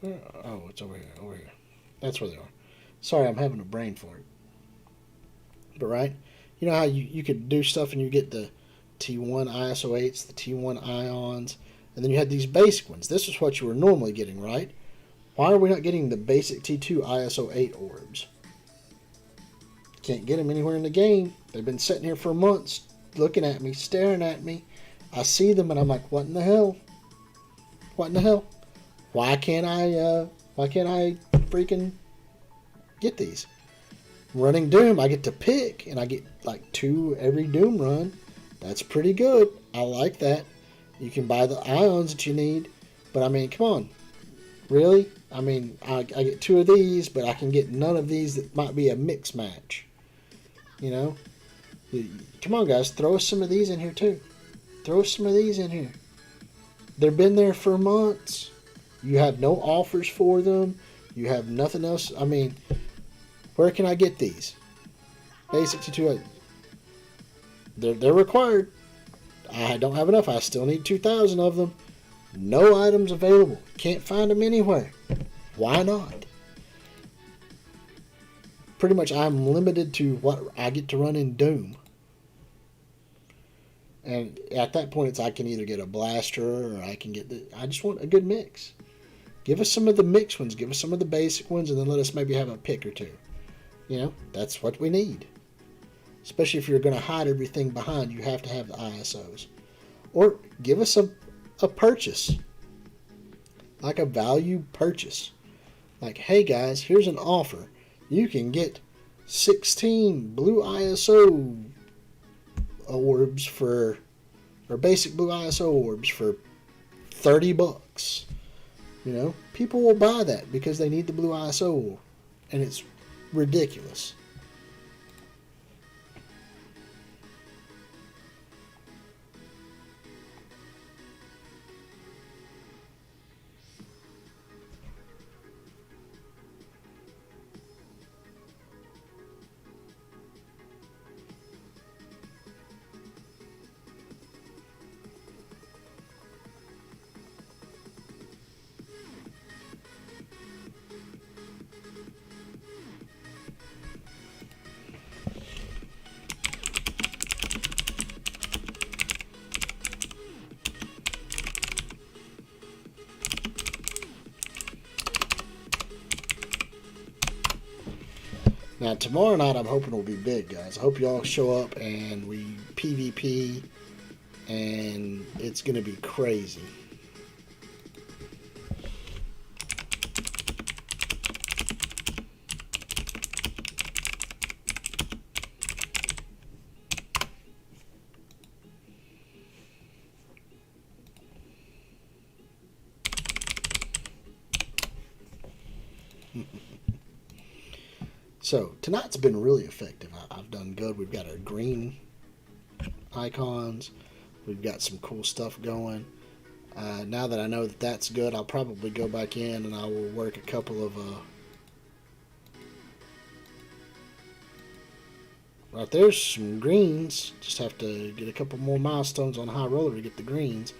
Where? Oh, it's over here. Over here. That's where they are. Sorry, I'm having a brain fart. But right, you know how you could do stuff and you get the T1 ISO8s, the T1 ions, and then you had these basic ones. This is what you were normally getting, right? Why are we not getting the basic T2 ISO8 orbs? Can't get them anywhere in the game. They've been sitting here for months, looking at me, staring at me. I see them and I'm like, what in the hell? What in the hell? Why can't I? Why can't I freaking get these? Running Doom, I get to pick, and I get like 2 every Doom run. That's pretty good. I like that. You can buy the ions that you need, but I mean, come on, really? I mean, I get 2 of these, but I can get none of these that might be a mix match. You know, come on, guys, throw us some of these in here too. Throw some of these in here. They've been there for months. You have no offers for them. You have nothing else. I mean, where can I get these? Basic T2. They're required. I don't have enough. I still need 2,000 of them. No items available. Can't find them anywhere. Why not? Pretty much I'm limited to what I get to run in Doom. And at that point, it's I can either get a blaster or I can get I just want a good mix. Give us some of the mixed ones. Give us some of the basic ones, and then let us maybe have a pick or two. You know, that's what we need. Especially if you're going to hide everything behind, you have to have the ISOs. Or give us a purchase. Like a value purchase. Like, hey guys, here's an offer. You can get 16 blue ISO orbs for, or basic blue ISO orbs for $30. You know, people will buy that because they need the blue ISO, and it's ridiculous. Now tomorrow night I'm hoping will be big, guys. I hope y'all show up and we PvP, and it's gonna be crazy. So tonight's been really effective. I've done good. We've got our green icons. We've got some cool stuff going. Now that I know that that's good, I'll probably go back in and I will work a couple of right there's some greens. Just have to get a couple more milestones on High Roller to get the greens.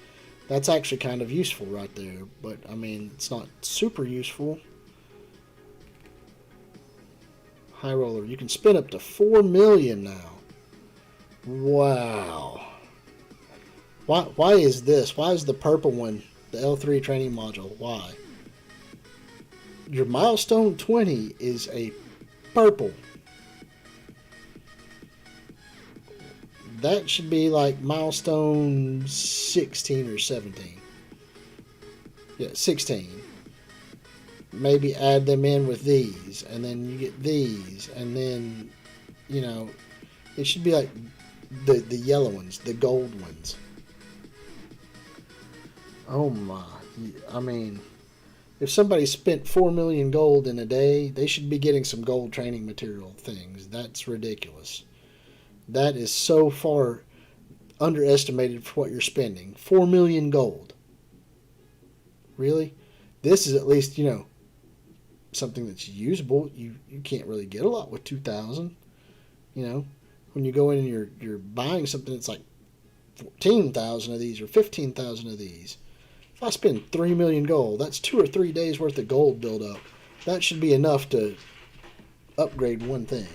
That's actually kind of useful right there, but I mean, it's not super useful. High Roller, you can spin up to 4 million now. Wow. Why is this? Why is the purple one, the L3 training module? Why? Your milestone 20 is a purple. That should be like milestone 16 or 17. Yeah, 16. Maybe add them in with these, and then you get these, and then, you know, it should be like the yellow ones, the gold ones. Oh my. I mean, if somebody spent 4 million gold in a day, they should be getting some gold training material things. That's ridiculous. That is so far underestimated for what you're spending. 4 million gold. Really? This is at least, something that's usable. You can't really get a lot with 2,000. When you go in and you're buying something that's like 14,000 of these or 15,000 of these. If I spend 3 million gold, that's 2 or 3 days worth of gold build up. That should be enough to upgrade one thing.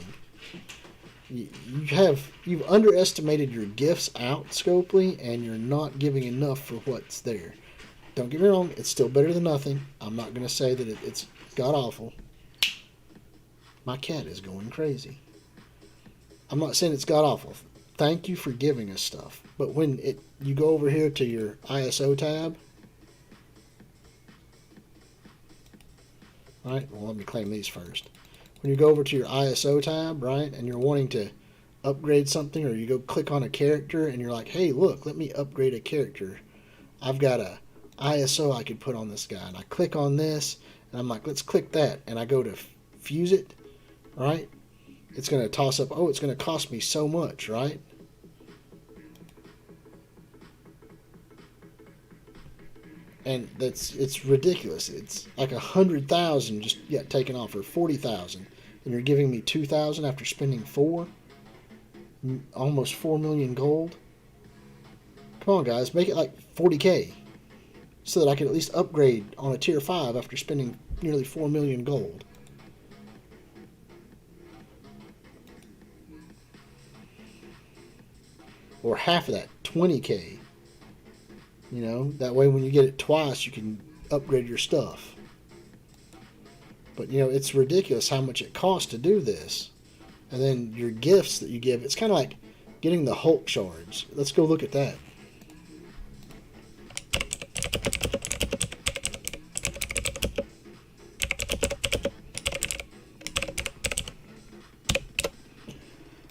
You've underestimated your gifts out, Scopely, and you're not giving enough for what's there. Don't get me wrong, it's still better than nothing. I'm not going to say that it's god awful. My cat is going crazy. I'm not saying it's god awful. Thank you for giving us stuff. But when you go over here to your ISO tab, right? Well, let me claim these first. When you go over to your ISO tab, right, and you're wanting to upgrade something, or you go click on a character and you're like, hey, look, let me upgrade a character. I've got a ISO I could put on this guy. And I click on this, and I'm like, let's click that. And I go to fuse it, right? It's going to toss up, oh, it's going to cost me so much, right? And it's ridiculous. It's like 100,000 just taken off, or 40,000, and you're giving me 2,000 after spending almost 4 million gold. Come on, guys, make it like 40K, so that I can at least upgrade on a tier 5 after spending nearly 4 million gold. Or half of that, 20K. That way when you get it twice, you can upgrade your stuff. But, it's ridiculous how much it costs to do this. And then your gifts that you give, it's kind of like getting the Hulk shards. Let's go look at that.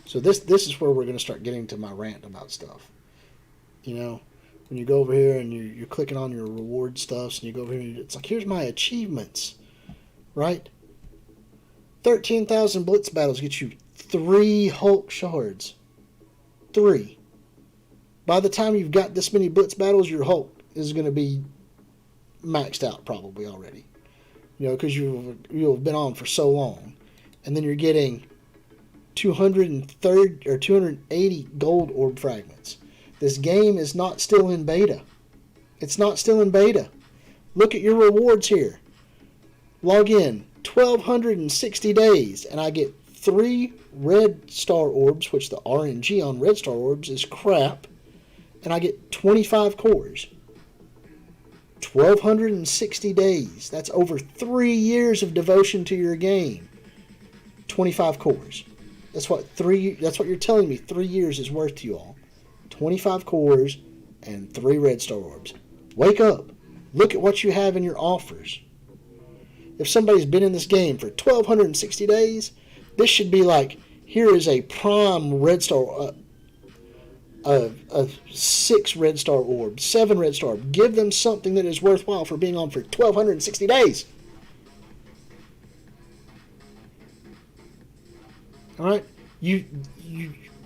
So this is where we're going to start getting to my rant about stuff. When you go over here and you're clicking on your reward stuffs, and you go over here, it's like, here's my achievements, right? 13,000 blitz battles get you 3 Hulk shards. 3. By the time you've got this many blitz battles, your Hulk is going to be maxed out probably already. Because you'll have been on for so long. And then you're getting 230 or 280 gold orb fragments. This game is not still in beta. It's not still in beta. Look at your rewards here. Log in 1,260 days, and I get 3 red star orbs, which the RNG on red star orbs is crap, and I get 25 cores. 1,260 days. That's over 3 years of devotion to your game. 25 cores. That's what you're telling me 3 years is worth to you all. 25 cores and 3 red star orbs. Wake up. Look at what you have in your offers. If somebody's been in this game for 1,260 days, this should be like, here is a prime red star, 6 red star orbs, 7 red star orbs. Give them something that is worthwhile for being on for 1,260 days. All right? You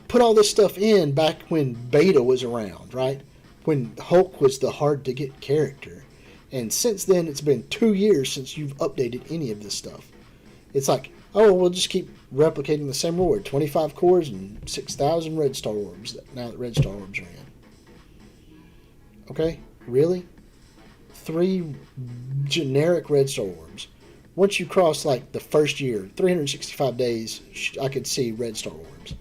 put all this stuff in back when beta was around, right? When Hulk was the hard-to-get character. And since then, it's been 2 years since you've updated any of this stuff. It's like, oh, we'll just keep replicating the same reward. 25 cores and 6,000 red star orbs, now that red star orbs are in. Okay? Really? 3 generic red star orbs. Once you cross, like, the first year, 365 days, I could see red star orbs.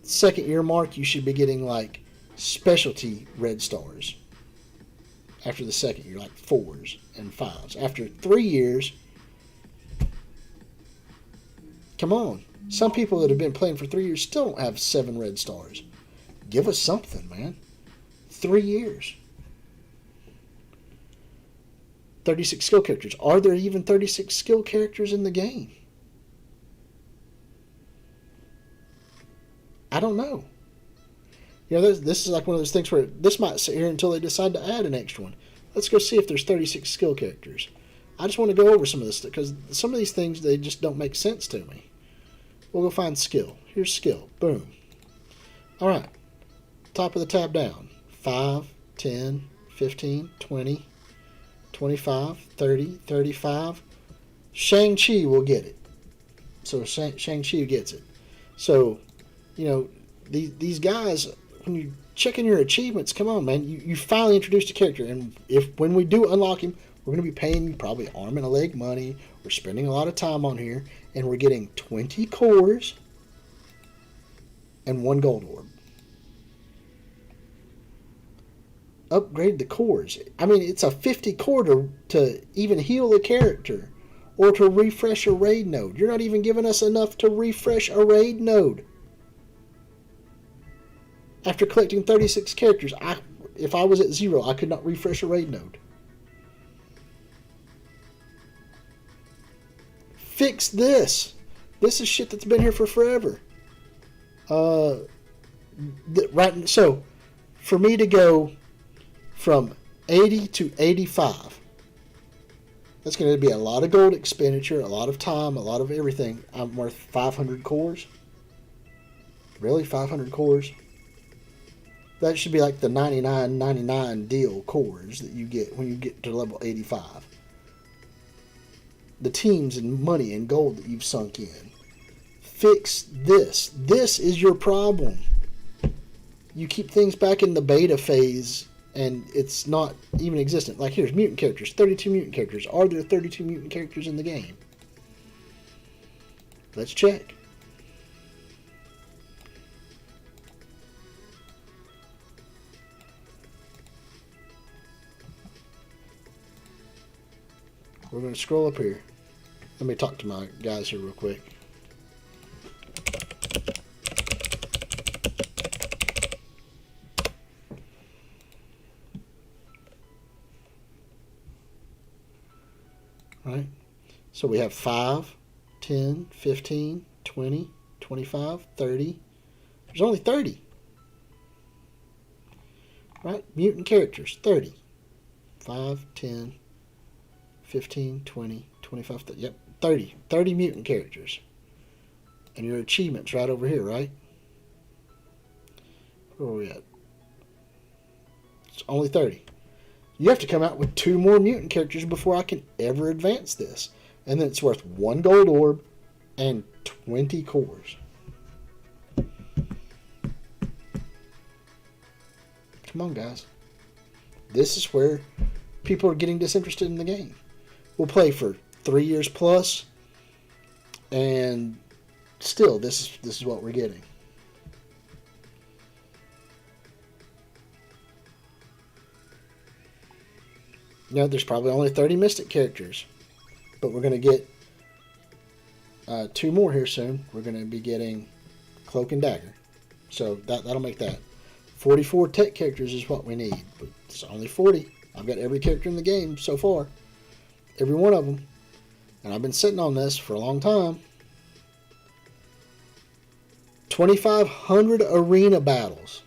Second year mark, you should be getting, like, specialty red stars. After the second year, like 4s and 5s. After 3 years, Come on. Some people that have been playing for 3 years still don't have 7 red stars. Give us something, man. 3 years. 36 skill characters. Are there even 36 skill characters in the game? I don't know. You know, this is like one of those things where this might sit here until they decide to add an extra one. Let's go see if there's 36 skill characters. I just want to go over some of this stuff because some of these things, they just don't make sense to me. We'll go find skill. Here's skill. Boom. All right. Top of the tab down. 5, 10, 15, 20, 25, 30, 35. Shang-Chi will get it. So Shang-Chi gets it. So, you know, these guys, when you check in your achievements, come on, man. You finally introduced a character. And when we do unlock him, we're going to be paying you probably arm and a leg money. We're spending a lot of time on here. And we're getting 20 cores and 1 gold orb. Upgrade the cores. I mean, it's a 50 core to even heal the character or to refresh a raid node. You're not even giving us enough to refresh a raid node. After collecting 36 characters, if I was at 0, I could not refresh a raid node. Fix this. This is shit that's been here for forever. Right. So, for me to go from 80 to 85, that's going to be a lot of gold expenditure, a lot of time, a lot of everything. I'm worth 500 cores. Really, 500 cores? That should be like the 99.99 deal cores that you get when you get to level 85. The teams and money and gold that you've sunk in. Fix this. This is your problem. You keep things back in the beta phase and it's not even existent. Like here's mutant characters. 32 mutant characters. Are there 32 mutant characters in the game? Let's check. We're going to scroll up here. Let me talk to my guys here real quick. All right. So we have 5, 10, 15, 20, 25, 30. There's only 30. Right? Mutant characters, 30. 5, 10, 15, 20, 25, 30. Yep, 30. 30 mutant characters. And your achievement's right over here, right? Where are we at? It's only 30. You have to come out with 2 more mutant characters before I can ever advance this. And then it's worth 1 gold orb and 20 cores. Come on, guys. This is where people are getting disinterested in the game. We'll play for 3 years plus, and still, this is what we're getting. Now, there's probably only 30 Mystic characters, but we're going to get 2 more here soon. We're going to be getting Cloak and Dagger, so that'll make that. 44 tech characters is what we need, but it's only 40. I've got every character in the game so far. Every one of them. And I've been sitting on this for a long time. 2,500 arena battles.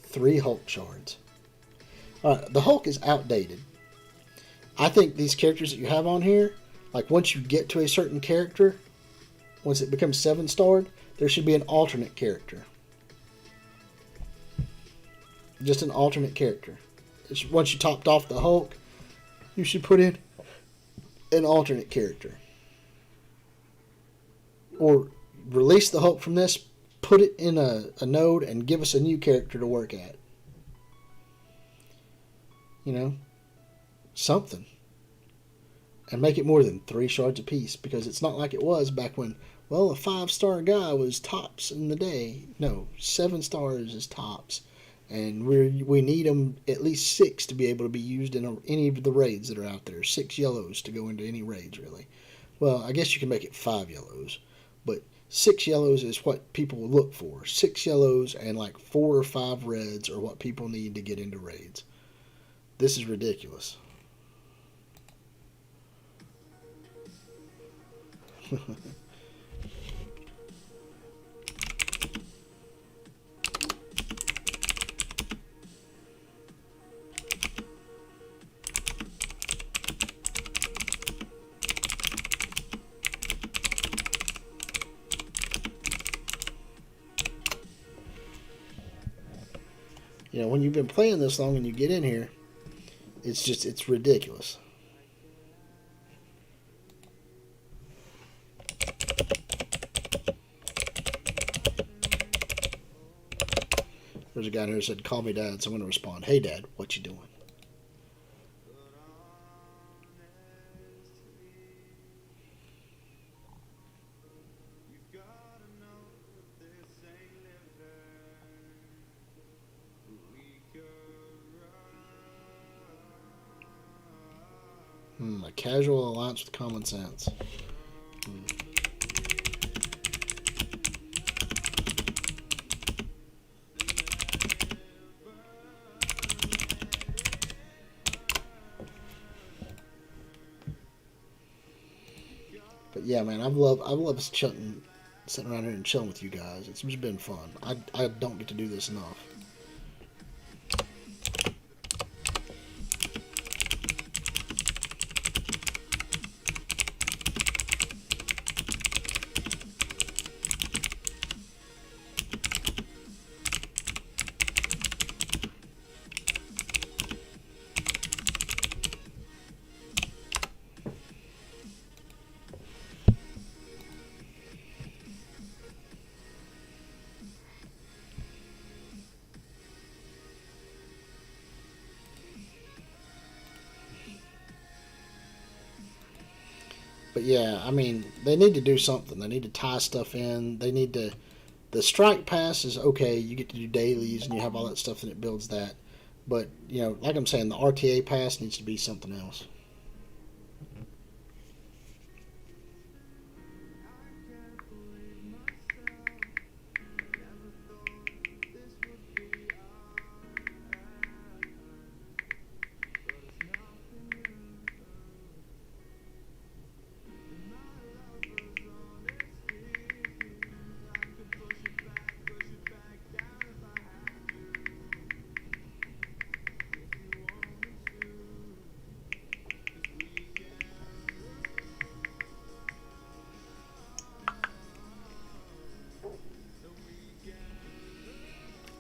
3 Hulk shards. Alright, the Hulk is outdated. I think these characters that you have on here, like once you get to a certain character, once it becomes 7-starred, there should be an alternate character. Just an alternate character. Once you topped off the Hulk, you should put in an alternate character. Or release the Hulk from this, put it in a node, and give us a new character to work at. You know? Something. And make it more than 3 shards apiece, because it's not like it was back when, well, a 5-star guy was tops in the day. No, 7 stars is tops. And we need them at least 6 to be able to be used in any of the raids that are out there. 6 yellows to go into any raids, really. Well, I guess you can make it 5 yellows, but 6 yellows is what people look for. 6 yellows and like 4 or 5 reds are what people need to get into raids. This is ridiculous. You know, when you've been playing this long and you get in here, it's ridiculous. There's a guy in here who said, "Call me Dad," so I'm going to respond, "Hey Dad, what you doing?" A casual alliance with common sense. But yeah, man, I've loved sitting around here and chilling with you guys. It's just been fun. I don't get to do this enough. But yeah, I mean, they need to do something. They need to tie stuff in. They need to. The strike pass is okay. You get to do dailies and you have all that stuff and it builds that. But you know, like I'm saying, the RTA pass needs to be something else.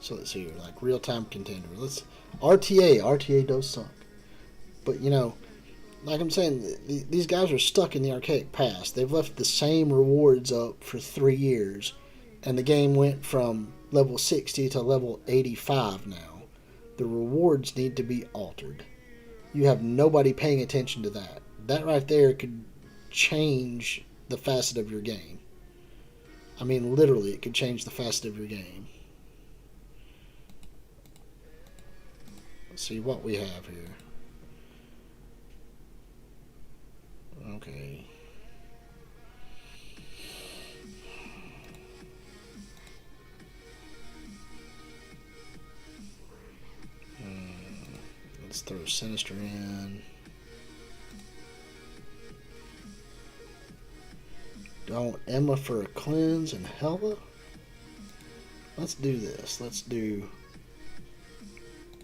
So let's see here, like real time contender. Let's RTA does suck, but you know, like I'm saying, these guys are stuck in the archaic past. They've left the same rewards up for 3 years, and the game went from level 60 to level 85 now. The rewards need to be altered. You have nobody paying attention to that. That right there could change the facet of your game. I mean, literally, it could change the facet of your game. Let's see what we have here. Okay. Let's throw Sinister in. Do I want Emma for a cleanse and Hella? Let's do this. Let's do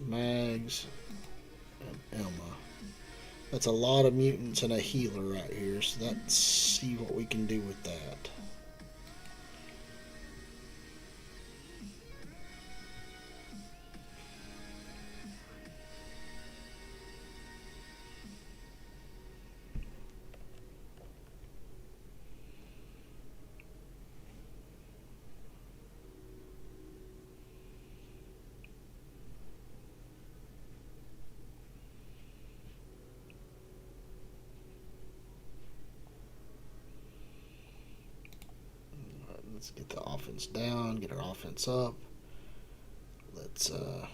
Mags and Emma. That's a lot of mutants and a healer right here, so let's see what we can do with that. Let's get the offense down, get our offense up. Let's yeah,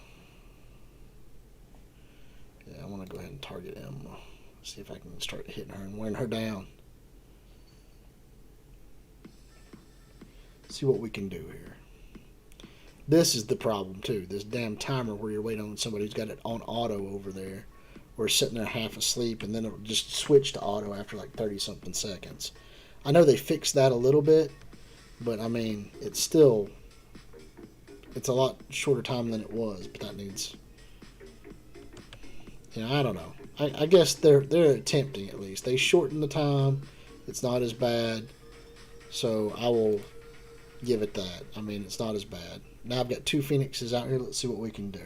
I want to go ahead and target Emma. See if I can start hitting her and wearing her down. See what we can do here. This is the problem too. This damn timer where you're waiting on somebody who's got it on auto over there, or sitting there half asleep, and then it'll just switch to auto after like 30 something seconds. I know they fixed that a little bit, but I mean it's a lot shorter time than it was. But that needs, I don't know. I guess they're attempting at least. They shortened the time. It's not as bad, so I will give it that. I mean, it's not as bad. Now I've got 2 Phoenixes out here. Let's see what we can do.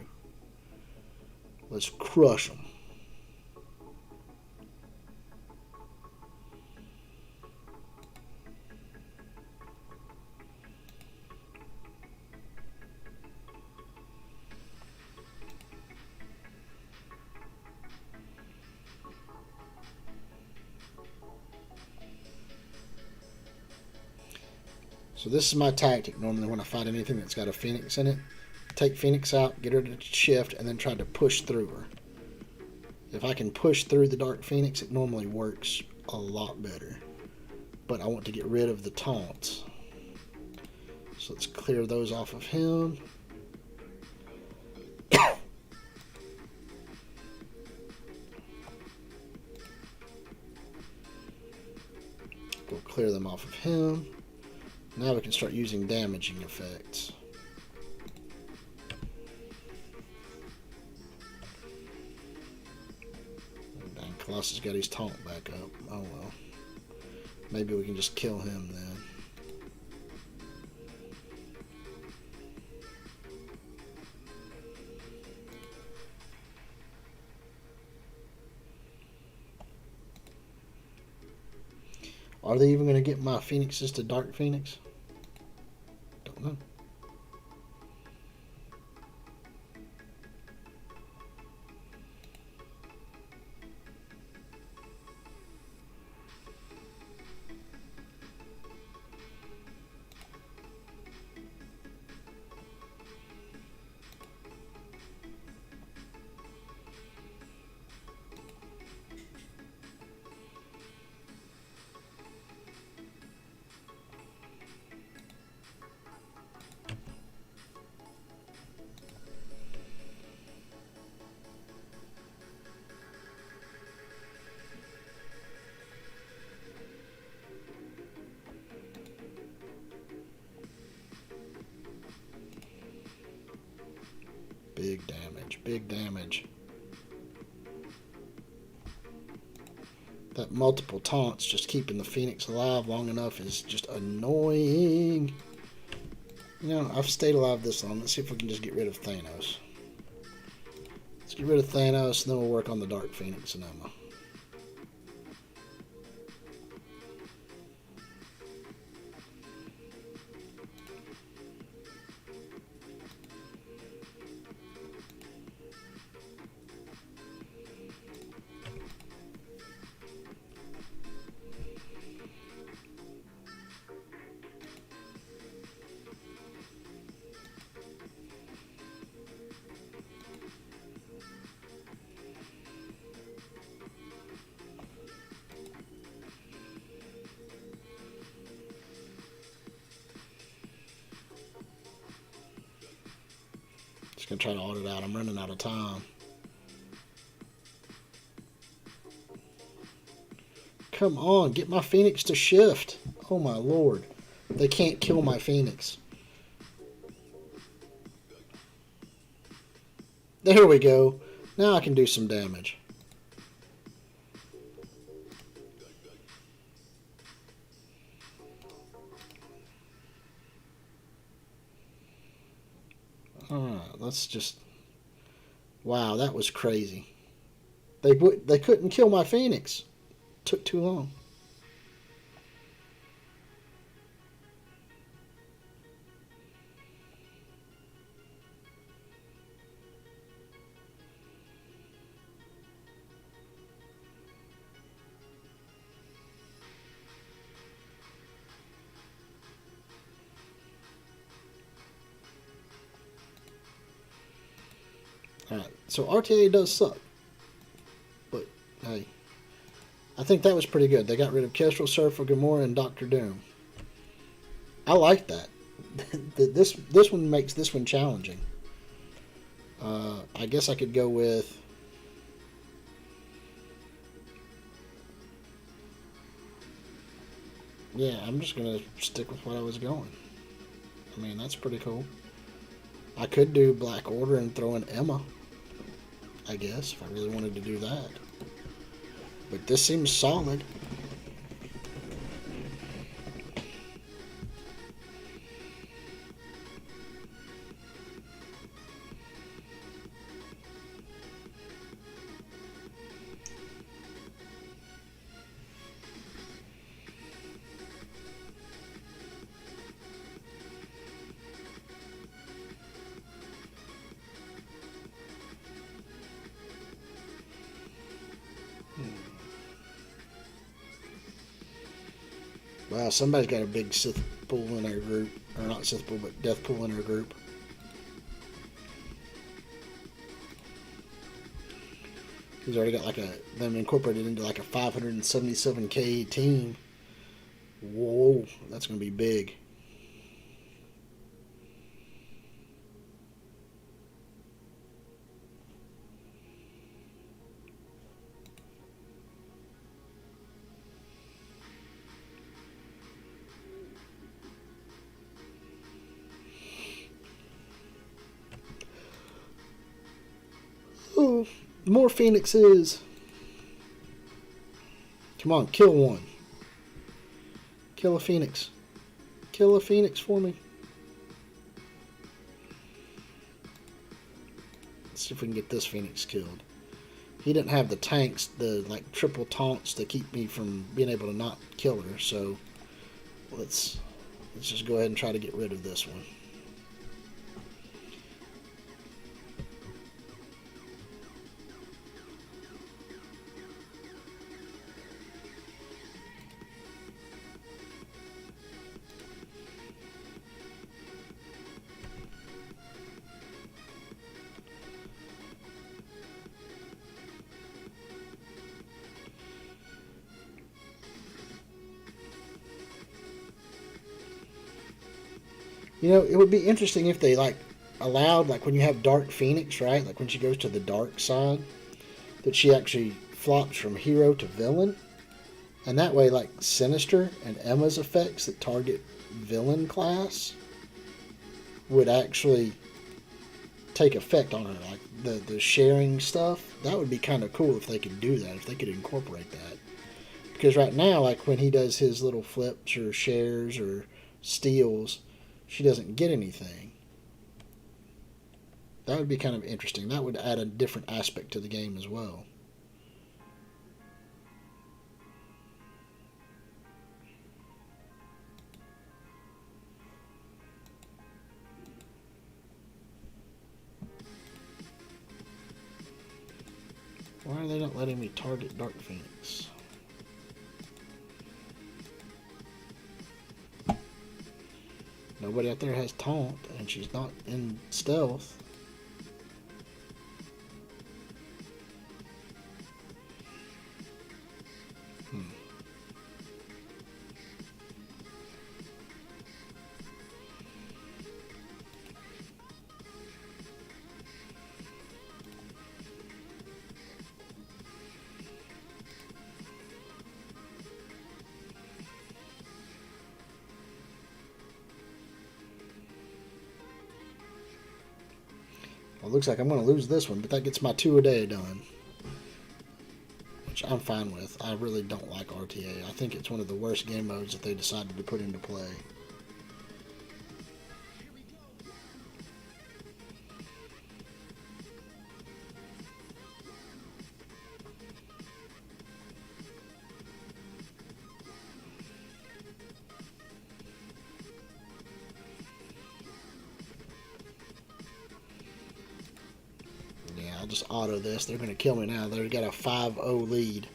Let's crush them. So this is my tactic normally when I fight anything that's got a Phoenix in it. Take Phoenix out, get her to shift, and then try to push through her. If I can push through the Dark Phoenix, it normally works a lot better. But I want to get rid of the taunts. So let's clear those off of him. Go clear them off of him. Now we can start using damaging effects. Dang, Colossus got his taunt back up. Oh well. Maybe we can just kill him then. Are they even going to get my Phoenixes to Dark Phoenix? Don't know. Big damage, big damage. That multiple taunts just keeping the Phoenix alive long enough is just annoying. I've stayed alive this long. Let's see if we can just get rid of Thanos. Let's get rid of Thanos, and then we'll work on the Dark Phoenix and Emma. Just gonna try to audit out. I'm running out of time. Come on, get my Phoenix to shift. Oh my lord. They can't kill my Phoenix. There we go. Now I can do some damage. Alright, let's just... Wow, that was crazy. They couldn't kill my Phoenix. Took too long. Alright, so RTA does suck. But, hey. I think that was pretty good. They got rid of Kestrel, Surfer, Gamora, and Doctor Doom. I like that. This one makes this one challenging. I guess I could go with. Yeah, I'm just gonna stick with what I was going. I mean, that's pretty cool. I could do Black Order and throw in Emma, I guess, if I really wanted to do that. But this seems solid. Wow, somebody's got a big Sith pool in their group. Or not Sith pool, but Death pool in their group. He's already got like them incorporated into like a 577k team. Whoa, that's going to be big. Oh, more Phoenixes. Come on, kill one. Kill a Phoenix. Kill a Phoenix for me. Let's see if we can get this Phoenix killed. He didn't have the tanks, the like triple taunts to keep me from being able to not kill her, so let's just go ahead and try to get rid of this one. You know, it would be interesting if they like allowed, like when you have Dark Phoenix, right? Like when she goes to the dark side, that she actually flops from hero to villain, and that way, like Sinister and Emma's effects that target villain class would actually take effect on her, like the sharing stuff. That would be kind of cool if they could do that, if they could incorporate that. Because right now, like when he does his little flips or shares or steals, she doesn't get anything. That would be kind of interesting. That would add a different aspect to the game as well. Why are they not letting me target Dark Phoenix? Nobody out there has taunt, and she's not in stealth. Well, it looks like I'm going to lose this one, but that gets my 2 a day done, which I'm fine with. I really don't like RTA. I think it's one of the worst game modes that they decided to put into play. I'll just auto this. They're going to kill me now. They've got a 5-0 lead.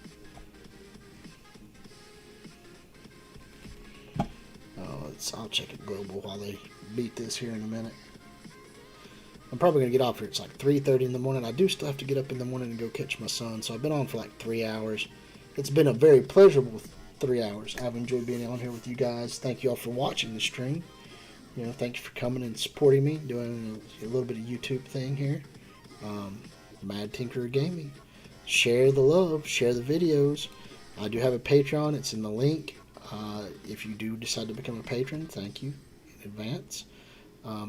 I'll check it global while they beat this here in a minute. I'm probably going to get off here. It's like 3:30 in the morning. I do still have to get up in the morning and go catch my son. So I've been on for like 3 hours. It's been a very pleasurable 3 hours. I've enjoyed being on here with you guys. Thank you all for watching the stream. Thank you for coming and supporting me, doing a little bit of YouTube thing here. Mad Tinkerer Gaming. Share the love, share the videos. I do have a Patreon. It's in the link. If you do decide to become a patron, thank you in advance.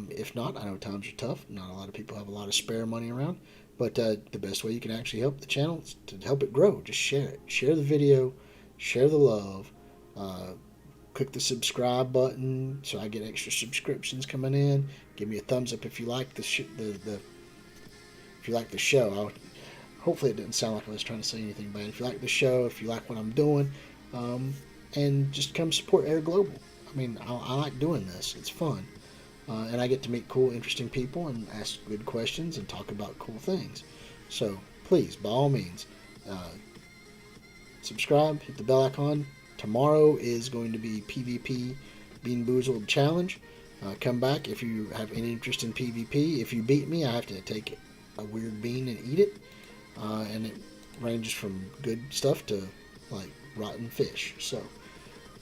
If not, I know times are tough. Not a lot of people have a lot of spare money around. But the best way you can actually help the channel is to help it grow. Just share it. Share the video. Share the love. Click the subscribe button so I get extra subscriptions coming in. Give me a thumbs up if you like if you like the show. Hopefully it didn't sound like I was trying to say anything bad. If you like the show, if you like what I'm doing, and just come support Air Global. I mean, I like doing this. It's fun. And I get to meet cool, interesting people and ask good questions and talk about cool things. So please, by all means, subscribe, hit the bell icon. Tomorrow is going to be PvP Bean Boozled Challenge. Come back if you have any interest in PvP. If you beat me, I have to take a weird bean and eat it. And it ranges from good stuff to like rotten fish. So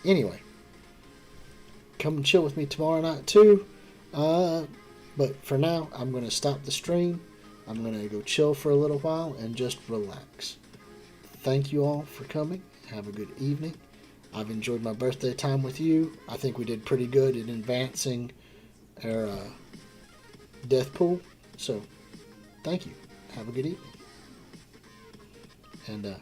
anyway, come and chill with me tomorrow night too. But for now, I'm going to stop the stream. I'm going to go chill for a little while and just relax. Thank you all for coming. Have a good evening. I've enjoyed my birthday time with you. I think we did pretty good in advancing our death pool. So, thank you. Have a good evening. And